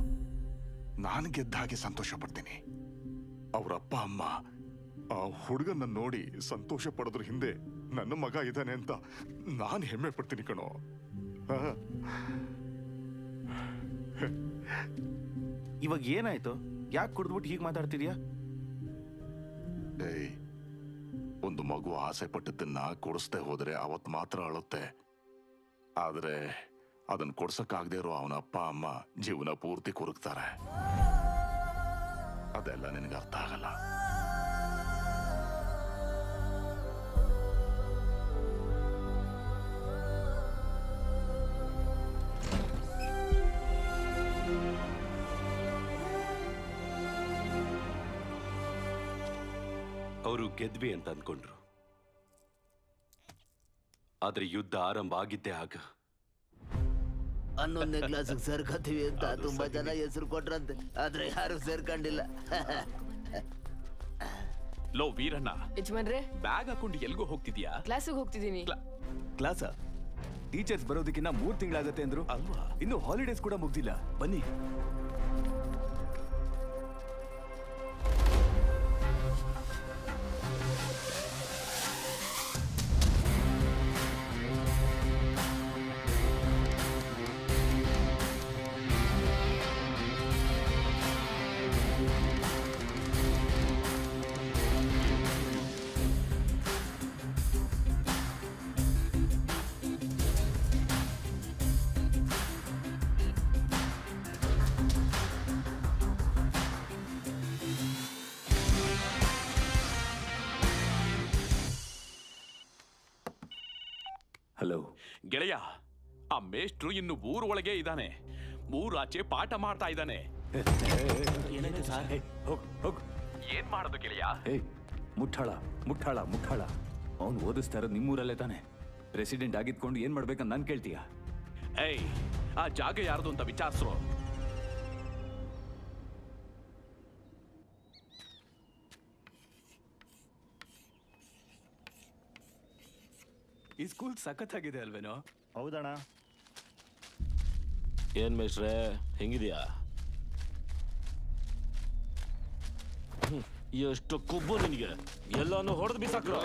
ನಾನು ಗೆದ್ದ ಹಾಗೆ ಸಂತೋಷ ಪಡ್ತೀನಿ. ಅವ್ರ ಅಪ್ಪ ಅಮ್ಮ ಆ ಹುಡುಗನ್ನ ನೋಡಿ ಸಂತೋಷ ಪಡೋದ್ರ ಹಿಂದೆ ನನ್ನ ಮಗ ಇದ್ದಾನೆ ಅಂತ ನಾನು ಹೆಮ್ಮೆ ಪಡ್ತೀನಿ ಕಣೋ. ಇವಾಗ ಏನಾಯ್ತು? ಯಾಕೆ ಕುಡಿದ್ಬಿಟ್ಟು ಹೀಗೆ ಮಾತಾಡ್ತಿದ್ಯಾ? ಏಯ್, ಒಂದು ಮಗು ಆಸೆ ಪಟ್ಟದ್ದನ್ನ ಕೊಡಿಸ್ದೆ ಹೋದ್ರೆ ಅವತ್ ಮಾತ್ರ ಅಳುತ್ತೆ. ಆದ್ರೆ ಅದನ್ನ ಕೊಡ್ಸಕ್ಕಾಗದೇ ಇರೋ ಅವನ ಅಪ್ಪ ಅಮ್ಮ ಜೀವನ ಪೂರ್ತಿ ಕೊರಗ್ತಾರೆ. ಅದೆಲ್ಲ ನಿನಗೆ ಅರ್ಥ ಆಗಲ್ಲ. ಅವರು ಗೆದ್ವಿ ಅಂತ ಅನ್ಕೊಂಡ್ರು. ಆದ್ರೆ ಯುದ್ಧ ಆರಂಭ ಆಗಿದ್ದೇ ಆಗ. 11ನೇ ಕ್ಲಾಸಿಗೆ ಸೇರ್ಕೊತೀವಿ ಅಂತ ತುಂಬಾ ಜನ ಹೆಸರು ಕೊಟ್ರಂತೆ, ಆದ್ರೆ ಯಾರು ಸೇರ್ಕೊಂಡಿಲ್ಲ. ಲೋ ವೀರಣ್ಣ, ಯಜಮಾನ್ರೆ ಬ್ಯಾಗ್ ಹಾಕೊಂಡು ಎಲ್ಗೋ ಹೋಗ್ತಿದ್ಯಾ? ಕ್ಲಾಸಿಗೆ ಹೋಗ್ತಿದ್ದೀನಿ. ಕ್ಲಾಸ ಟೀಚರ್ಸ್ ಬರೋದಕ್ಕಿನ್ನ 3 ತಿಂಗಳಾಗತ್ತೆ ಅಂದ್ರು ಅಲ್ವಾ? ಇನ್ನು ಹಾಲಿಡೇಸ್ ಕೂಡ ಮುಗ್ದಿಲ್ಲ. ಬನ್ನಿ. ಹಲೋ ಗೆಳೆಯ, ಆ ಮೇಷ್ಟ್ರು ಇನ್ನು ಊರ್ ಒಳಗೆ ಇದ್ದಾನೆ. ಊರಾಚೆ ಪಾಠ ಮಾಡ್ತಾ ಇದ್ದಾನೆ. ಏನ್ ಮಾಡೋದು ಗೆಳೆಯ? ಮುಟ್ಟಾಳ ಮುಟ್ಟಾಳ ಮುಟ್ಟಾಳ. ಅವನು ಓದಿಸ್ತಾ ಇರೋದು ನಿಮ್ಮೂರಲ್ಲೇ ತಾನೆ. ಪ್ರೆಸಿಡೆಂಟ್ ಆಗಿದ್ಕೊಂಡು ಏನ್ ಮಾಡ್ಬೇಕಂತ ನಾನು ಕೇಳ್ತೀಯ? ಏಯ್, ಆ ಜಾಗ ಯಾರ್ದು ಅಂತ ವಿಚಾರಿಸ್ರು. ಈ ಸ್ಕೂಲ್ ಸಖತ್ತಾಗಿದೆ ಅಲ್ವೇನೋ? ಹೌದಣ್ಣ. ಏನ್ ಮೇಷ್ಟ್ರೆ, ಹೆಂಗಿದ್ಯಾ? ಎಷ್ಟು ಕೊಬ್ಬು ನಿನಗೆ! ಎಲ್ಲಾನು ಹೊಡೆದು ಬಿಸಾಕ್ರು.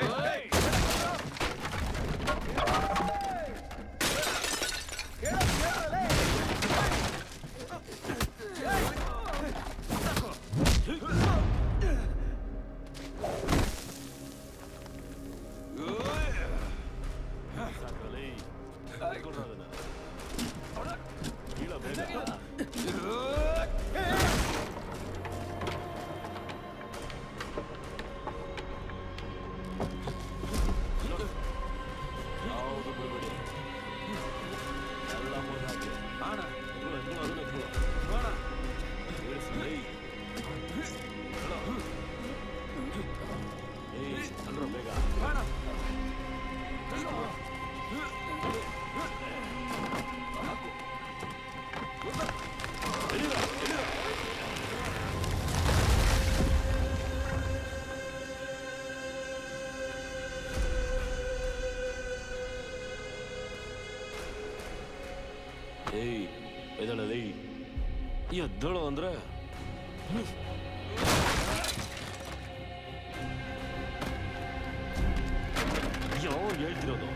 ಏಯ್ ಎದಳಲೇ ಎದ್ದಳು ಅಂದ್ರೆ ಯಾವ ಹೇಳ್ತಿರೋದು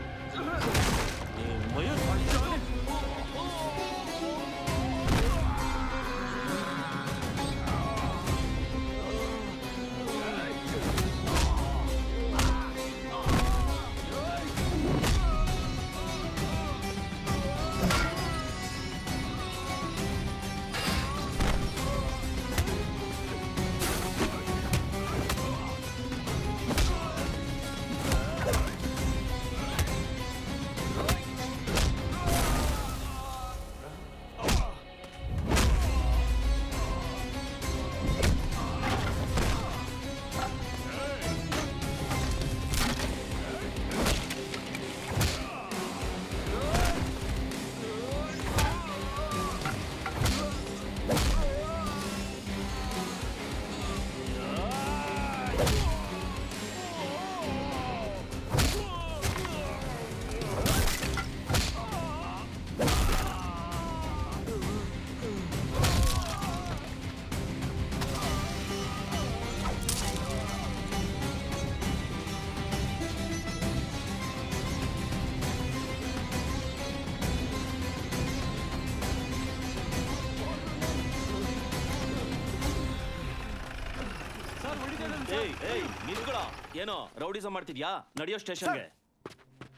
ನಿಂತ್ಕೊಳ. ಏನೋ ರೌಡಿಸಂ ಮಾಡ್ತಿದ್ಯಾ? ನಡೆಯೋ ಸ್ಟೇಷನ್ಗೆ.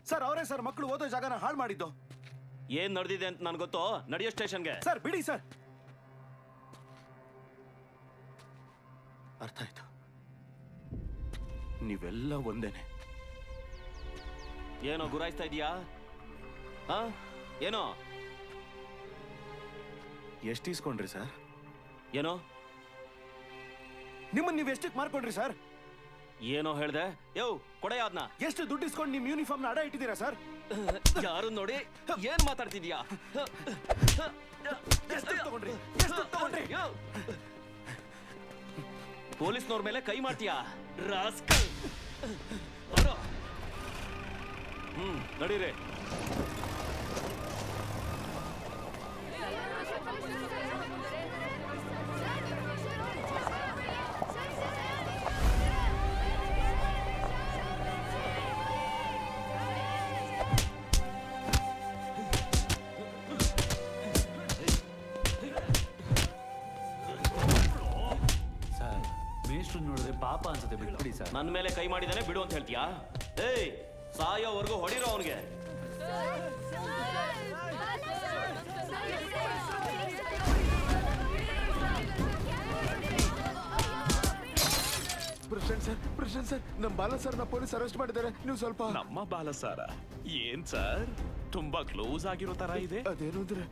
ಸರ್ ಅವರೇ ಸರ್ ಮಕ್ಕಳು ಓದೋ ಜಾಗನ ಹಾಳು ಮಾಡಿದ್ದು. ಏನ್ ನಡೆದಿದೆ ಅಂತ ನನ್ಗೆ ಗೊತ್ತೋ. ನಡೆಯೋ ಸ್ಟೇಷನ್ಗೆ. ಸರ್ ಬಿಡಿ ಸರ್. ಅರ್ಥ ಆಯ್ತು. ನೀವೆಲ್ಲ ಒಂದೇನೆ. ಏನೋ ಗುರಾಯಿಸ್ತಾ ಇದೀಯಾ? ಏನೋ ಎಷ್ಟು ಇಸ್ಕೊಂಡ್ರಿ ಸರ್? ಏನೋ ನಿಮ್ಮನ್ನ ನೀವು ಎಷ್ಟಕ್ಕೆ ಮಾರ್ಕೊಂಡ್ರಿ ಸರ್? ಏನೋ ಹೇಳ್ದೆ? ಯೋ ಕೊಡೆಯ ಅದನ್ನ. ಎಷ್ಟು ದುಡ್ಡು ಇಸ್ಕೊಂಡು ನಿಮ್ ಯೂನಿಫಾರ್ಮ್ ಅಡ ಇಟ್ಟಿದ್ದೀರಾ ಸರ್? ಯಾರು ನೋಡಿ ಏನ್ ಮಾತಾಡ್ತಿದ್ಯಾ? ಎಷ್ಟು ತಗೊಂಡ್ರಿ? ಎಷ್ಟು ತಗೊಂಡ್ರಿ? ಪೊಲೀಸ್ನವ್ರ ಮೇಲೆ ಕೈ ಮಾಡ್ತೀಯಾ ರಾಸ್ಕಲ್? ಬರೋ. ನಡೀರಿ. ನೋಡಿದ್ರೆ ಪಾಪ ಅನ್ಸುತ್ತೆ, ಬಿಟ್ಬಿಡಿ ಸರ್. ನನ್ನ ಮೇಲೆ ಕೈ ಮಾಡಿದಾನೆ ಬಿಡು ಅಂತ ಹೇಳ್ತೀಯಾ? ಏಯ್ ಸಾಯೋವರೆಗೂ ಹೊಡಿರೋ ಅವನಿಗೆ. ಪ್ರೆಸಿಡೆಂಟ್ ಸರ್, ನಮ್ಮ ಬಾಲ ಸರ್ನ ಪೊಲೀಸ್ ಅರೆಸ್ಟ್ ಮಾಡಿದ್ದಾರೆ. ನೀವು ಸ್ವಲ್ಪ. ನಮ್ಮ ಬಾಲ ಸಾರ ಏನ್ ಸರ್ ತುಂಬಾ ಕ್ಲೋಸ್ ಆಗಿರೋ ತರ ಇದೆ. ಅದೇನು ಅಂದ್ರೆ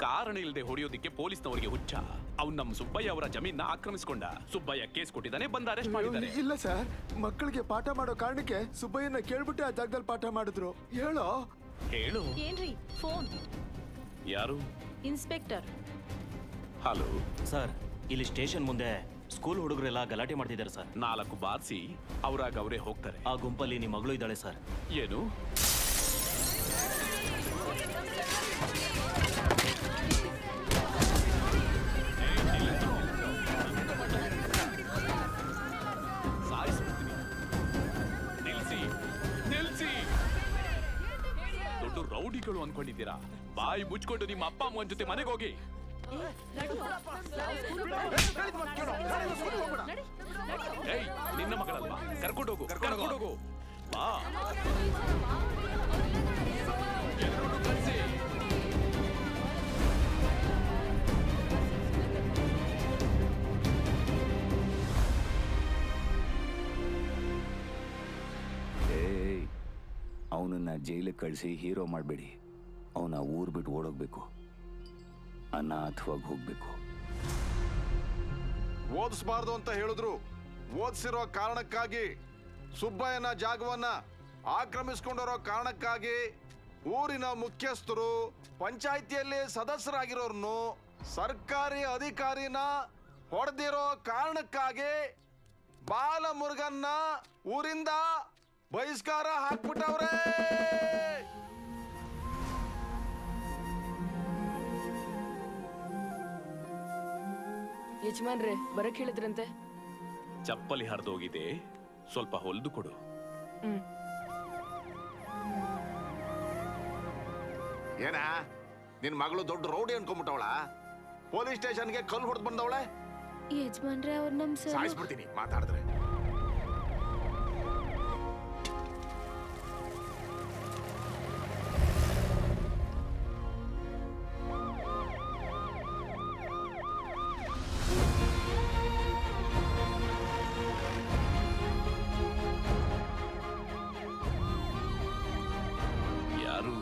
ಕಾರಣ ಇಲ್ಲದೆ ಹೊಡೆಯೋದಿಕ್ಕೆ ಪೊಲೀಸ್ನವರಿಗೆ ಹುಚ್ಚ. ಅವ್ನು ನಮ್ಮ ಸುಬ್ಬಯ್ಯ ಅವರ ಜಮೀನ ಆಕ್ರಮಿಸಿಕೊಂಡ. ಸುಬ್ಬಯ್ಯ ಕೇಸ್ ಕೊಟ್ಟಿದ್ದಾನೆ, ಬಂದ ಅರೆಸ್ಟ್ ಮಾಡಿದ್ದಾರೆ. ಇಲ್ಲ ಸರ್, ಮಕ್ಕಳಿಗೆ ಪಾಠ ಮಾಡೋ ಕಾರಣಕ್ಕೆ ಸುಬ್ಬಯ್ಯನ ಕೇಳ್ಬಿಟ್ಟು ಆ ಜಾಗದಲ್ಲಿ ಪಾಠ ಮಾಡಿದ್ರು. ಹೇಳೋ. ಹೇಳು. ಏನ್ರಿ ಫೋನ್? ಯಾರು? ಇನ್ಸ್ಪೆಕ್ಟರ್. ಹಲೋ ಸರ್, ಇಲ್ಲಿ ಸ್ಟೇಷನ್ ಮುಂದೆ ಸ್ಕೂಲ್ ಹುಡುಗರೆಲ್ಲ ಗಲಾಟೆ ಮಾಡ್ತಿದ್ದಾರೆ ಸರ್. 4 ಬಾರಿಸಿ ಅವರಾಗ ಅವರೇ ಹೋಗ್ತಾರೆ. ಆ ಗುಂಪಲ್ಲಿ ನಿಮ್ಮ ಮಗಳು ಇದ್ದಾಳೆ ಸರ್. ಏನು? ದೊಡ್ಡ ರೌಡಿಗಳು ಅನ್ಕೊಂಡಿದ್ದೀರಾ? ಬಾಯಿ ಮುಚ್ಕೊಂಡು ನಿಮ್ಮ ಅಪ್ಪ ಅಮ್ಮನ ಜೊತೆ ಮನೆಗೆ ಹೋಗಿ. ಏಯ್, ನಿನ್ನ ಮಗಳಲ್ವಾ? ಕರ್ಕೊಂಡೋಗು. ಬಾ. ಎಲ್ಲರೂ ಕಳ್ಸಿ. ಅವನನ್ನ ಜೈಲಿಗೆ ಕಳಿಸಿ ಹೀರೋ ಮಾಡಬೇಡಿ. ಅವನ ಊರು ಬಿಟ್ಟು ಓಡೋಗ್ಬೇಕು, ಅನಾಥವಾಗಿ ಹೋಗ್ಬೇಕು. ಓದಿಸ್ಬಾರ್ದು ಅಂತ ಹೇಳಿದ್ರು. ಓದಿಸಿರೋ ಕಾರಣಕ್ಕಾಗಿ, ಸುಬ್ಬಯ್ಯನ ಜಾಗವನ್ನ ಆಕ್ರಮಿಸ್ಕೊಂಡಿರೋ ಕಾರಣಕ್ಕಾಗಿ, ಊರಿನ ಮುಖ್ಯಸ್ಥರು, ಪಂಚಾಯಿತಿಯಲ್ಲಿ ಸದಸ್ಯರಾಗಿರೋರ್ನು, ಸರ್ಕಾರಿ ಅಧಿಕಾರಿನ ಹೊಡೆದಿರೋ ಕಾರಣಕ್ಕಾಗಿ ಬಾಲಮುರುಗನ್ನ ಊರಿಂದ ಬಹಿಷ್ಕಾರ ಹಾಕ್ಬಿಟ್ಟವ್ರೆ. ಯಜಮಾನ್ರೆ ಬರಕ್ ಹೇಳಿದ್ರಂತೆ. ಚಪ್ಪಲಿ ಹರಿದೋಗಿದೆ, ಸ್ವಲ್ಪ ಹೊಲ್ದು ಕೊಡು. ಏನ ನಿನ್ ಮಗಳು ದೊಡ್ಡ ರೌಡಿ ಅನ್ಕೊಂಡ್ಬಿಟ್ಟವಳ? ಪೊಲೀಸ್ ಸ್ಟೇಷನ್ಗೆ ಕಲ್ಲು ಹೊಡೆದು ಬಂದವಳೆ. ಯಜಮಾನ್ರೆ ಅವ್ರು ನಮ್ ಸರ್ ಸಾಯಿಸ್ಬಿಡ್ತೀನಿ ಮಾತಾಡಿದ್ರೆ. ಯಾರು?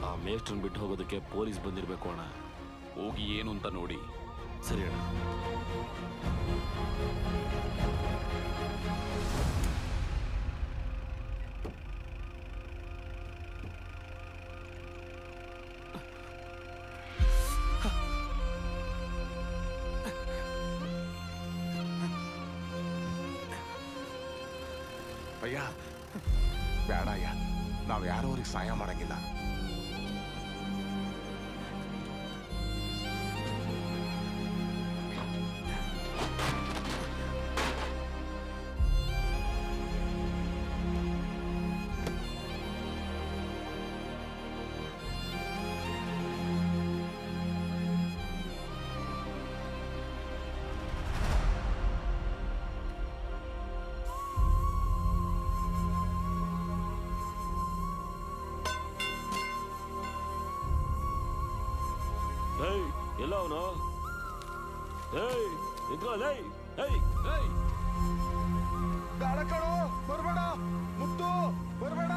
ಆ ಮೇಸ್ಟ್ರನ್ ಬಿಟ್ಟು ಹೋಗೋದಕ್ಕೆ ಪೊಲೀಸ್ ಬಂದಿರ್ಬೇಕು ಅಣ್ಣ. ಹೋಗಿ ಏನು ಅಂತ ನೋಡಿ. ಸರಿ ಅಣ್ಣ. ಅಯ್ಯ ಬೇಡಯ್ಯ, ನಾವ್ ಯಾರೋ ಅವ್ರಿಗೆ ಸಹಾಯ ಮಾಡಂಗಿಲ್ಲ. ಎಲ್ಲ ಅವನು ಬೇಡ ಕಣೋ, ಬರ್ಬೇಡ ಮುತ್ತು, ಬರ್ಬೇಡ.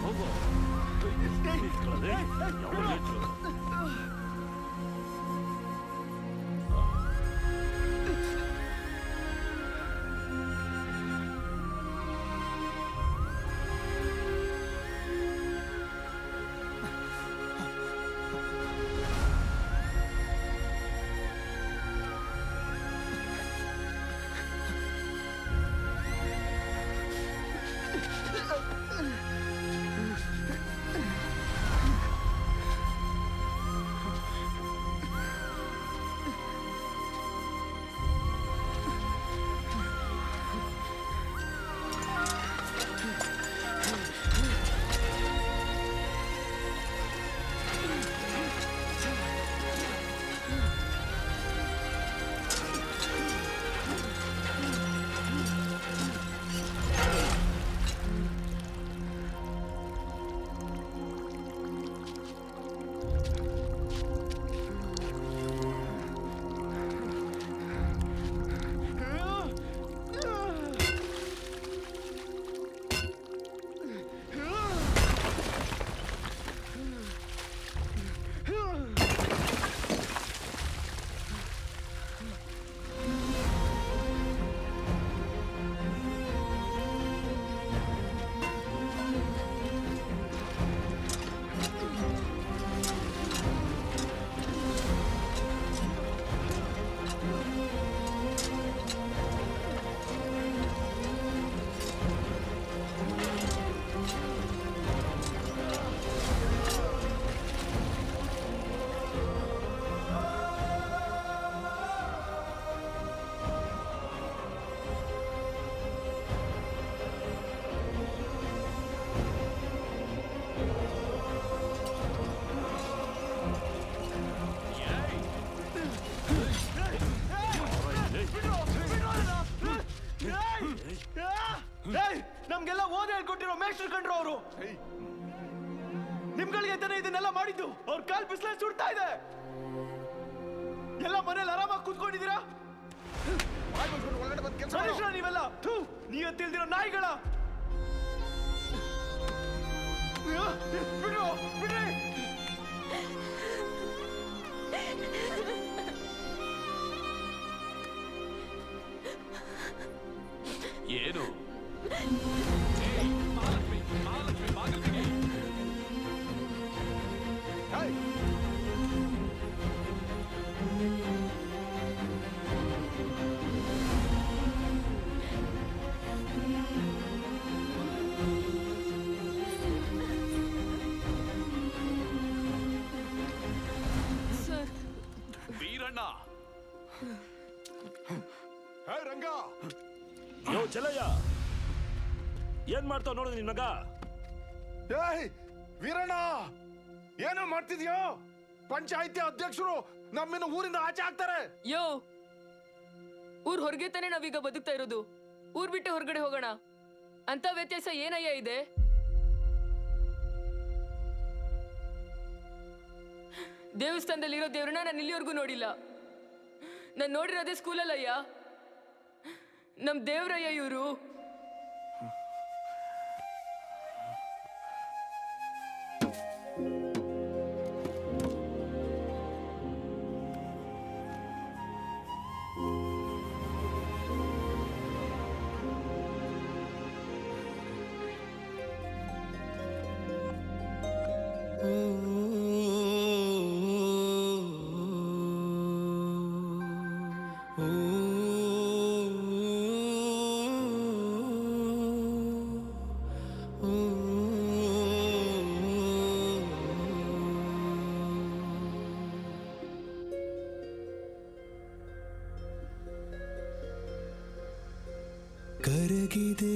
ಹೋಗು. ನಮ್ಗೆಲ್ಲ ಓದಿ ಹೇಳ್ಕೊಟ್ಟಿರೋ ಮೇಷ್ಟ್ರು ಕಂಡ್ರು ಅವರು. ನಿಮ್ಗಳಿಗೆ ತಾನೇ ಇದನ್ನೆಲ್ಲ ಮಾಡಿದ್ದು. ಅವ್ರ ಕಾಲ್ ಬಿಸಿಲಲ್ಲಿ ಸುಡ್ತಾ ಇದೆ. ಎಲ್ಲ ಮನೇಲಿ ಆರಾಮಾಗಿ ಕೂತ್ಕೊಂಡಿದ್ದೀರಾ? ಮನುಷ್ಯರ ನೀವೆಲ್ಲ ನೀವೇ ತಿಳಿದಿರೋ ನಾಯಿಗಳ. ಬಿಡ್ರು, ಬಿಡ್ರಿ. ಏನು? ಚೆಲಯ್ಯ ಏನ್ ಮಾಡ್ತಾವ್ ನೋಡು ನಿನ್ ಮಗ. ಏಯ್ ವೀರಣ್ಣ, ಏನೋ ಮಾಡ್ತಿದ್ಯೋ? ಪಂಚಾಯಿತಿ ಅಧ್ಯಕ್ಷರು ನಮ್ಮನ್ನು ಊರಿಂದ ಆಚೆ ಹಾಕ್ತಾರೆ. ಯೋ, ಊರ್ ಹೊರಗೆ ತಾನೇ ನಾವೀಗ ಬದುಕ್ತಾ ಇರೋದು. ಊರ್ ಬಿಟ್ಟು ಹೊರಗಡೆ ಹೋಗೋಣ ಅಂತ ವ್ಯತ್ಯಾಸ ಏನಯ್ಯ ಇದೆ? ದೇವಸ್ಥಾನದಲ್ಲಿರೋ ದೇವ್ರನ್ನ ನಾನು ಇಲ್ಲಿವರೆಗೂ ನೋಡಿಲ್ಲ. ನಾನು ನೋಡಿರೋದೇ ಸ್ಕೂಲಲ್ಲಯ್ಯ. ನಮ್ ದೇವ್ರಯ್ಯ ಇವರು. ಕರಗಿದೆ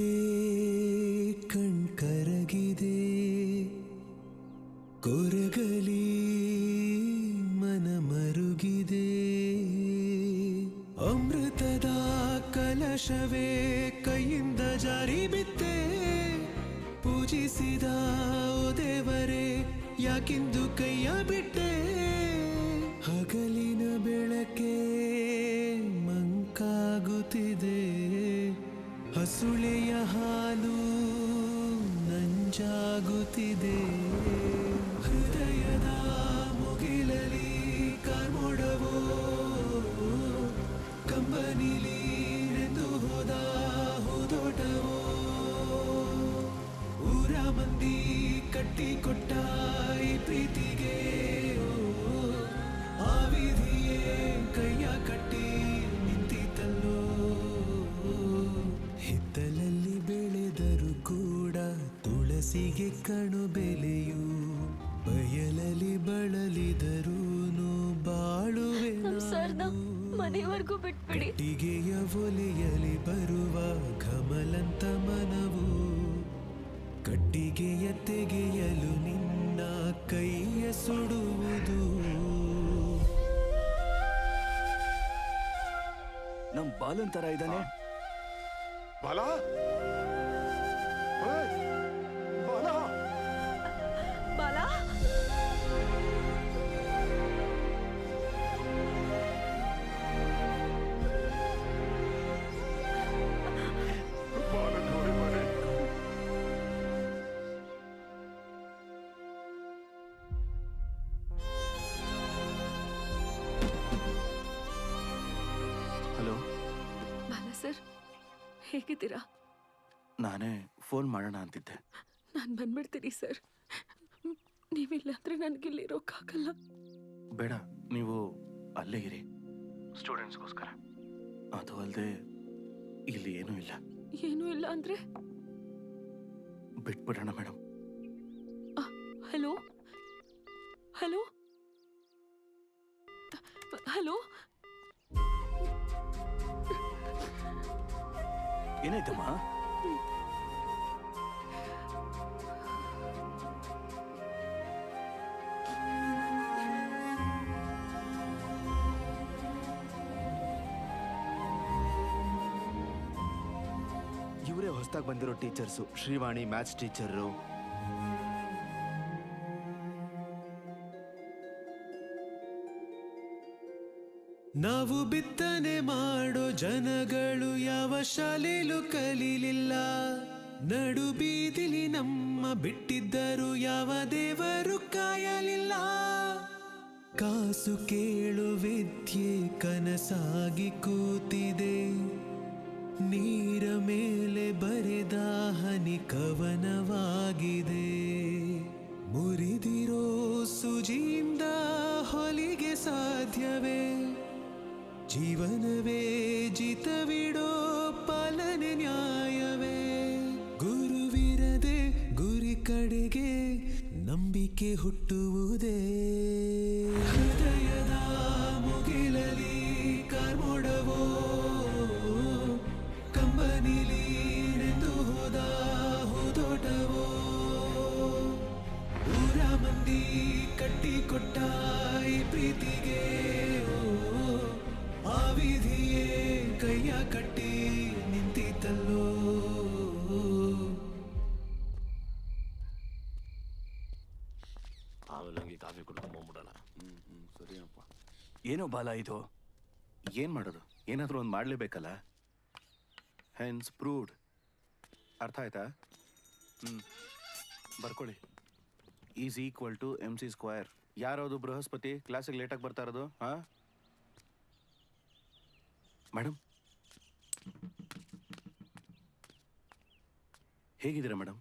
ಕರಗಿದೆ ಕೊರಗಲಿ ಮನ ಮರುಗಿದೆ. ಅಮೃತದ ಕಲಶವೇ ಕೈಯಿಂದ ಜಾರಿ ಬಿತ್ತೆ. ಪೂಜಿಸಿದ ಓ ದೇವರೇ ಯಾಕಿಂದು ಕೈಯ ಬಿಟ್ಟೆ. ಹಗಲಿನ ಬೆಳಕೆ ಮಂಕಾಗುತ್ತಿದೆ. ಹಸುಳೆಯ ಹಾಲು ನಂಜಾಗುತ್ತಿದೆ. ಹೃದಯದ ಮುಗಿಲಲಿ ಕಾರ್ಮೋಡವೋ ಕಂಬನಿಲಿ ನೆಂದು ಹೋದ ಹೂದೋಟವೋ. ಊರ ಮಂದಿ ಕಟ್ಟಿಕೊಟ್ಟ ಈ ಪ್ರೀತಿಗೆ ಆ ವಿಧಿಯೇ ಕೈಯ ಕಟ್ಟಿ ನಿಂತಿತಲ್ಲೋ. ಹಿತ್ತಲಲ್ಲಿ ಬೆಳೆದರು ಕೂಡ ತುಳಸಿಗೆ ಕಣು ಬೆಲೆಯು. ಬಯಲಲ್ಲಿ ಬಳಲಿದರೂನು ಬಾಳುವೆ ಮನೆವರೆಗೂ ಬಿಟ್ಬಿಡಿ. ಕಟ್ಟಿಗೆಯ ಒಲೆಯಲಿ ಬರುವ ಘಮಲಂತ ಮನವು. ಕಟ್ಟಿಗೆಯ ತೆಗೆಯಲು ನಿನ್ನ ಕೈಯ ಸುಡುವುದು. ನಮ್ ಬಾಲನ್ ತರ ಇದ್ದಾನೆ. ಬಾಲ ಬಾಲ ಬಾಲ ಹಲೋ, ಬಾಲ ಸರ್, ಹೇಗಿದ್ದೀರಾ? ನಾನೇ ಫೋನ್ ಮಾಡೋಣ ಅಂತಿದ್ದೆ. ನಾನು ಬಂದ್ಬಿಡ್ತೀನಿ ಸರ್. ನೀವಿಲ್ಲ ಅಂದ್ರೆ ನನಗಿಲ್ಲಿರೋಕ್ಕಾಗಲ್ಲ. ಬೇಡ, ನೀವು ಅಲ್ಲೇ ಇರಿ, ಸ್ಟೂಡೆಂಟ್ಸ್ಗೋಸ್ಕರ. ಅದು ಅಲ್ಲದೆ ಇಲ್ಲಿ ಏನೂ ಇಲ್ಲ. ಏನೂ ಇಲ್ಲ ಅಂದ್ರೆ? ಬಿಟ್ಬಿಡೋಣ ಮೇಡಮ್. ಹಲೋ ಹಲೋ ಹಲೋ, ಏನಾಯ್ತಮ್ಮ? ಇವರೇ ಹೊಸದಾಗಿ ಬಂದಿರೋ ಟೀಚರ್ಸು, ಶ್ರೀವಾಣಿ ಮ್ಯಾಥ್ಸ್ ಟೀಚರು. ನಾವು ಬಿತ್ತನೆ ಮಾಡೋ ಜನಗಳು ಯಾವ ಶಾಲೆಲೂ ಕಲೀಲಿಲ್ಲ. ನಡು ಬೀದಿಲಿ ನಮ್ಮ ಬಿಟ್ಟಿದ್ದರು ಯಾವ ದೇವರು ಕಾಯಲಿಲ್ಲ. ಕಾಸು ಕೇಳು ವಿದ್ಯೆ ಕನಸಾಗಿ ಕೂತಿದೆ. ನೀರ ಮೇಲೆ ಬರೆದ ಹನಿ ಕವನವಾಗಿದೆ. ಮುರಿದಿರೋ ಸುಜಿಯಿಂದ ಹೊಲಿಗೆ ಸಾಧ್ಯವೇ? ಜೀವನವೇ ಜಿತವಿಡೋ ಪಾಲನೆ ನ್ಯಾಯವೇ? ಗುರುವಿರದೆ ಗುರಿ ಕಡೆಗೆ ನಂಬಿಕೆ ಹುಟ್ಟುವುದೇ? ಹೃದಯದ ಮುಗಿಲಲಿ ಕಾರ್ಮೋಡವೋ ಕಂಬನಿಲಿ ಕಾಫಿ ಕುಡ್ಕೊಂಡ್ಬಿಡೋಣ. ಸರಿಯಪ್ಪ. ಏನೋ ಬಾಲ ಇದು? ಏನ್ ಮಾಡೋದು? ಏನಾದರೂ ಒಂದು ಮಾಡಲೇಬೇಕಲ್ಲ. Hence proved. ಅರ್ಥ ಆಯ್ತಾ? ಬರ್ಕೊಳ್ಳಿ. Is equal to MC². ಯಾರದು ಬೃಹಸ್ಪತಿ ಕ್ಲಾಸಿಗೆ ಲೇಟಾಗಿ ಬರ್ತಾ ಇರೋದು? ಹಾಂ ಮೇಡಮ್, ಹೇಗಿದ್ದೀರಾ ಮೇಡಮ್?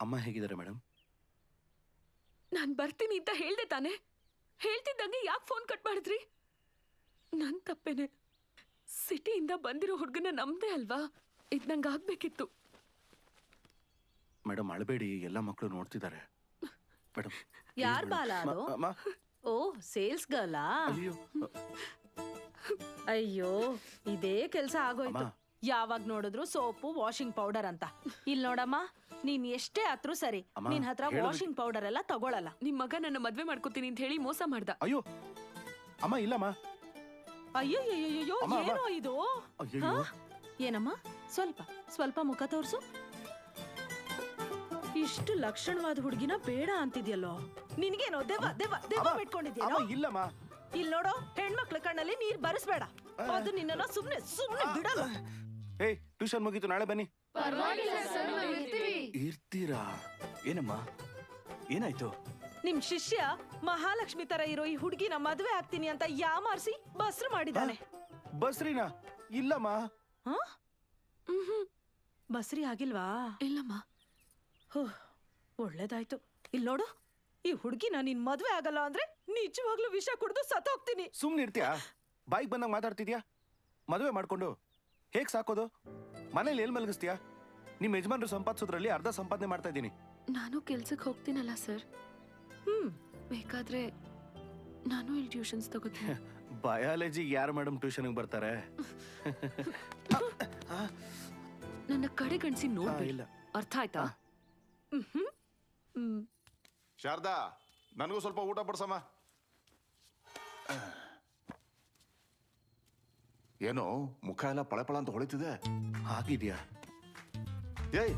ಅಮ್ಮ ಹೇಗಿದ್ದಾರೆ ಮೇಡಮ್? ನಾನು ಬರ್ತೀನಿ ಅಂತ ಹೇಳ್ದೆ ತಾನೆ? ಹೇಳ್ತಿದ್ದಂಗೆ ಯಾಕೆ ಫೋನ್ ಕಟ್ ಮಾಡಿದ್ರಿ? ನನ್ ತಪ್ಪೇನೆ. ಸಿಟಿಯಿಂದ ಬಂದಿರೋ ಹುಡುಗನ ನಮ್ದೇ ಅಲ್ವಾ? ಇದು ನಂಗೆ ಆಗ್ಬೇಕಿತ್ತು. ಮೇಡಮ್ ಅಳಬೇಡಿ, ಎಲ್ಲ ಮಕ್ಕಳು ನೋಡ್ತಿದ್ದಾರೆ. ಮೇಡಮ್ ಯಾರ್ ಬಾಲ ಅದು? ಓ, ಸೇಲ್ಸ್ ಗರ್ಲಾ? ಅಯ್ಯೋ, ಇದೇ ಕೆಲ್ಸ ಆಗೋಯ್ತು. ಯಾವಾಗ ನೋಡಿದ್ರು ಸೋಪು, ವಾಷಿಂಗ್ ಪೌಡರ್ ಅಂತ. ಇಲ್ಲಿ ನೋಡಮ್ಮ, ನೀನ್ ಎಷ್ಟೇ ಹತ್ರ ಸರಿ, ನಿನ್ ಹತ್ರ ವಾಷಿಂಗ್ ಪೌಡರ್ ಎಲ್ಲ ತಗೊಳಲ್ಲ. ನಿಮ್ ಮಗ ನನ್ನ ಮದ್ವೆ ಮಾಡ್ಕೋತೀನಿ ಅಂತ ಹೇಳಿ ಮೋಸ ಮಾಡ್ದ. ಅಯ್ಯೋ ಅಮ್ಮ, ಇಲ್ಲಮ್ಮ. ಅಯ್ಯೋ ಏನೋ ಇದು? ಏನಮ್ಮ, ಸ್ವಲ್ಪ ಸ್ವಲ್ಪ ಮುಖ ತೋರ್ಸು. ಇಷ್ಟು ಲಕ್ಷಣವಾದ ಹುಡುಗಿನ ಬೇಡ ಅಂತಿದ್ಯಲ್ಲೋ. ನಿನ್ಗೇನೋ ದೆವ್ವ ದೆವ್ವ ದೆವ್ವ ಬಿಟ್ಕೊಂಡಿದ್ಯೇನೋ? ಇಲ್ಲಮ್ಮ. ಇಲ್ಲಿ ನೋಡೋ, ಹೆಣ್ಮಕ್ಳ ಕಣ್ಣಲ್ಲಿ ನೀರ್ ಬರಿಸ್ಬೇಡ. ಅದು ನಿನ್ನ ಸುಮ್ನೆ ಸುಮ್ನೆ ಬಿಡಲ್ಲ. ಏಯ್, ಟ್ಯೂಷನ್ ಮುಗೀತು, ನಾಳೆ ಬನ್ನಿ. ಇರ್ತೀರಾ? ಏನಮ್ಮ, ಏನಾಯ್ತು? ನಿಮ್ ಶಿಷ್ಯ ಮಹಾಲಕ್ಷ್ಮಿ ತರ ಇರೋ ಈ ಹುಡುಗಿನ ಮದ್ವೆ ಆಗ್ತೀನಿ ಅಂತ ಯಾಮಾರ್ಸಿ ಬಸ್ರು ಮಾಡಿದಾನೆ. ಬಸ್ರಿನಾ? ಇಲ್ಲಮ್ಮ. ಬಸ್ರಿ ಆಗಿಲ್ವಾ? ಇಲ್ಲಮ್ಮ. ಒಳ್ಳೇದಾಯ್ತು. ಇಲ್ಲಿ ನೋಡು, ಈ ಹುಡುಗಿನ ನಿನ್ ಮದ್ವೆ ಆಗಲ್ಲ ಅಂದ್ರೆ ನಿಜವಾಗ್ಲೂ ವಿಷ ಕುಡಿದು ಸತ್ತೋಗ್ತೀನಿ. ಸುಮ್ನೆ ಇರ್ತೀಯಾ? ಬಾಯಿಗೆ ಬಂದಾಗ ಮಾತಾಡ್ತಿದ್ಯಾ? ಮದುವೆ ಮಾಡ್ಕೊಂಡು ಹೇಗ್ ಸಾಕೋದು? ಮನೇಲಿ ಎಲ್ಲಿ ಮಲಗಿಸ್ತೀಯಾ? ನಿಮ್ಮ ಯಜಮಾನ್ರು ಸಂಪಾದಿಸೋದ್ರಲ್ಲಿ ಅರ್ಧ ಸಂಪಾದನೆ ಮಾಡ್ತಾ ಇದ್ದೀನಿ. ನಾನು ಕೆಲ್ಸಕ್ಕೆ ಹೋಗ್ತೀನಲ್ಲ ಸರ್. ಬೇಕಾದ್ರೆ ನಾನು ಇಲ್ಲಿ ಟ್ಯೂಷನ್ಸ್ ತಗೋತೀನಿ. ಬಯಾಲಜಿ ಯಾರು ಮೇಡಮ್ ಟ್ಯೂಷನ್ಗೆ ಬರ್ತಾರೆ? ನನ್ನ ಕಡೆ ಗಣಿಸಿ ನೋಡಿ. ಅರ್ಥ ಆಯ್ತಾ? ಶಾರದಾ, ನನಗೂ ಸ್ವಲ್ಪ ಊಟ ಬಡ್ಸಮ್ಮ. ಏನೋ ಮುಖ ಎಲ್ಲ ಪಳಪಳ ಅಂತ ಹೊಳಿತಿದೆ. ಆಗಿದ್ಯಾ? ಏಯ್,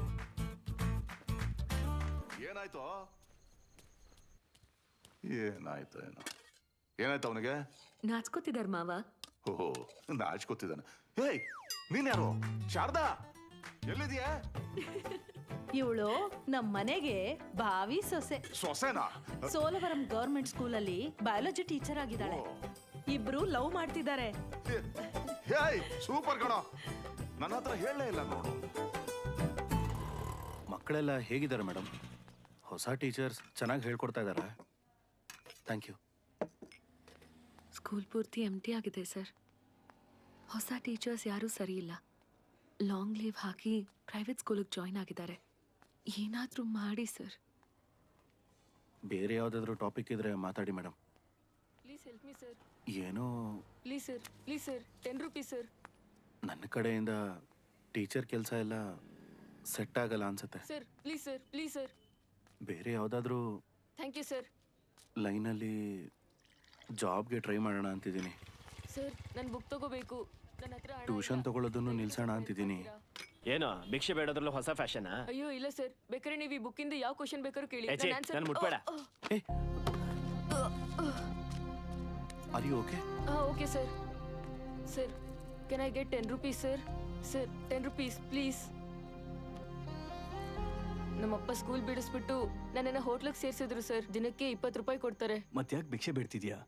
ಏನಾಯ್ತು? ಏನಾಯ್ತು ಏನೋ? ಏನಾಯ್ತು ಅವನಿಗೆ? ನಾಚ್ಕೋತಿದಾರ ಮಾವ. ಓಹೋ, ನಾಚ್ಕೋತಿದ್ದಾನೆ. ಏಯ್, ನೀನ್ ಯಾರು? ಶಾರದಾ, ಎಲ್ಲಿದ್ಯಾ? ಇವಳು ನಮ್ ಮನೆಗೆ ಭಾವಿ ಸೊಸೆ. ಸೊಸೆನಾ? ಸೋಲವರಂ ಗವರ್ಮೆಂಟ್ ಸ್ಕೂಲಲ್ಲಿ ಬಯಾಲಜಿ ಟೀಚರ್ ಆಗಿದ್ದಾಳೆ. ಇಬ್ರು ಲವ್ ಮಾಡ್ತಿದ್ದಾರೆ. ಹೇಯ್, ಸೂಪರ್ ಕಣೋ. ನನ್ನ ಹತ್ರ ಹೇಳಲೇ ಇಲ್ಲ ನೋಡು. ಮಕ್ಕಳೆಲ್ಲ ಹೇಗಿದ್ದಾರೆ ಮೇಡಮ್? ಹೊಸ ಟೀಚರ್ಸ್ ಚೆನ್ನಾಗಿ ಹೇಳ್ಕೊಡ್ತಾ ಇದ್ದಾರಾ? Thank you. ಸ್ಕೂಲ್ ಪೂರ್ತಿ ಎಂಟಿ ಆಗಿದೆ ಸರ್. ಹೊಸ ಟೀಚರ್ಸ್ ಯಾರೂ ಸರಿ ಇಲ್ಲ. ಲಾಂಗ್ ಲೀವ್ ಹಾಕಿ ಪ್ರೈವೇಟ್ ಸ್ಕೂಲಿಗೆ ಜಾಯ್ನ್ ಆಗಿದ್ದಾರೆ. ಏನಾದರೂ ಮಾಡಿ ಸರ್. ಬೇರೆ ಯಾವುದಾದ್ರೂ ಟಾಪಿಕ್ ಇದ್ರೆ ಮಾತಾಡಿ madam. Please help me sir. ಏನೋ please sir, please sir, 10 rupees sir. ನನ್ನ ಕಡೆಯಿಂದ ಟೀಚರ್ ಕೆಲಸ ಎಲ್ಲ ಸೆಟ್ ಆಗಲ್ಲ ಅನ್ಸುತ್ತೆ. Sir please sir, please sir. ಬೇರೆ ಯಾವುದಾದ್ರೂ ಥ್ಯಾಂಕ್ ಯು ಸರ್. ಲೈನಲ್ಲಿ ಜಾಬ್ಗೆ ಟ್ರೈ ಮಾಡೋಣ ಅಂತಿದ್ದೀನಿ. ಸರ್, ನಾನು ಬುಕ್ ತಗೋಬೇಕು. ನನ್ನ ಹತ್ರ ಹಣ ಟ್ಯೂಷನ್ ತಗೊಳ್ಳೋದನ್ನು ನಿಲ್ಸೋಣ ಅಂತಿದ್ದೀನಿ. ಏನೋ ಭಿಕ್ಷೆ ಬೇಡೋದ್ರಲ್ಲೂ ಹೊಸ ಫ್ಯಾಷನ್? ಅಯ್ಯೋ ಇಲ್ಲ ಸರ್, ಬೇಕಾದ್ರೆ ನೀವು ಈ ಬುಕ್ಕಿಂದ ಯಾವ ಕ್ವಶನ್ ಬೇಕಾದ್ರೂ ಕೇಳಿ. ನಾನು ಮುಟ್ಬೇಡ. Are you okay? Okay sir. Sir, can I get 10 rupees sir? Sir, 10 rupees please. ನಮ್ಮಪ್ಪ ಸ್ಕೂಲ್ ಬಿಡಿಸ್ಬಿಟ್ಟು ನನ್ನನ್ನು ಹೋಟ್ಲಿಗೆ ಸೇರಿಸಿದ್ರು ಸರ್. ದಿನಕ್ಕೆ 20 ರೂಪಾಯಿ ಕೊಡ್ತಾರೆ. ಮತ್ತ್ಯಾಕೆ ಭಿಕ್ಷೆ ಬೇಡ್ತಿದ್ಯಾ?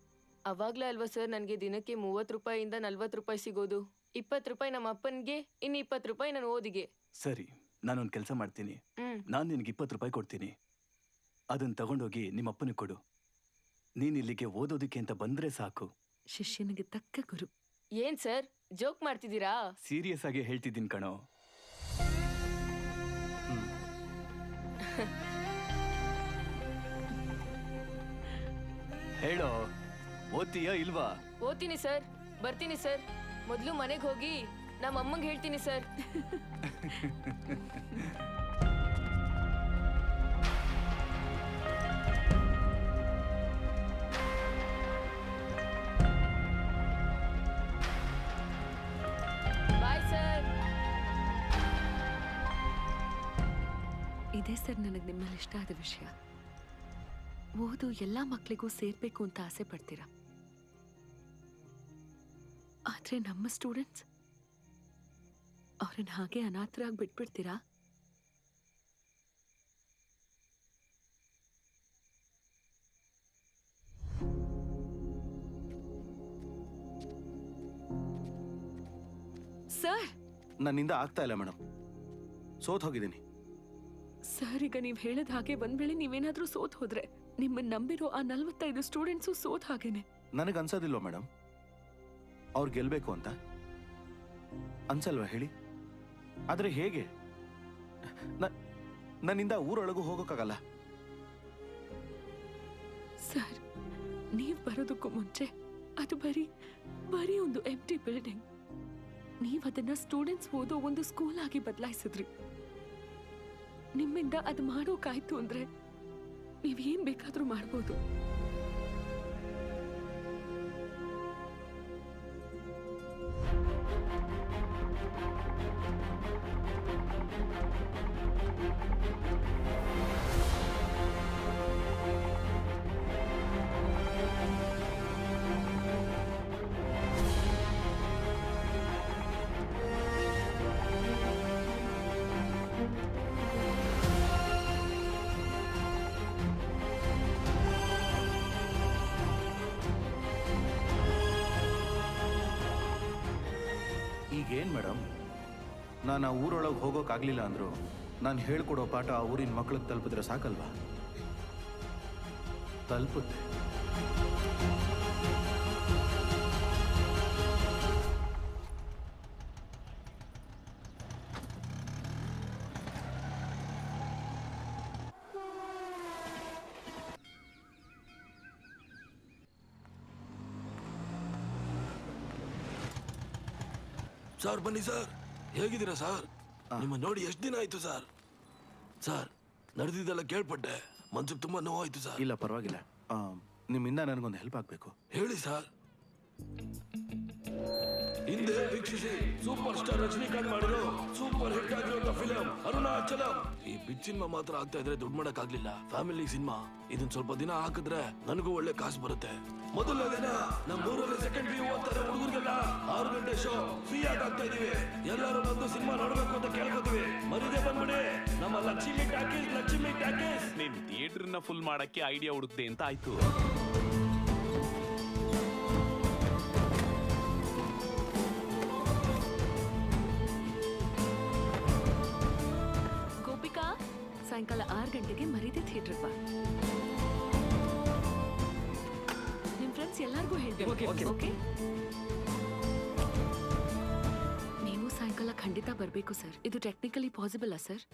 ಅವಾಗ್ಲೇ ಅಲ್ವಾ ಸರ್ ನನಗೆ ದಿನಕ್ಕೆ 30 ರೂಪಾಯಿಯಿಂದ 40 ರೂಪಾಯಿ ಸಿಗೋದು. 20 ರೂಪಾಯಿ ನಮ್ಮ ಅಪ್ಪನಿಗೆ, ಇನ್ನು 20 ರೂಪಾಯಿ ನನ್ನ ಓದಿಗೆ. ಸರಿ, ನಾನೊಂದು ಕೆಲಸ ಮಾಡ್ತೀನಿ. ನಾನು ನಿನಗೆ 20 ರೂಪಾಯಿ ಕೊಡ್ತೀನಿ. ಅದನ್ನ ತಗೊಂಡೋಗಿ ನಿಮ್ಮ ಅಪ್ಪನಿಗೆ ಕೊಡು. ನೀನ್ ಇಲ್ಲಿಗೆ ಓದೋದಕ್ಕೆ ಅಂತ ಬಂದ್ರೆ ಸಾಕು. ಶಿಷ್ಯನಿಗೆ ತಕ್ಕ ಗುರು. ಏನ್ ಸರ್, ಜೋಕ್ ಮಾಡ್ತಿದ್ದೀರಾ? ಸೀರಿಯಸ್ ಆಗಿ ಹೇಳ್ತಿದ್ದೀನಿ ಕಣೋ. ಹೇಳೋ, ಓದ್ತೀಯಾ ಇಲ್ವಾ? ಓದ್ತೀನಿ ಸರ್, ಬರ್ತೀನಿ ಸರ್. ಮೊದಲು ಮನೆಗೆ ಹೋಗಿ ನಮ್ಮ ಅಮ್ಮಂಗೆ ಹೇಳ್ತೀನಿ ಸರ್. Bye sir. ಇದೇ ಸರ್ ನನಗೆ ನಿಮ್ಮಲ್ಲಿ ಇಷ್ಟ ಆದ ವಿಷಯ. ಓದು ಎಲ್ಲ ಮಕ್ಕಳಿಗೂ ಸೇರ್ಬೇಕು ಅಂತ ಆಸೆ ಪಡ್ತೀರಾ. ಆದ್ರೆ ನಮ್ಮ ಸ್ಟೂಡೆಂಟ್ಸ್ ಅವ್ರನ್ನ ಹಾಗೆ ಅನಾಥರಾಗಿ ಬಿಟ್ಬಿಡ್ತೀರಾ? ಸರ್ ನನ್ನಿಂದ ಆಗ್ತಾ ಇಲ್ಲ ಮೇಡಮ್, ಸೋತ್ ಹೋಗಿದ್ದೀನಿ. ಸರ್, ಈಗ ನೀವ್ ಹೇಳದ್ ಹಾಗೆ ಒಂದ್ ವೇಳೆ ನೀವೇನಾದ್ರೂ ಸೋತ್ ಹೋದ್ರೆ ನಿಮ್ಮನ್ನ ನಂಬಿರೋ ಆ 45 ಸ್ಟೂಡೆಂಟ್ಸು ಸೋತ್ ಹಾಗೇನೆ. ನನಗೆ ಅನ್ಸೋದಿಲ್ವ ಮೇಡಮ್ ಅವ್ರು ಗೆಲ್ಬೇಕು ಅಂತ? ಅನ್ಸಲ್ವಾ ಹೇಳಿ? ಆದ್ರೆ ಹೇಗೆ? ನನ್ನಿಂದ ಊರೊಳಗೂ ಹೋಗೋಕ್ಕಾಗಲ್ಲ. ಸರ್, ನೀವ್ ಬರೋದಕ್ಕೂ ಮುಂಚೆ ಅದು ಬರೀ ಒಂದು ಎಂಟಿ ಬಿಲ್ಡಿಂಗ್. ನೀವ್ ಅದನ್ನ ಸ್ಟೂಡೆಂಟ್ಸ್ ಓದೋ ಒಂದು ಸ್ಕೂಲ್ ಆಗಿ ಬದಲಾಯಿಸಿದ್ರಿ. ನಿಮ್ಮಿಂದ ಅದು ಮಾಡೋಕಾಯ್ತು ಅಂದ್ರೆ ನೀವೇನ್ ಬೇಕಾದ್ರೂ ಮಾಡ್ಬೋದು. ಈಗೇನ್ ಮೇಡಮ್, ನಾನು ಆ ಊರೊಳಗೆ ಹೋಗೋಕ್ಕಾಗ್ಲಿಲ್ಲ ಅಂದ್ರು ನಾನು ಹೇಳ್ಕೊಡೋ ಪಾಠ ಆ ಊರಿನ ಮಕ್ಳಿಗೆ ತಲುಪಿದ್ರೆ ಸಾಕಲ್ವಾ? ತಲುಪುತ್ತೆ. ಸರ್ ಬನ್ನಿ ಸರ್, ಹೇಗಿದ್ದೀರಾ ಸರ್? ನಿಮ್ಮ ನೋಡಿ ಎಷ್ಟು ದಿನ ಆಯ್ತು ಸರ್? ಸರ್ ನಡೆದಿದ್ದೆಲ್ಲ ಕೇಳ್ಪಟ್ಟೆ, ಮನ್ಸಿಗೆ ತುಂಬಾ ನೋವಾಯ್ತು ಸರ್. ಇಲ್ಲ ಪರವಾಗಿಲ್ಲ, ನಿಮ್ಮಿಂದ ನನಗೊಂದು ಹೆಲ್ಪ್ ಆಗಬೇಕು. ಹೇಳಿ ಸರ್. ಹಿಂದೆ ವೀಕ್ಷಿಸಿ ಸೂಪರ್ ಸ್ಟಾರ್ ರಜನಿಕಾಂತ್ ಮಾಡಿರೋ ಸೂಪರ್ ಹಿಟ್ ಆಗಿರೋ ಫಿಲಂ ಅರುಣಾಚಲಂ. ಈ ಬಿಗ್ ಸಿನಿಮಾ ಮಾತ್ರ ಆಗ್ತಾ ಇದ್ರೆ ದುಡ್ಡು ಮಾಡಕ್ ಆಗ್ಲಿಲ್ಲ. ಫ್ಯಾಮಿಲಿ ಸಿನಿಮಾ ಇದನ್ ಸ್ವಲ್ಪ ದಿನ ಹಾಕಿದ್ರೆ ನನಗೂ ಒಳ್ಳೆ ಕಾಸು ಬರುತ್ತೆ. ಮೊದಲ ದಿನ ನಮ್ಮ ಊರಲ್ಲಿ ಸೆಕೆಂಡ್ ಪಿ ಓದ್ತಾರೆ ಹುಡುಗರಿಗೆಲ್ಲ 6 ಗಂಟೆ ಶೋ ಫ್ರೀ ಆಗಿ ಆಗ್ತಾ ಇದೀವಿ. ಎಲ್ಲರೂ ಬಂದು ಸಿನಿಮಾ ನೋಡ್ಬೇಕು ಅಂತ ಕೇಳ್ಕೊತೀವಿ. ಮರಿದೆ ಬಂದ್ಬಿಡಿ. ನಮ್ಮ ಲಕ್ಷ್ಮಿ ಟಾಕೀಸ್. ನೀನ್ ಥಿಯೇಟರ್ನ ಫುಲ್ ಮಾಡಕ್ಕೆ ಐಡಿಯಾ ಹುಡುಕ್ದೆ ಅಂತ ಆಯ್ತು. ಗೋಪಿಕಾ, ಸಾಯಂಕಾಲ 6 ಗಂಟೆಗೆ ಮರಿದೆ ಥಿಯೇಟರ್ ಬಾ. ನಿಮ್ ಫ್ರೆಂಡ್ಸ್ ಎಲ್ಲಾರ್ಗೂ ಹೇಳ್ಬೇಕು. ಓಕೆ? ನೀವು ಸಾಯಂಕಾಲ ಖಂಡಿತ ಬರ್ಬೇಕು ಸರ್. ಇದು ಟೆಕ್ನಿಕಲಿ ಪಾಸಿಬಲ್ ಸರ್?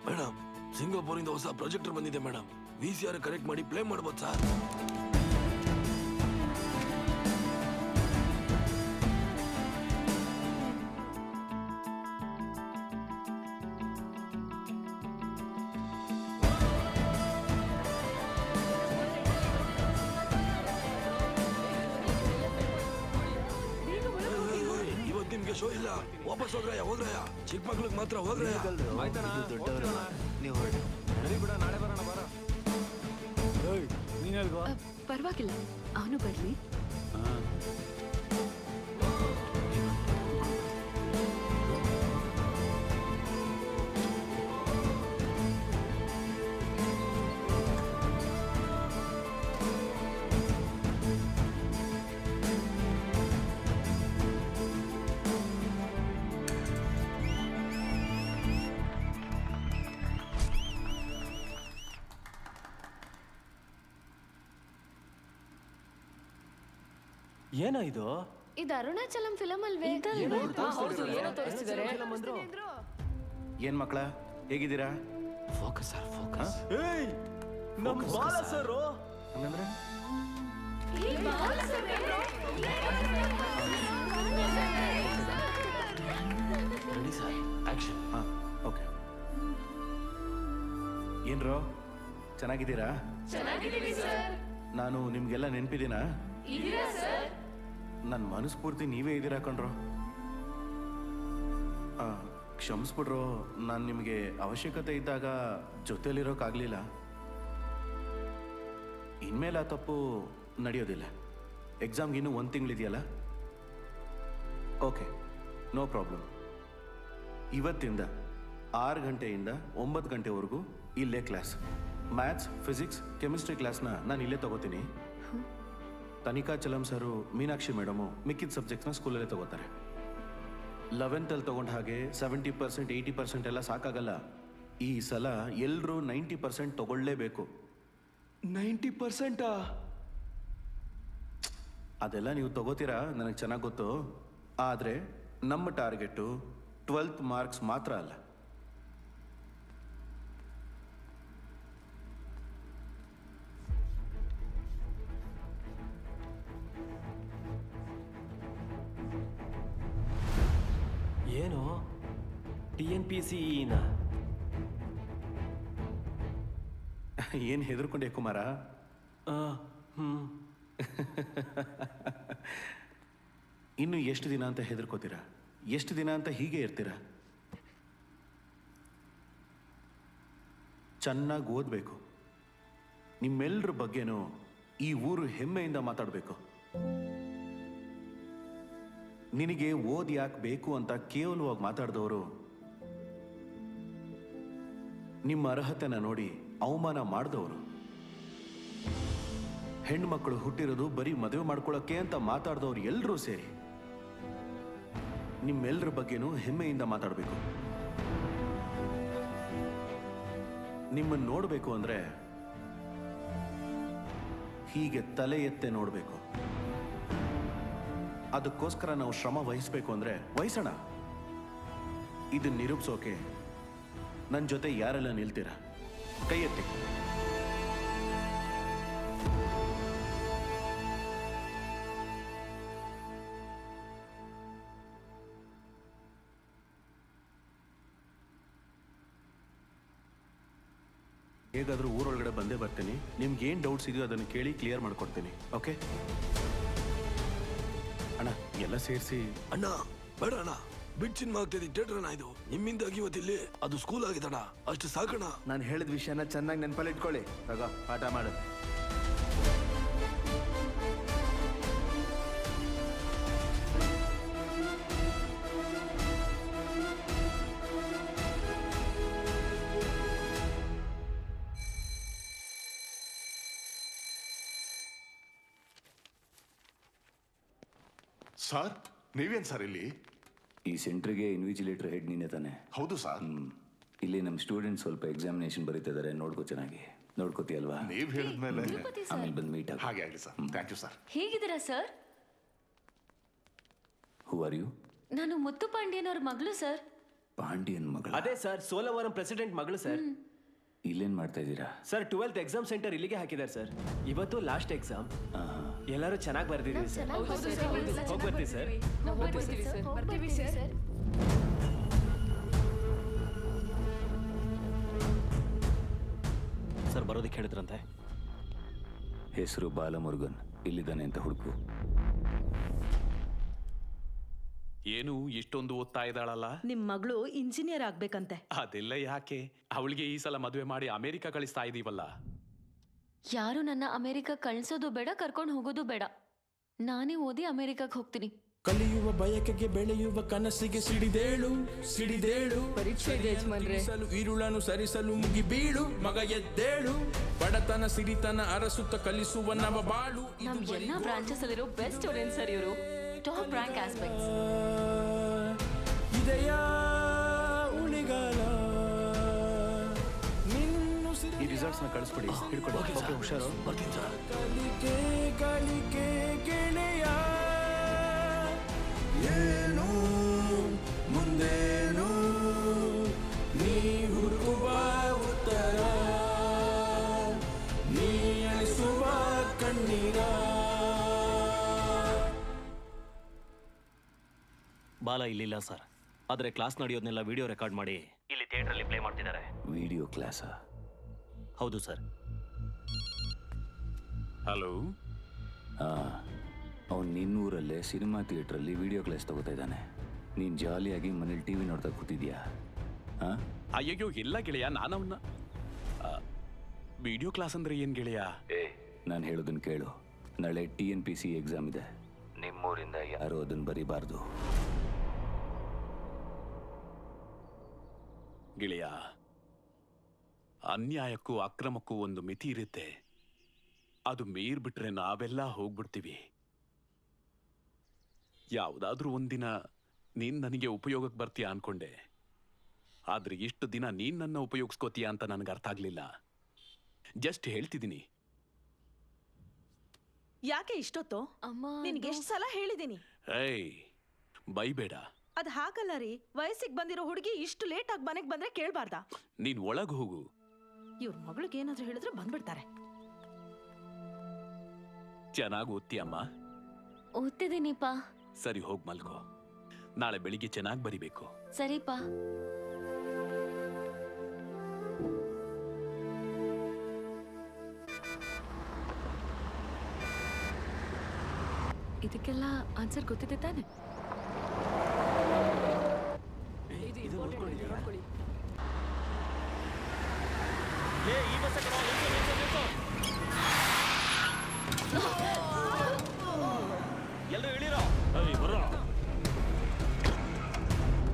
ಮೇಡಮ್, ಸಿಂಗಾಪುರಿಂದ ಹೊಸ ಪ್ರಾಜೆಕ್ಟರ್ ಬಂದಿದೆ ಮೇಡಮ್. VCR ಕನೆಕ್ಟ್ ಮಾಡಿ ಪ್ಲೇ ಮಾಡ್ಬೋದು ಸರ್. ನಿಮ್ಗೆ ಶೋ ಇಲ್ಲ, ವಾಪಸ್ ಹೋಗ್ರಯ್ಯ. ಚಿಕ್ಕ ಮಕ್ಳಿಗೆ ಮಾತ್ರ ಹೋಗ್ರಯ್ಯ. ಪರವಾಗಿಲ್ಲ, ಅವನು ಬರ್ಲಿ. ಏನೋ ಇದು? ಇದು ಅರುಣಾಚಲಂ ಫಿಲಂ ಅಲ್ವೇ? ಏನ್ ಮಕ್ಕಳ, ಹೇಗಿದ್ದೀರಾ? Focus sir, focus. ನಮ್ ಬಾಲ ಸರ್ ಹಂಗಂದ್ರೆ ರೆಡಿ ಸರ್, ಆಕ್ಷನ್. ಓಕೆ. ಏನ್ರೋ ಚೆನ್ನಾಗಿದ್ದೀರಾ? ನಾನು ನಿಮ್ಗೆಲ್ಲ ನೆನ್ಪಿದ್ದೀನಾ? ನನ್ನ ಮನಸ್ಫೂರ್ತಿ ನೀವೇ ಇದ್ದೀರಾ ಕಣ್ರೋ. ಕ್ಷಮಿಸ್ಬಿಡ್ರೋ, ನಾನು ನಿಮಗೆ ಅವಶ್ಯಕತೆ ಇದ್ದಾಗ ಜೊತೆಲಿರೋಕ್ಕಾಗಲಿಲ್ಲ. ಇನ್ಮೇಲೆ ಆ ತಪ್ಪು ನಡೆಯೋದಿಲ್ಲ. ಎಕ್ಸಾಮ್ಗೆ ಇನ್ನೂ 1 ತಿಂಗಳಿದೆಯಲ್ಲ. Okay, no problem. ಇವತ್ತಿಂದ 6 ಗಂಟೆಯಿಂದ 9 ಗಂಟೆವರೆಗೂ ಇಲ್ಲೇ ಕ್ಲಾಸ್. ಮ್ಯಾಥ್ಸ್, ಫಿಸಿಕ್ಸ್, ಕೆಮಿಸ್ಟ್ರಿ ಕ್ಲಾಸ್ನ ನಾನು ಇಲ್ಲೇ ತಗೋತೀನಿ. ತನಿಕಾ ಚಲಂ ಸರು, ಮೀನಾಕ್ಷಿ ಮೇಡಮು ಮಿಕ್ಕಿದ ಸಬ್ಜೆಕ್ಟ್ಸ್ನ ಸ್ಕೂಲಲ್ಲೇ ತಗೋತಾರೆ. 11th ತಗೊಂಡ ಹಾಗೆ 70%, 80% ಎಲ್ಲ ಸಾಕಾಗಲ್ಲ. ಈ ಸಲ ಎಲ್ಲರೂ 90% ತಗೊಳ್ಳೇಬೇಕು. 90%? ಅದೆಲ್ಲ ನೀವು ತಗೋತೀರಾ, ನನಗೆ ಚೆನ್ನಾಗಿ ಗೊತ್ತು. ಆದರೆ ನಮ್ಮ ಟಾರ್ಗೆಟು 12th ಮಾರ್ಕ್ಸ್ ಮಾತ್ರ ಅಲ್ಲ. ಏನು TNPC-ನ? ಏನು ಹೆದರ್ಕೊಂಡೆ ಕುಮಾರ? ಇನ್ನು ಎಷ್ಟು ದಿನ ಅಂತ ಹೆದರ್ಕೋತೀರಾ? ಎಷ್ಟು ದಿನ ಅಂತ ಹೀಗೆ ಇರ್ತೀರಾ? ಚೆನ್ನಾಗಿ ಓದಬೇಕು. ನಿಮ್ಮೆಲ್ಲರ ಬಗ್ಗೆನೂ ಈ ಊರು ಹೆಮ್ಮೆಯಿಂದ ಮಾತಾಡಬೇಕು. ನಿನಗೆ ಓದ್ ಯಾಕೆ ಬೇಕು ಅಂತ ಕೇವಲವಾಗಿ ಮಾತಾಡಿದವರು ನಿಮ್ಮ ಅರ್ಹತೆನ ನೋಡಿ ಅವಮಾನ ಮಾಡಿದವರು, ಹೆಣ್ಮಕ್ಳು ಹುಟ್ಟಿರೋದು ಬರೀ ಮದುವೆ ಮಾಡ್ಕೊಳ್ಳೋಕ್ಕೆ ಅಂತ ಮಾತಾಡಿದವ್ರು ಎಲ್ಲರೂ ಸೇರಿ ನಿಮ್ಮೆಲ್ಲರ ಬಗ್ಗೆನೂ ಹೆಮ್ಮೆಯಿಂದ ಮಾತಾಡಬೇಕು. ನಿಮ್ಮನ್ನು ನೋಡಬೇಕು ಅಂದ್ರೆ ಹೀಗೆ ತಲೆ ಎತ್ತೆ ನೋಡಬೇಕು. ಅದಕ್ಕೋಸ್ಕರ ನಾವು ಶ್ರಮ ವಹಿಸಬೇಕು ಅಂದ್ರೆ ವಹಿಸೋಣ. ಇದನ್ನ ನಿರೂಪಿಸೋಕೆ ನನ್ನ ಜೊತೆ ಯಾರೆಲ್ಲ ನಿಲ್ತೀರಾ? ಕೈ ಎತ್ತಿ. ಹೇಗಾದ್ರೂ ಊರೊಳಗಡೆ ಬಂದೇ ಬರ್ತೀನಿ. ನಿಮ್ಗೆ ಏನು ಡೌಟ್ಸ್ ಇದೆಯೋ ಅದನ್ನು ಕೇಳಿ ಕ್ಲಿಯರ್ ಮಾಡ್ಕೊಡ್ತೀನಿ. ಓಕೆ ಅಣ್ಣ, ಎಲ್ಲ ಸೇರಿಸಿ. ಅಣ್ಣ ಬೇಡ ಅಣ್ಣ, ಬಿಡ್ ಸಿನಿಮಾ ಆಗ್ತಿದೆ ಥಿಯೇಟರ್ ಅಣ್ಣ. ಇದು ನಿಮ್ಮಿಂದಾಗಿ ಇವತ್ತಿಲ್ಲಿ ಅದು ಸ್ಕೂಲ್ ಆಗಿದಣ್ಣ, ಅಷ್ಟು ಸಾಕಣ್ಣ. ನಾನು ಹೇಳಿದ ವಿಷಯನ ಚೆನ್ನಾಗಿ ನೆನಪಲ್ಲಿ ಇಟ್ಕೊಳ್ಳಿ. ತಗೋ ಪಾಠ ಮಾಡು. ಸರ್, ನೀವೇನು ಸರ್ ಇಲ್ಲಿ? ಈ ಸೆಂಟ್ರಿಗೆ ಇನ್ವಿಜಿಲೇಟರ್ ಹೆಡ್ ನೀನೇ ತಾನೆ? ಹೌದು ಸರ್. ಇಲ್ಲಿ ನಮ್ಮ ಸ್ಟೂಡೆಂಟ್ ಸ್ವಲ್ಪ ಎಕ್ಸಾಮಿನೇಷನ್ ಬರೀತಿದ್ದಾರೆ, ನೋಡ್ಕೋ ಚೆನ್ನಾಗಿ. ನೋಡ್ಕೋತೀಯಲ್ವಾ? ನೀವು ಹೇಳಿದ್ಮೇಲೆ ಆಮೇಲೆ ಬಂದು ಮೀಟ್ ಆಗ. ಹಾಗೆ ಆಗಲಿ ಸರ್. Thank you sir. ಹೇಗಿದ್ದೀರಾ ಸರ್? Who are you? ನಾನು ಮುತ್ತು ಪಾಂಡ್ಯನ್ ಅವ್ರ ಮಗಳು ಸರ್. ಪಾಂಡ್ಯನ್ ಮಗಳ? ಅದೇ ಸರ್, ಸೋಲವರಂ ಪ್ರೆಸಿಡೆಂಟ್ ಮಗಳು ಸರ್. ಇಲ್ಲೇನ್ ಮಾಡ್ತಾ ಇದ್ದೀರಾ? ಸರ್ 12th ಎಕ್ಸಾಮ್ ಸೆಂಟರ್ ಇಲ್ಲಿಗೆ ಹಾಕಿದ್ದಾರೆ ಸರ್. ಇವತ್ತು ಲಾಸ್ಟ್ ಎಕ್ಸಾಮ್. ಎಲ್ಲರೂ ಚೆನ್ನಾಗಿ ಬರ್ದಿದ್ದೀವಿ ಸರ್. ಹೋಗಿ ಬರ್ತೀವಿ ಸರ್. ಬರ್ತೀವಿ ಸರ್. ಸರ್ ಬರೋದಕ್ಕೆ ಹೇಳಿದ್ರಂತೆ. ಹೆಸರು ಬಾಲಮುರುಗನ್, ಇಲ್ಲಿದ್ದಾನೆ ಅಂತ ಹುಡುಕು. ಏನು ಇಷ್ಟೊಂದು ಓದ್ತಾ ಇದ್ದಾಳಲ್ಲ? ನಿಮ್ ಮಗಳು ಇಂಜಿನಿಯರ್ ಆಗ್ಬೇಕಂತೆ. ಅದೆಲ್ಲ ಯಾಕೆ? ಅವಳಿಗೆ ಈ ಸಲ ಮದುವೆ ಮಾಡಿ ಅಮೆರಿಕ ಕಳಿಸ್ತಾ ಇದೀವಲ್ಲ. ಯಾರು ನನ್ನ ಅಮೆರಿಕ ಕಳ್ಸೋದು ಬೇಡ, ಕರ್ಕೊಂಡು ಹೋಗೋದು ಬೇಡ. ನಾನೇ ಓದಿ ಅಮೆರಿಕಕ್ಕೆ ಹೋಗ್ತೀನಿ. ಕಲಿಯುವ ಬಯಕೆಗೆ ಬೆಳೆಯುವ ಕನಸಿಗೆ ಸಿಡಿದೇಳು ಸಿಡಿದೇಳು. ಸರಿಸಲು ಇರುಳನು ಸರಿಸಲು ಮುಗಿ ಬೀಳು. ಮಗ ಎದ್ದೇಳು, ಬಡತನ ಸಿರಿತನ ಅರಸುತ್ತ ಕಲಿಸುವ ನವ ಬಾಳು. ನಮ್ ಎಲ್ಲಾ ಬ್ರಾಂಚಸ್ ಅಲ್ಲಿರೋ ಬೆಸ್ಟ್ ಸ್ಟೂಡೆಂಟ್ಸ್ ಸರ್ ಇವರು. Top rank aspects. ಇದೆಯ ಉಳಿಗಾಲ. ಈ ರಿಸಲ್ಟ್ಸ್ನ ಕಳಿಸ್ಬಿಡಿ, ಹಿಡ್ಕೊಳ್ಳಿ. ಓಕೆ, ಹುಷಾರು. ಬರ್ತೀನಿ ಸರ್. ಕಲಿಕೆ ಕಲಿಕೆ ಗೆಳೆಯ, ಏನು ಮುಂದೇನು ನೀ ಹುಡುಕುವ ಉತ್ತರ, ನೀ ಅಳಿಸುವ ಕಣ್ಣೀರ. ಬಾಲ ಇಲ್ಲಿಲ್ಲ ಸರ್, ಆದರೆ ಕ್ಲಾಸ್ ನಡೆಯೋದನ್ನೆಲ್ಲ ವಿಡಿಯೋ ರೆಕಾರ್ಡ್ ಮಾಡಿ ಇಲ್ಲಿ ಥಿಯೇಟ್ರಲ್ಲಿ ಪ್ಲೇ ಮಾಡ್ತಿದ್ದಾರೆ. ವಿಡಿಯೋ ಕ್ಲಾಸಾ? ಹೌದು ಸರ್. ಹಲೋ. ಅವ್ನು ನಿನ್ನೂರಲ್ಲೇ ಸಿನಿಮಾ ಥಿಯೇಟ್ರಲ್ಲಿ ವಿಡಿಯೋ ಕ್ಲಾಸ್ ತಗೋತಾ ಇದ್ದಾನೆ. ನೀನು ಜಾಲಿಯಾಗಿ ಮನೇಲಿ ಟಿವಿ ನೋಡ್ತಾ ಕೂತಿದ್ಯಾ? ಅಯ್ಯಯ್ಯೋ ಇಲ್ಲ ಗೆಳೆಯ, ನಾನವನ್ನ ವಿಡಿಯೋ ಕ್ಲಾಸ್ ಅಂದ್ರೆ ಏನ್ ಗೆಳೆಯ? ನಾನು ಹೇಳೋದನ್ನ ಕೇಳು. ನಾಳೆ TNPC ಎಕ್ಸಾಮ್ ಇದೆ. ನಿಮ್ಮೂರಿಂದ ಯಾರು ಅದನ್ನು ಬರೀಬಾರ್ದು. ಗೆಳೆಯ, ಅನ್ಯಾಯಕ್ಕೂ ಅಕ್ರಮಕ್ಕೂ ಒಂದು ಮಿತಿ ಇರುತ್ತೆ. ಅದು ಮೀರ್ಬಿಟ್ರೆ ನಾವೆಲ್ಲ ಹೋಗ್ಬಿಡ್ತೀವಿ. ಯಾವುದಾದ್ರೂ ಒಂದಿನ ನೀನ್ ನನಗೆ ಉಪಯೋಗಕ್ಕೆ ಬರ್ತೀಯ ಅನ್ಕೊಂಡೆ. ಆದ್ರೆ ಇಷ್ಟು ದಿನ ನೀನ್ ನನ್ನ ಉಪಯೋಗಿಸ್ಕೋತೀಯ ಅಂತ ನನಗೆ ಅರ್ಥ ಆಗ್ಲಿಲ್ಲ. ಜಸ್ಟ್ ಹೇಳ್ತಿದ್ದೀನಿ. ಯಾಕೆ ಇಷ್ಟೊತ್ತು? ನಿನ್ಗೆ ಎಷ್ಟು ಸಲ ಹೇಳಿದೀನಿ. ಏಯ್, ಬೈಬೇಡ. ಅದ್ ಹಾಗಲ್ಲ ರೀ, ವಯಸ್ಸಿಗೆ ಬಂದಿರೋ ಹುಡುಗಿ ಇಷ್ಟು ಲೇಟ್ ಆಗಿ ಮನೆಗೆ ಬಂದ್ರೆ ಕೇಳ್ಬಾರ್ದಾ? ನೀನ್ ಒಳಗ್ ಹೋಗು. ಇವ್ರ ಮಗಳಿಗೆ ಏನಾದ್ರೂ ಹೇಳಿದ್ರೆ ಬಂದ್ಬಿಡ್ತಾರೆ. ಚೆನ್ನಾಗಿ ಓದ್ತೀಯಮ್ಮ? ಓದ್ತಿದ್ದೀನಿಪಾ. ಸರಿ, ಹೋಗ್ ಮಲ್ಕೋ. ನಾಳೆ ಬೆಳಿಗ್ಗೆ ಚೆನ್ನಾಗಿ ಬರಿಬೇಕು. ಸರಿಪಾ. ಇದಕ್ಕೆಲ್ಲ ಆನ್ಸರ್ ಗೊತ್ತಿದೆ ತಾನೆ? ಎಲ್ರು ಇಳಿರೋ.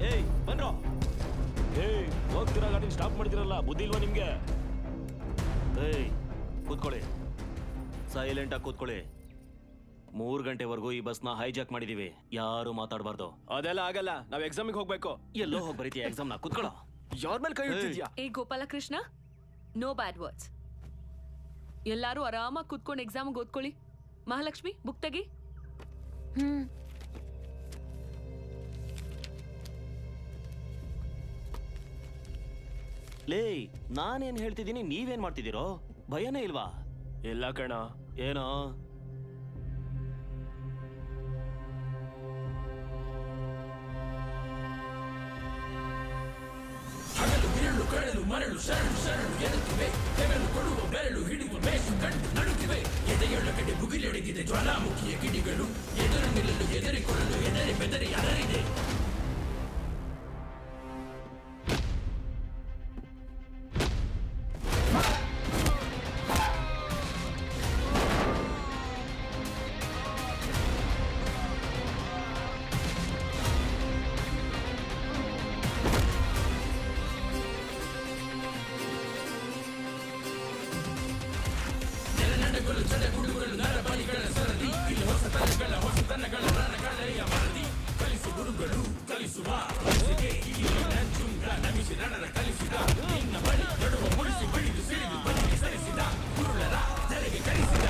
ಏಯ್ ಬನ್ರೋ. ಏಯ್, ಹೋಗ್ತಿರೋ ಗಾಡಿ ಸ್ಟಾಪ್ ಮಾಡ್ತಿರಲ್ಲ, ಬುದ್ಧಿ ಇಲ್ವಾ ನಿಮ್ಗೆ? ಏಯ್ ಕೂತ್ಕೊಳ್ಳಿ, ಸೈಲೆಂಟ್ ಆಗಿ ಕೂತ್ಕೊಳ್ಳಿ. 3 ಗಂಟೆವರೆಗೂ ಈ ಬಸ್ನ ಹೈಜಾಕ್ ಮಾಡಿದೀವಿ. ಯಾರು ಮಾತಾಡಬಾರ್ದು. ಅದೆಲ್ಲ ಆಗಲ್ಲ, ನಾವ್ ಎಕ್ಸಾಮಿಗೆ ಹೋಗ್ಬೇಕು. ಎಲ್ಲೋ ಹೋಗಿ ಬರೀತೀಯ ಎಕ್ಸಾಮ್ನ? ಕೂತ್ಕೊಳ್ಳೋ. ಯಾರ ಮೇಲೆ ಕೈ ಇಡ್ತಿದ್ಯಾ? ಏ ಗೋಪಾಲಕೃಷ್ಣ, ನೋ ಬ್ಯಾಡ್ ವರ್ಡ್ಸ್. ಎಲ್ಲಾರು ಆರಾಮಾಗಿ ಕೂತ್ಕೊಂಡು ಎಕ್ಸಾಮ್ಗೆ ಓದ್ಕೊಳ್ಳಿ. ಮಹಾಲಕ್ಷ್ಮಿ, ಬುಕ್ ತೆಗಿ. ಲೇ, ನಾನೇನ್ ಹೇಳ್ತಿದ್ದೀನಿ, ನೀವೇನ್ ಮಾಡ್ತಿದ್ದೀರೋ? ಭಯನೇ ಇಲ್ವಾ? ಇಲ್ಲ ಕಣ. ಏನೋ ಬಿರಳು ಕಡಲು ಮರಳು ಶರಳು ಶರಳು ಎನ್ನುತ್ತಿವೆ. ಹೆಗಲು ಕೊಡುವ ಬೆರಳು ಹಿಡಿಯುವ ಮೇಷು ಕಂಡು ನಡುತ್ತಿವೆ. ಎದೆಯೊಳಗಡೆ ಭುಗಿಲೆಡಗಿದೆ ಜ್ವಾಲಾಮುಖಿಯ ಕಿಡಿಗಳು. ಎದುರು ನಿಲ್ಲಲು ಎದುರಿಕೊಳ್ಳಲು ಎದರಿ ಬೆದರಿ ಅಲರಿದೆ. ಚಡಗುಡುಗಳು ನರಬಲಿಗಳ ಸರದಿ. ಇಲ್ಲಿ ಹೊಸತನಗಳ ಹೊಸತನಗಳ ರಣಗಳೆಯ ಮರದಿ. ಕಲಿಸು ಗುರುಗಳು ಕಲಿಸುವ ಚುಂಗ ನಮಿಸಿ ರಣರ ಕಲಿಸಿದ. ನಿನ್ನ ಬಳಿ ನಡುವ ಮುಡಿಸಿ ಬಿಡಿದು ಸಿಡಿದು ಬದಿಗೆ ಸರಿಸಿದ. ಗುರುಳರ ತೆರೆಗೆ ಕಲಿಸಿದ.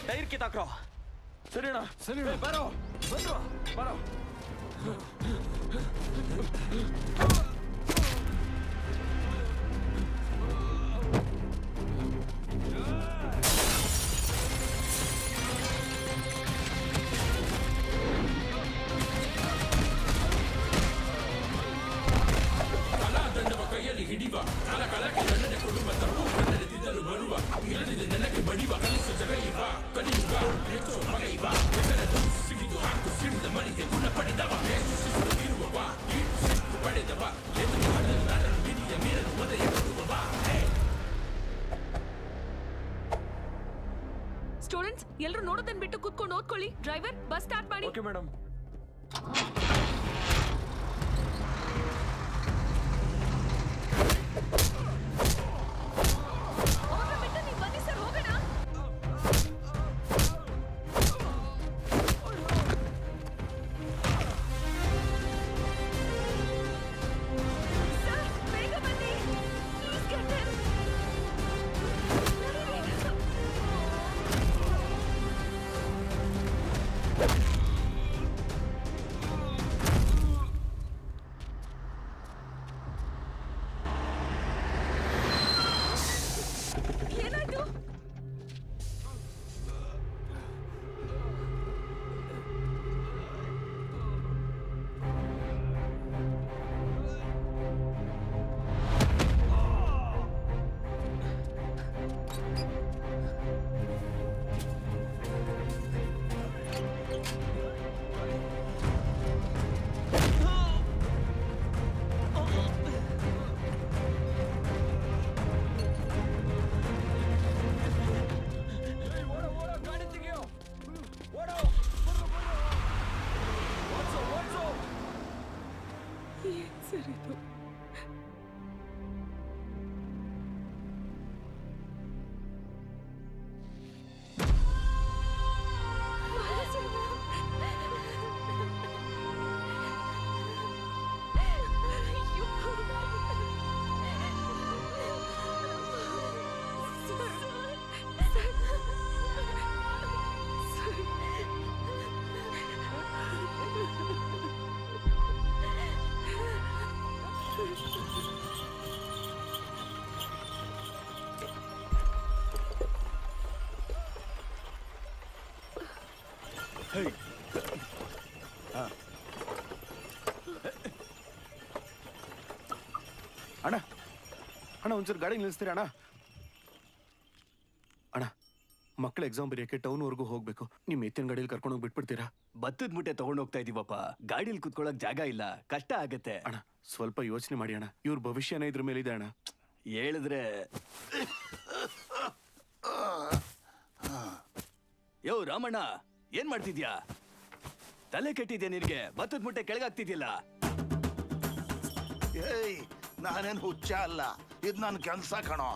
ಟೈರ್ ಕಿತ್ತಾಕ್ರೋ. ಸರಿ ಅಣ್ಣ, ಸರಿ ಬರೋ ಬರೋ ಬರೋ. ಕಲಾದಂಡವ ಕೈಯಲ್ಲಿ ಹಿಡಿವ. ಕಲ ಕಲಕ್ಕೆ ನನ್ನನೆ ಕೊಡುವ. ತಪ್ಪು ಕನ್ನಡದಿದ್ದರು ಬರುವ. ಇಲ್ಲದಿದೆ ನನಗೆ ಬಡಿವ. ಕಲಿಸು ಜಗೈವ ಕಲಿಯುವ. ಹೆಚ್ಚು ಮಗೈವ. ಹೆಸರದು ಸಿಗಿದು ಹಾಕು ಸಿಡಿದ ಮನಿಗೆ ಗುಣ ಪಡೆದವ. ಹೆಚ್ಚು ಶಿಸ್ತು ಇರುವವ. ಈಟು ಶಿಸ್ತು ಪಡೆದವ. ಎದುರು ಮಾಡಲು ನಾನು ವಿಧಿಯ ಮೀರಲು ಒದೆಯ ಕೊಡುವವ. ಸ್ಟೂಡೆಂಟ್ಸ್, ಎಲ್ಲರೂ ನೋಡೋದನ್ನ ಬಿಟ್ಟು ಕೂತ್ಕೊಂಡು ಓದ್ಕೊಳ್ಳಿ. ಡ್ರೈವರ್, ಬಸ್ ಸ್ಟಾರ್ಟ್ ಮಾಡಿ. Okay madam. ಅಣ್ಣ ಅಣ್ಣ ಒಂಚೂರು ಗಾಡಿ ನಿಲ್ಲಿಸ್ತೀರಾ ಅಣ್ಣ? ಅಣ್ಣ ಮಕ್ಕಳ ಎಕ್ಸಾಮ್ ಬರೆಯಕ್ಕೆ ಟೌನ್ವರೆಗೂ ಹೋಗ್ಬೇಕು. ನಿಮ್ಮ ಎತ್ತಿನ ಗಾಡಿಯಲ್ಲಿ ಕರ್ಕೊಂಡು ಹೋಗಿ ಬಿಟ್ಬಿಡ್ತೀರಾ? ಭತ್ತದ ಮೂಟೆ ತಗೊಂಡು ಹೋಗ್ತಾ ಇದೀವಪ್ಪ, ಗಾಡಿಲಿ ಕುತ್ಕೊಳ್ಳೋಕ್ ಜಾಗ ಇಲ್ಲ, ಕಷ್ಟ ಆಗತ್ತೆ. ಅಣ್ಣ ಸ್ವಲ್ಪ ಯೋಚನೆ ಮಾಡಿ ಅಣ್ಣ, ಇವ್ರ ಭವಿಷ್ಯನೇ ಇದ್ರ ಮೇಲಿದೆ ಅಣ್ಣ. ಹೇಳಿದ್ರೆ ಯೋ ರಾಮಣ್ಣ, ಏನ್ ಮಾಡ್ತಿದ್ಯಾ? ತಲೆ ಕೆಟ್ಟಿದ್ಯಾ ನಿನ್ಗೆ? ಭತ್ತದ ಮೂಟೆ ಕೆಳಗಾಗ್ತಿದ್ಯಲ್ಲ. ಏಯ್, ನಾನೇನು ಹುಚ್ಚ ಅಲ್ಲ, ಇದು ನನ್ನ ಕೆಲಸ ಕಣೋ.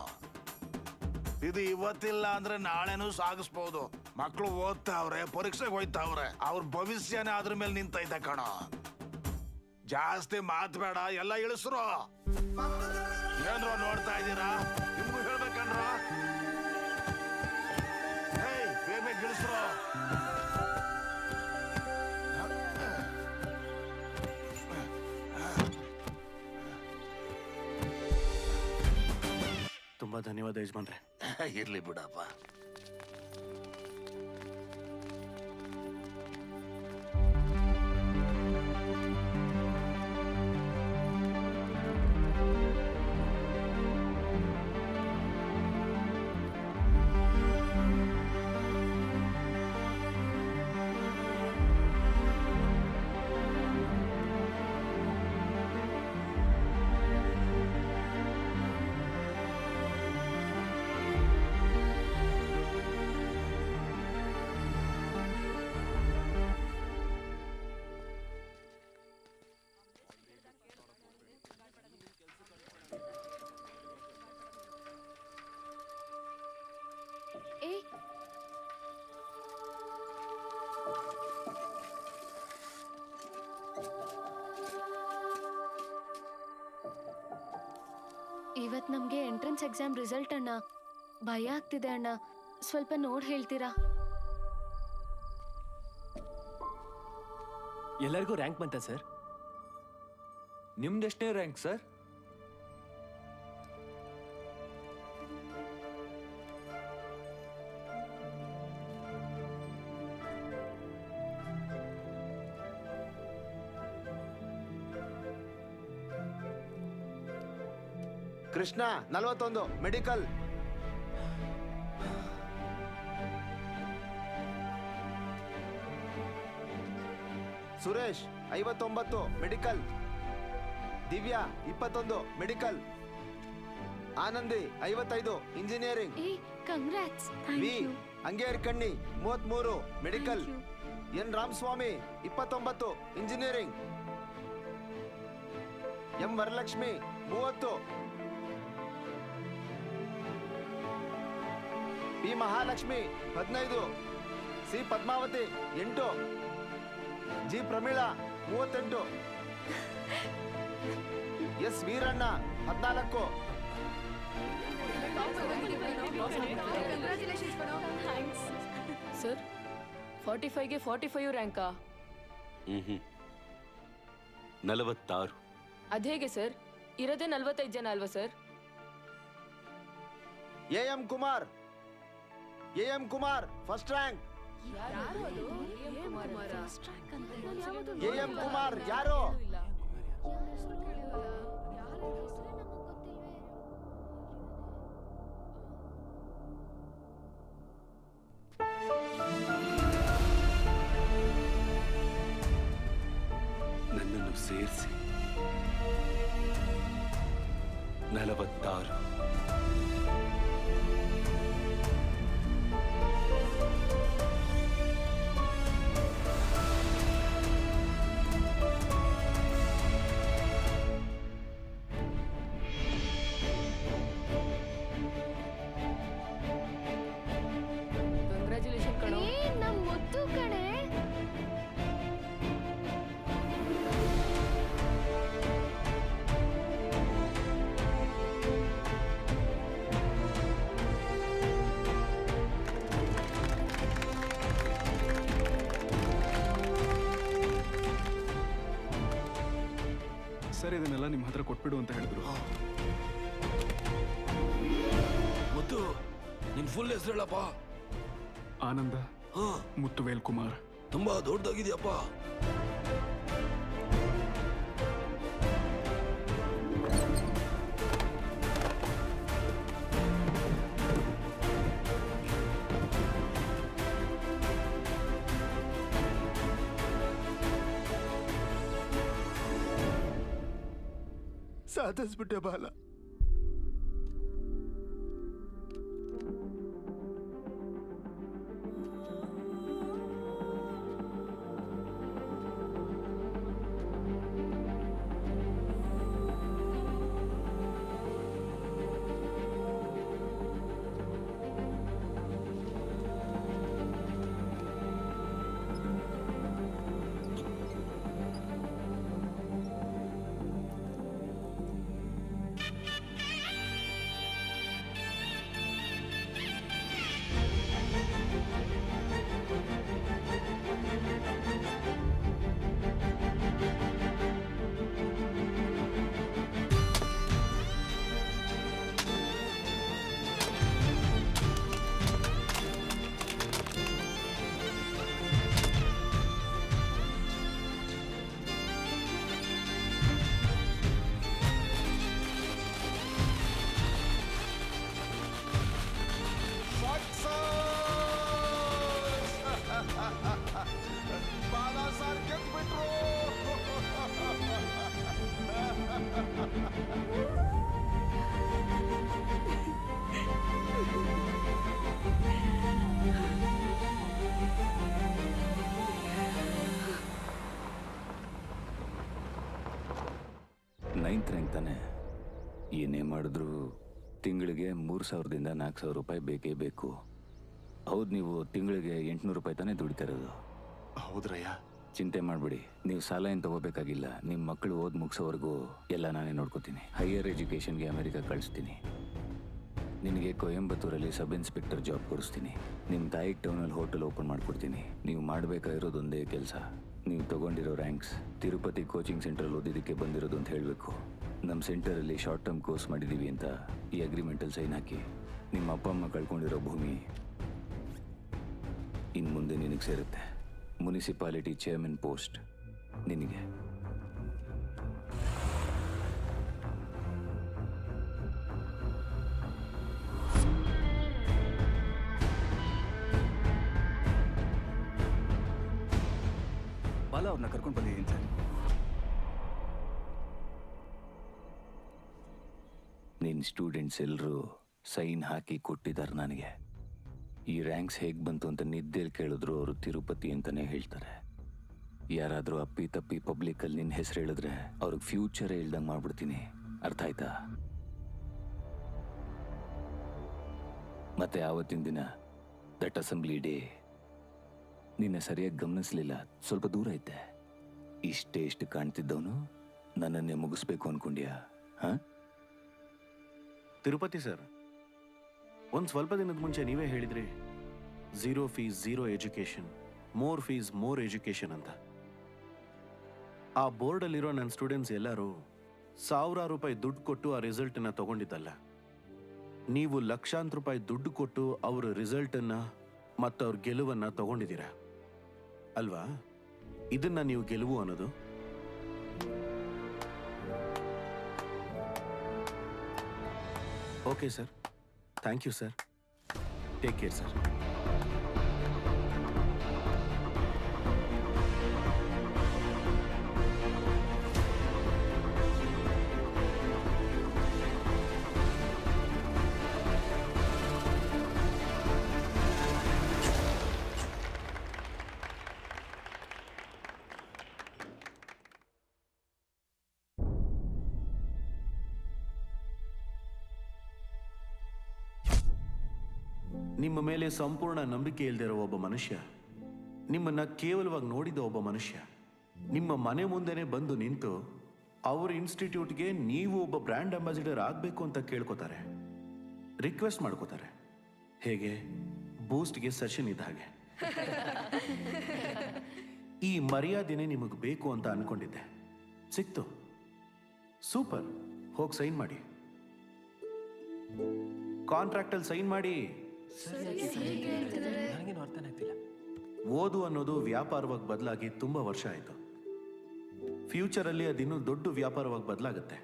ಇದು ಇವತ್ತಿಲ್ಲ ಅಂದ್ರೆ ನಾಳೆನೂ ಸಾಗಿಸ್ಬೋದು. ಮಕ್ಕಳು ಓದ್ತಾವ್ರೆ, ಪರೀಕ್ಷೆಗೆ ಹೋಯ್ತಾವ್ರೆ, ಅವ್ರ ಭವಿಷ್ಯನೇ ಅದ್ರ ಮೇಲೆ ನಿಂತೈತೆ ಕಣೋ. ಜಾಸ್ತಿ ಮಾತ್ ಬೇಡ, ಎಲ್ಲ ಇಳಿಸ್ರು. ಏನ್ರೋ ನೋಡ್ತಾ ಇದ್ದೀರಾ? ನಿಮ್ಗೂ ಹೇಳ್ಬೇಕನ್ರ? ಏಯ್, ಬೇಗ ಇಳಿಸ್ರು. ತುಂಬಾ ಧನ್ಯವಾದ ಯಜಮಾನ್ರೆ. ಇರ್ಲಿ ಬಿಡಪ್ಪ. ಇವತ್ತು ನಮಗೆ ಎಂಟ್ರೆನ್ಸ್ ಎಕ್ಸಾಮ್ ರಿಸಲ್ಟ್ ಅಣ್ಣ. ಭಯ ಆಗ್ತಿದೆ ಅಣ್ಣ, ಸ್ವಲ್ಪ ನೋಡಿ ಹೇಳ್ತೀರಾ? ಎಲ್ಲರಿಗೂ ರ್ಯಾಂಕ್ ಬಂತ ಸರ್? ನಿಮ್ದೆಷ್ಟೇ rank sir? Krishna 41 medical. Suresh 59 medical. Divya 21 medical. Anandi 55 engineering. Congrats. V Angayarkanni 33 medical. N Ramaswamy 29 engineering. M Varalakshmi 30. P Mahalakshmi 15. C Padmavathi 8. G Pramila 38. S Veeranna 14. Sir 45ಗೆ 45 ರ್ಯಾಂಕಾ? 46. ಅದೇಗೆ ಸರ್? ಇರೋದೇ 45 ಜನ ಅಲ್ವಾ sir? M Kumar first rank. M Kumar ಯಾರು? ನನ್ನನ್ನು ಸೇರಿಸಿ 46. ಕಂಗ್ರ್ಯಾಚುಲೇಷನ್ ಕಣೋ. ನಮ್ ಮುದ್ದು ಕಣೆ. ಸರ್ ಇದನ್ನೆಲ್ಲ ನಿಮ್ಮ ಹತ್ರ ಕೊಟ್ಬಿಡು ಅಂತ ಹೇಳಿದ್ರು. ಮುತ್ತು, ನಿನ್ ಫುಲ್ ಹೆಸರು ಹೇಳಪ್ಪ. ಆನಂದ ಮುತ್ತುವೇಲ್ ಕುಮಾರ್. ತುಂಬಾ ದೊಡ್ಡದಾಗಿದೆಯಪ್ಪ. ಸಾಧಿಸ್ಬಿಟ್ಟೆ ಬಾಲ. ನೈನ್ತ್ ರ್ಯಾಂಕ್ ತಾನೆ. ಏನೇ ಮಾಡಿದ್ರು ತಿಂಗಳಿಗೆ 3,000ದಿಂದ 4,000 ರೂಪಾಯಿ ಬೇಕೇ ಬೇಕು. ಹೌದು, ನೀವು ತಿಂಗಳಿಗೆ 800 ರೂಪಾಯಿ ತಾನೇ ದುಡಿತಾ ಇರೋದು? ಹೌದ್ರಯ್ಯ. ಚಿಂತೆ ಮಾಡಬೇಡಿ, ನೀವು ಸಾಲ ಏನು ತಗೋಬೇಕಾಗಿಲ್ಲ. ನಿಮ್ಮ ಮಕ್ಕಳು ಓದ್ ಮುಗಿಸೋವರೆಗೂ ಎಲ್ಲ ನಾನೇ ನೋಡ್ಕೋತೀನಿ. ಹೈಯರ್ ಎಜುಕೇಷನ್ಗೆ ಅಮೆರಿಕ ಕಳಿಸ್ತೀನಿ. ನಿನಗೆ ಕೊಯಂಬತ್ತೂರಲ್ಲಿ ಸಬ್ ಇನ್ಸ್ಪೆಕ್ಟರ್ ಜಾಬ್ ಕೊಡಿಸ್ತೀನಿ. ನಿಮ್ಮ ತಾಯಿಗೆ ಟೌನಲ್ಲಿ ಹೋಟೆಲ್ ಓಪನ್ ಮಾಡಿಕೊಡ್ತೀನಿ. ನೀವು ಮಾಡಬೇಕಾಗಿರೋದೊಂದೇ ಕೆಲಸ, ನೀವು ತಗೊಂಡಿರೋ ರ್ಯಾಂಕ್ಸ್ ತಿರುಪತಿ ಕೋಚಿಂಗ್ ಸೆಂಟ್ರಲ್ಲಿ ಓದಿದ್ದಕ್ಕೆ ಬಂದಿರೋದು ಅಂತ ಹೇಳಬೇಕು. ನಮ್ಮ ಸೆಂಟರಲ್ಲಿ ಶಾರ್ಟ್ ಟರ್ಮ್ ಕೋರ್ಸ್ ಮಾಡಿದ್ದೀವಿ ಅಂತ ಈ ಅಗ್ರಿಮೆಂಟಲ್ಲಿ ಸೈನ್ ಹಾಕಿ. ನಿಮ್ಮ ಅಪ್ಪ ಅಮ್ಮ ಕಳ್ಕೊಂಡಿರೋ ಭೂಮಿ ಇನ್ನು ಮುಂದೆ ನಿನಗೆ ಸೇರುತ್ತೆ. ಮುನಿಸಿಪಾಲಿಟಿ ಚೇರ್ಮನ್ ಪೋಸ್ಟ್ ನಿನಗೆ. ಬಾಲ ಅವ್ರನ್ನ ಕರ್ಕೊಂಡು ಬಂದಿದ್ದೀನಿ ಸರ್. ನಿನ್ನ ಸ್ಟೂಡೆಂಟ್ಸ್ ಎಲ್ಲರೂ ಸೈನ್ ಹಾಕಿ ಕೊಟ್ಟಿದ್ದಾರೆ ನನಗೆ. ಈ ರ್ಯಾಂಕ್ಸ್ ಹೇಗೆ ಬಂತು ಅಂತ ನಿದ್ದೆಯಲ್ಲಿ ಕೇಳಿದ್ರು ಅವರು ತಿರುಪತಿ ಅಂತಲೇ ಹೇಳ್ತಾರೆ. ಯಾರಾದರೂ ಅಪ್ಪಿ ತಪ್ಪಿ ಪಬ್ಲಿಕಲ್ಲಿ ನಿನ್ನ ಹೆಸರು ಹೇಳಿದ್ರೆ ಅವ್ರಿಗೆ ಫ್ಯೂಚರೇ ಇಲ್ದಂಗೆ ಮಾಡ್ಬಿಡ್ತೀನಿ. ಅರ್ಥ ಆಯ್ತಾ? ಮತ್ತೆ ಆವತ್ತಿನ ದಿನ ದಟ್ ಅಸೆಂಬ್ಲಿ ಡೇ ನಿನ್ನ ಸರಿಯಾಗಿ ಗಮನಿಸಲಿಲ್ಲ, ಸ್ವಲ್ಪ ದೂರ ಇದ್ದೆ. ಇಷ್ಟು ಕಾಣ್ತಿದ್ದವನು ನನ್ನನ್ನೇ ಮುಗಿಸ್ಬೇಕು ಅನ್ಕೊಂಡ್ಯಾ? ಹಾಂ, ತಿರುಪತಿ ಸರ್, ಒಂದು ಸ್ವಲ್ಪ ದಿನದ ಮುಂಚೆ ನೀವೇ ಹೇಳಿದ್ರಿ 0 fees 0 education, more fees more education ಅಂತ. ಆ ಬೋರ್ಡಲ್ಲಿರೋ ನನ್ನ ಸ್ಟೂಡೆಂಟ್ಸ್ ಎಲ್ಲರೂ ಸಾವಿರಾರು ರೂಪಾಯಿ ದುಡ್ಡು ಕೊಟ್ಟು ಆ ರಿಸಲ್ಟನ್ನು ತಗೊಂಡಿದ್ದಲ್ಲ. ನೀವು ಲಕ್ಷಾಂತರ ರೂಪಾಯಿ ದುಡ್ಡು ಕೊಟ್ಟು ಅವ್ರ ರಿಸಲ್ಟನ್ನು ಮತ್ತು ಅವ್ರ ಗೆಲುವನ್ನು ತಗೊಂಡಿದ್ದೀರಾ ಅಲ್ವಾ? ಇದನ್ನ ನೀವು ಗೆಲುವು ಅನ್ನೋದು? Okay sir, thank you sir. Take care sir. ನಿಮ್ಮ ಮೇಲೆ ಸಂಪೂರ್ಣ ನಂಬಿಕೆ ಇಲ್ಲದಿರೋ ಒಬ್ಬ ಮನುಷ್ಯ, ನಿಮ್ಮನ್ನ ಕೇವಲವಾಗಿ ನೋಡಿದ ಒಬ್ಬ ಮನುಷ್ಯ ನಿಮ್ಮ ಮನೆ ಮುಂದೆನೆ ಬಂದು ನಿಂತು ಅವ್ರ ಇನ್ಸ್ಟಿಟ್ಯೂಟ್ಗೆ ನೀವು ಒಬ್ಬ ಬ್ರ್ಯಾಂಡ್ ಅಂಬಾಸಿಡರ್ ಆಗಬೇಕು ಅಂತ ಕೇಳ್ಕೊತಾರೆ, ರಿಕ್ವೆಸ್ಟ್ ಮಾಡ್ಕೋತಾರೆ. ಹೇಗೆ ಬೂಸ್ಟ್ಗೆ ಸೆಷನ್ ಇದ್ದ ಹಾಗೆ. ಈ ಮರ್ಯಾದೆನೇ ನಿಮಗೆ ಬೇಕು ಅಂತ ಅನ್ಕೊಂಡಿದ್ದೆ, ಸಿಕ್ತು. ಸೂಪರ್. ಹೋಗಿ ಸೈನ್ ಮಾಡಿ, ಕಾಂಟ್ರಾಕ್ಟಲ್ಲಿ ಸೈನ್ ಮಾಡಿ. ನನಗೇನು ಅರ್ಥನೇ ಆಗ್ತಿಲ್ಲ. ಓದು ಅನ್ನೋದು ವ್ಯಾಪಾರವಾಗಿ ಬದಲಾಗಿ ತುಂಬ ವರ್ಷ ಆಯಿತು. ಫ್ಯೂಚರಲ್ಲಿ ಅದಿನ್ನೂ ದೊಡ್ಡ ವ್ಯಾಪಾರವಾಗಿ ಬದಲಾಗುತ್ತೆ.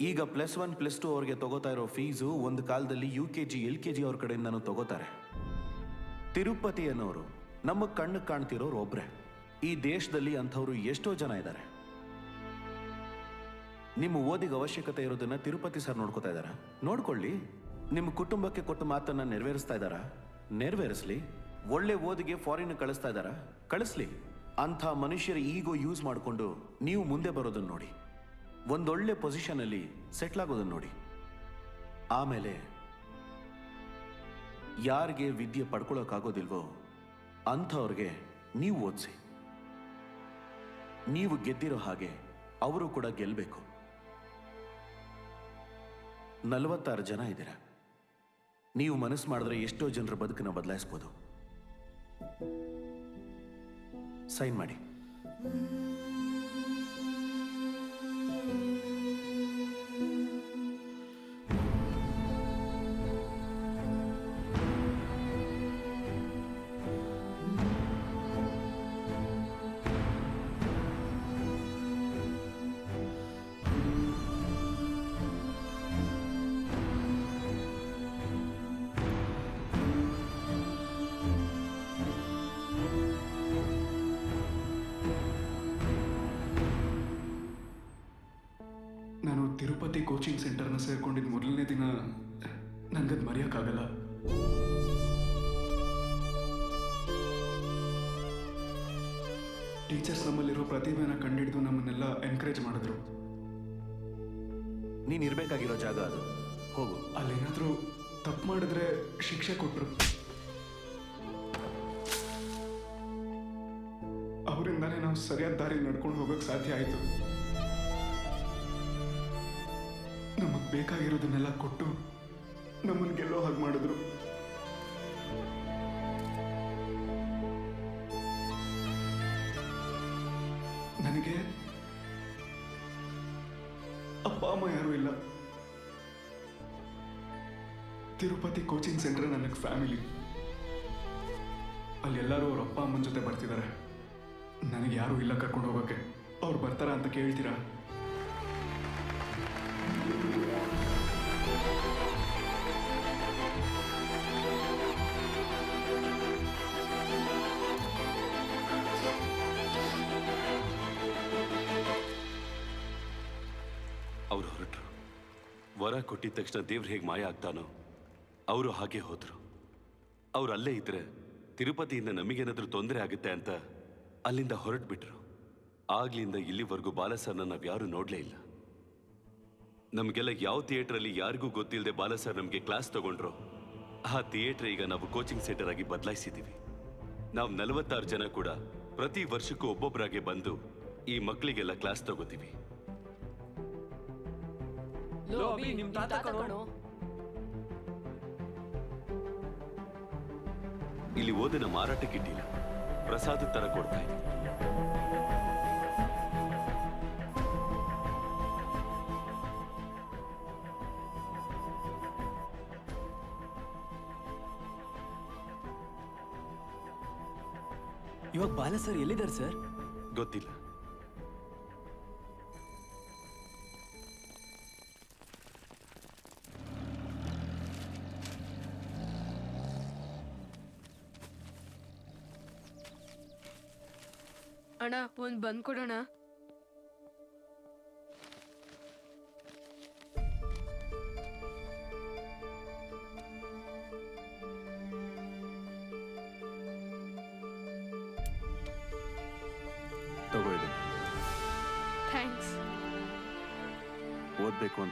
ಈಗ +1 +2 ಅವ್ರಿಗೆ ತಗೋತಾ ಇರೋ ಫೀಸು ಒಂದು ಕಾಲದಲ್ಲಿ UKG LKG ಅವ್ರ ಕಡೆಯಿಂದನೂ ತಗೋತಾರೆ. ತಿರುಪತಿ ಅನ್ನೋರು ನಮ್ಮ ಕಣ್ಣು ಕಾಣ್ತಿರೋರು ಒಬ್ರೆ. ಈ ದೇಶದಲ್ಲಿ ಅಂಥವ್ರು ಎಷ್ಟೋ ಜನ ಇದ್ದಾರೆ. ನಿಮ್ಮ ಓದಿಗೆ ಅವಶ್ಯಕತೆ ಇರೋದನ್ನ ತಿರುಪತಿ ಸರ್ ನೋಡ್ಕೋತಾ ಇದ್ದಾರಾ? ನೋಡ್ಕೊಳ್ಳಿ. ನಿಮ್ಮ ಕುಟುಂಬಕ್ಕೆ ಕೊಟ್ಟ ಮಾತನ್ನ ನೆರವೇರಿಸ್ತಾ ಇದ್ದಾರಾ? ನೆರವೇರಿಸ್ಲಿ. ಒಳ್ಳೆ ಓದಿಗೆ ಫಾರಿನ್ ಕಳಿಸ್ತಾ ಇದ್ದಾರಾ? ಕಳಿಸ್ಲಿ. ಅಂಥ ಮನುಷ್ಯರ ಈಗೋ ಯೂಸ್ ಮಾಡಿಕೊಂಡು ನೀವು ಮುಂದೆ ಬರೋದನ್ನ ನೋಡಿ, ಒಂದೊಳ್ಳೆ ಪೊಸಿಷನ್ ಅಲ್ಲಿ ಸೆಟ್ಲ್ ಆಗೋದನ್ನ ನೋಡಿ. ಆಮೇಲೆ ಯಾರಿಗೆ ವಿದ್ಯೆ ಪಡ್ಕೊಳ್ಳೋಕ್ಕಾಗೋದಿಲ್ವೋ ಅಂಥವ್ರಿಗೆ ನೀವು ಓದಿಸಿ. ನೀವು ಗೆದ್ದಿರೋ ಹಾಗೆ ಅವರು ಕೂಡ ಗೆಲ್ಲಬೇಕು. 46 ಜನ ಇದ್ದೀರಾ. ನೀವು ಮನಸ್ಸು ಮಾಡಿದ್ರೆ ಎಷ್ಟೋ ಜನರ ಬದುಕನ್ನು ಬದಲಾಯಿಸ್ಬೋದು. ಸೈನ್ ಮಾಡಿ. ನಾನು ತಿರುಪತಿ ಕೋಚಿಂಗ್ ಸೆಂಟರ್ನ ಸೇರ್ಕೊಂಡಿದ್ದ ಮೊದಲನೇ ದಿನ ನನಗದು ಮರೆಯೋಕ್ಕಾಗಲ್ಲ. ಟೀಚರ್ಸ್ ನಮ್ಮಲ್ಲಿರೋ ಪ್ರತಿಭೆನ ಕಂಡಿಡಿದು ನಮ್ಮನ್ನೆಲ್ಲ ಎನ್ಕರೇಜ್ ಮಾಡಿದ್ರು. ನೀನು ಇರಬೇಕಾಗಿರೋ ಜಾಗ ಅದು, ಹೋಗು. ಅಲ್ಲೇನಾದರೂ ತಪ್ಪು ಮಾಡಿದ್ರೆ ಶಿಕ್ಷೆ ಕೊಟ್ಟರು. ಅವರಿಂದಾನೇ ನಾವು ಸರಿಯಾದ ದಾರಿ ನಡ್ಕೊಂಡು ಹೋಗೋಕೆ ಸಾಧ್ಯ ಆಯಿತು. ನಮಗೆ ಬೇಕಾಗಿರೋದನ್ನೆಲ್ಲ ಕೊಟ್ಟು ನಮ್ಮನ್ನು ಗೆಲ್ಲೋ ಹಾಗೆ ಮಾಡಿದ್ರು. ನನಗೆ ಅಪ್ಪ ಅಮ್ಮ ಯಾರೂ ಇಲ್ಲ. ತಿರುಪತಿ ಕೋಚಿಂಗ್ ಸೆಂಟರ್ ನನಗೆ ಫ್ಯಾಮಿಲಿ. ಅಲ್ಲಿ ಎಲ್ಲರೂ ಅವ್ರ ಅಪ್ಪ ಅಮ್ಮನ ಜೊತೆ ಬರ್ತಿದ್ದಾರೆ. ನನಗೆ ಯಾರೂ ಇಲ್ಲ ಕರ್ಕೊಂಡು ಹೋಗೋಕ್ಕೆ. ಅವ್ರು ಬರ್ತಾರಾ ಅಂತ ಕೇಳ್ತೀರಾ? ಅವ್ರು ಹೊರಟ್ರು. ವರ ಕೊಟ್ಟಿದ ತಕ್ಷಣ ದೇವ್ರು ಹೇಗೆ ಮಾಯ ಆಗ್ತಾನೋ ಅವರು ಹಾಗೆ ಹೋದ್ರು. ಅವ್ರು ಅಲ್ಲೇ ಇದ್ರೆ ತಿರುಪತಿಯಿಂದ ನಮಗೇನಾದ್ರೂ ತೊಂದರೆ ಆಗುತ್ತೆ ಅಂತ ಅಲ್ಲಿಂದ ಹೊರಟ್ಬಿಟ್ರು. ಆಗ್ಲಿಂದ ಇಲ್ಲಿವರೆಗೂ ಬಾಲಸರ್ನ ನಾವು ಯಾರು ನೋಡ್ಲೇ ಇಲ್ಲ. ನಮಗೆಲ್ಲ ಯಾವ ಥಿಯೇಟ್ರಲ್ಲಿ ಯಾರಿಗೂ ಗೊತ್ತಿಲ್ಲದೆ ಬಾಲಸರ್ ನಮಗೆ ಕ್ಲಾಸ್ ತಗೊಂಡ್ರು. ಆ ಥಿಯೇಟರ್ ಈಗ ನಾವು ಕೋಚಿಂಗ್ ಸೆಂಟರ್ ಆಗಿ ಬದಲಾಯಿಸಿದ್ದೀವಿ. ನಾವು 46 ಜನ ಕೂಡ ಪ್ರತಿ ವರ್ಷಕ್ಕೂ ಒಬ್ಬೊಬ್ಬರಾಗೆ ಬಂದು ಈ ಮಕ್ಕಳಿಗೆಲ್ಲ ಕ್ಲಾಸ್ ತಗೋತೀವಿ. ನಿಮ್ ತಾತ ಕಣೋ. ಇಲ್ಲಿ ಓದಿನ ಮಾರಾಟಕ್ಕಿಟ್ಟಿಲ್ಲ, ಪ್ರಸಾದ ತರ ಕೊಡ್ತಾ ಇದ್ದೀವಿ. ಇವಾಗ ಬಾಲ ಸರ್ ಎಲ್ಲಿದ್ದಾರೆ ಸರ್? ಗೊತ್ತಿಲ್ಲ. ಅಣ್ಣ ಒಂದ್ ಬಂದ್ ಕೊಡೋಣ. ತಗೋ. ಥ್ಯಾಂಕ್ಸ್. ಓದ್ಬೇಕು ಅಂತ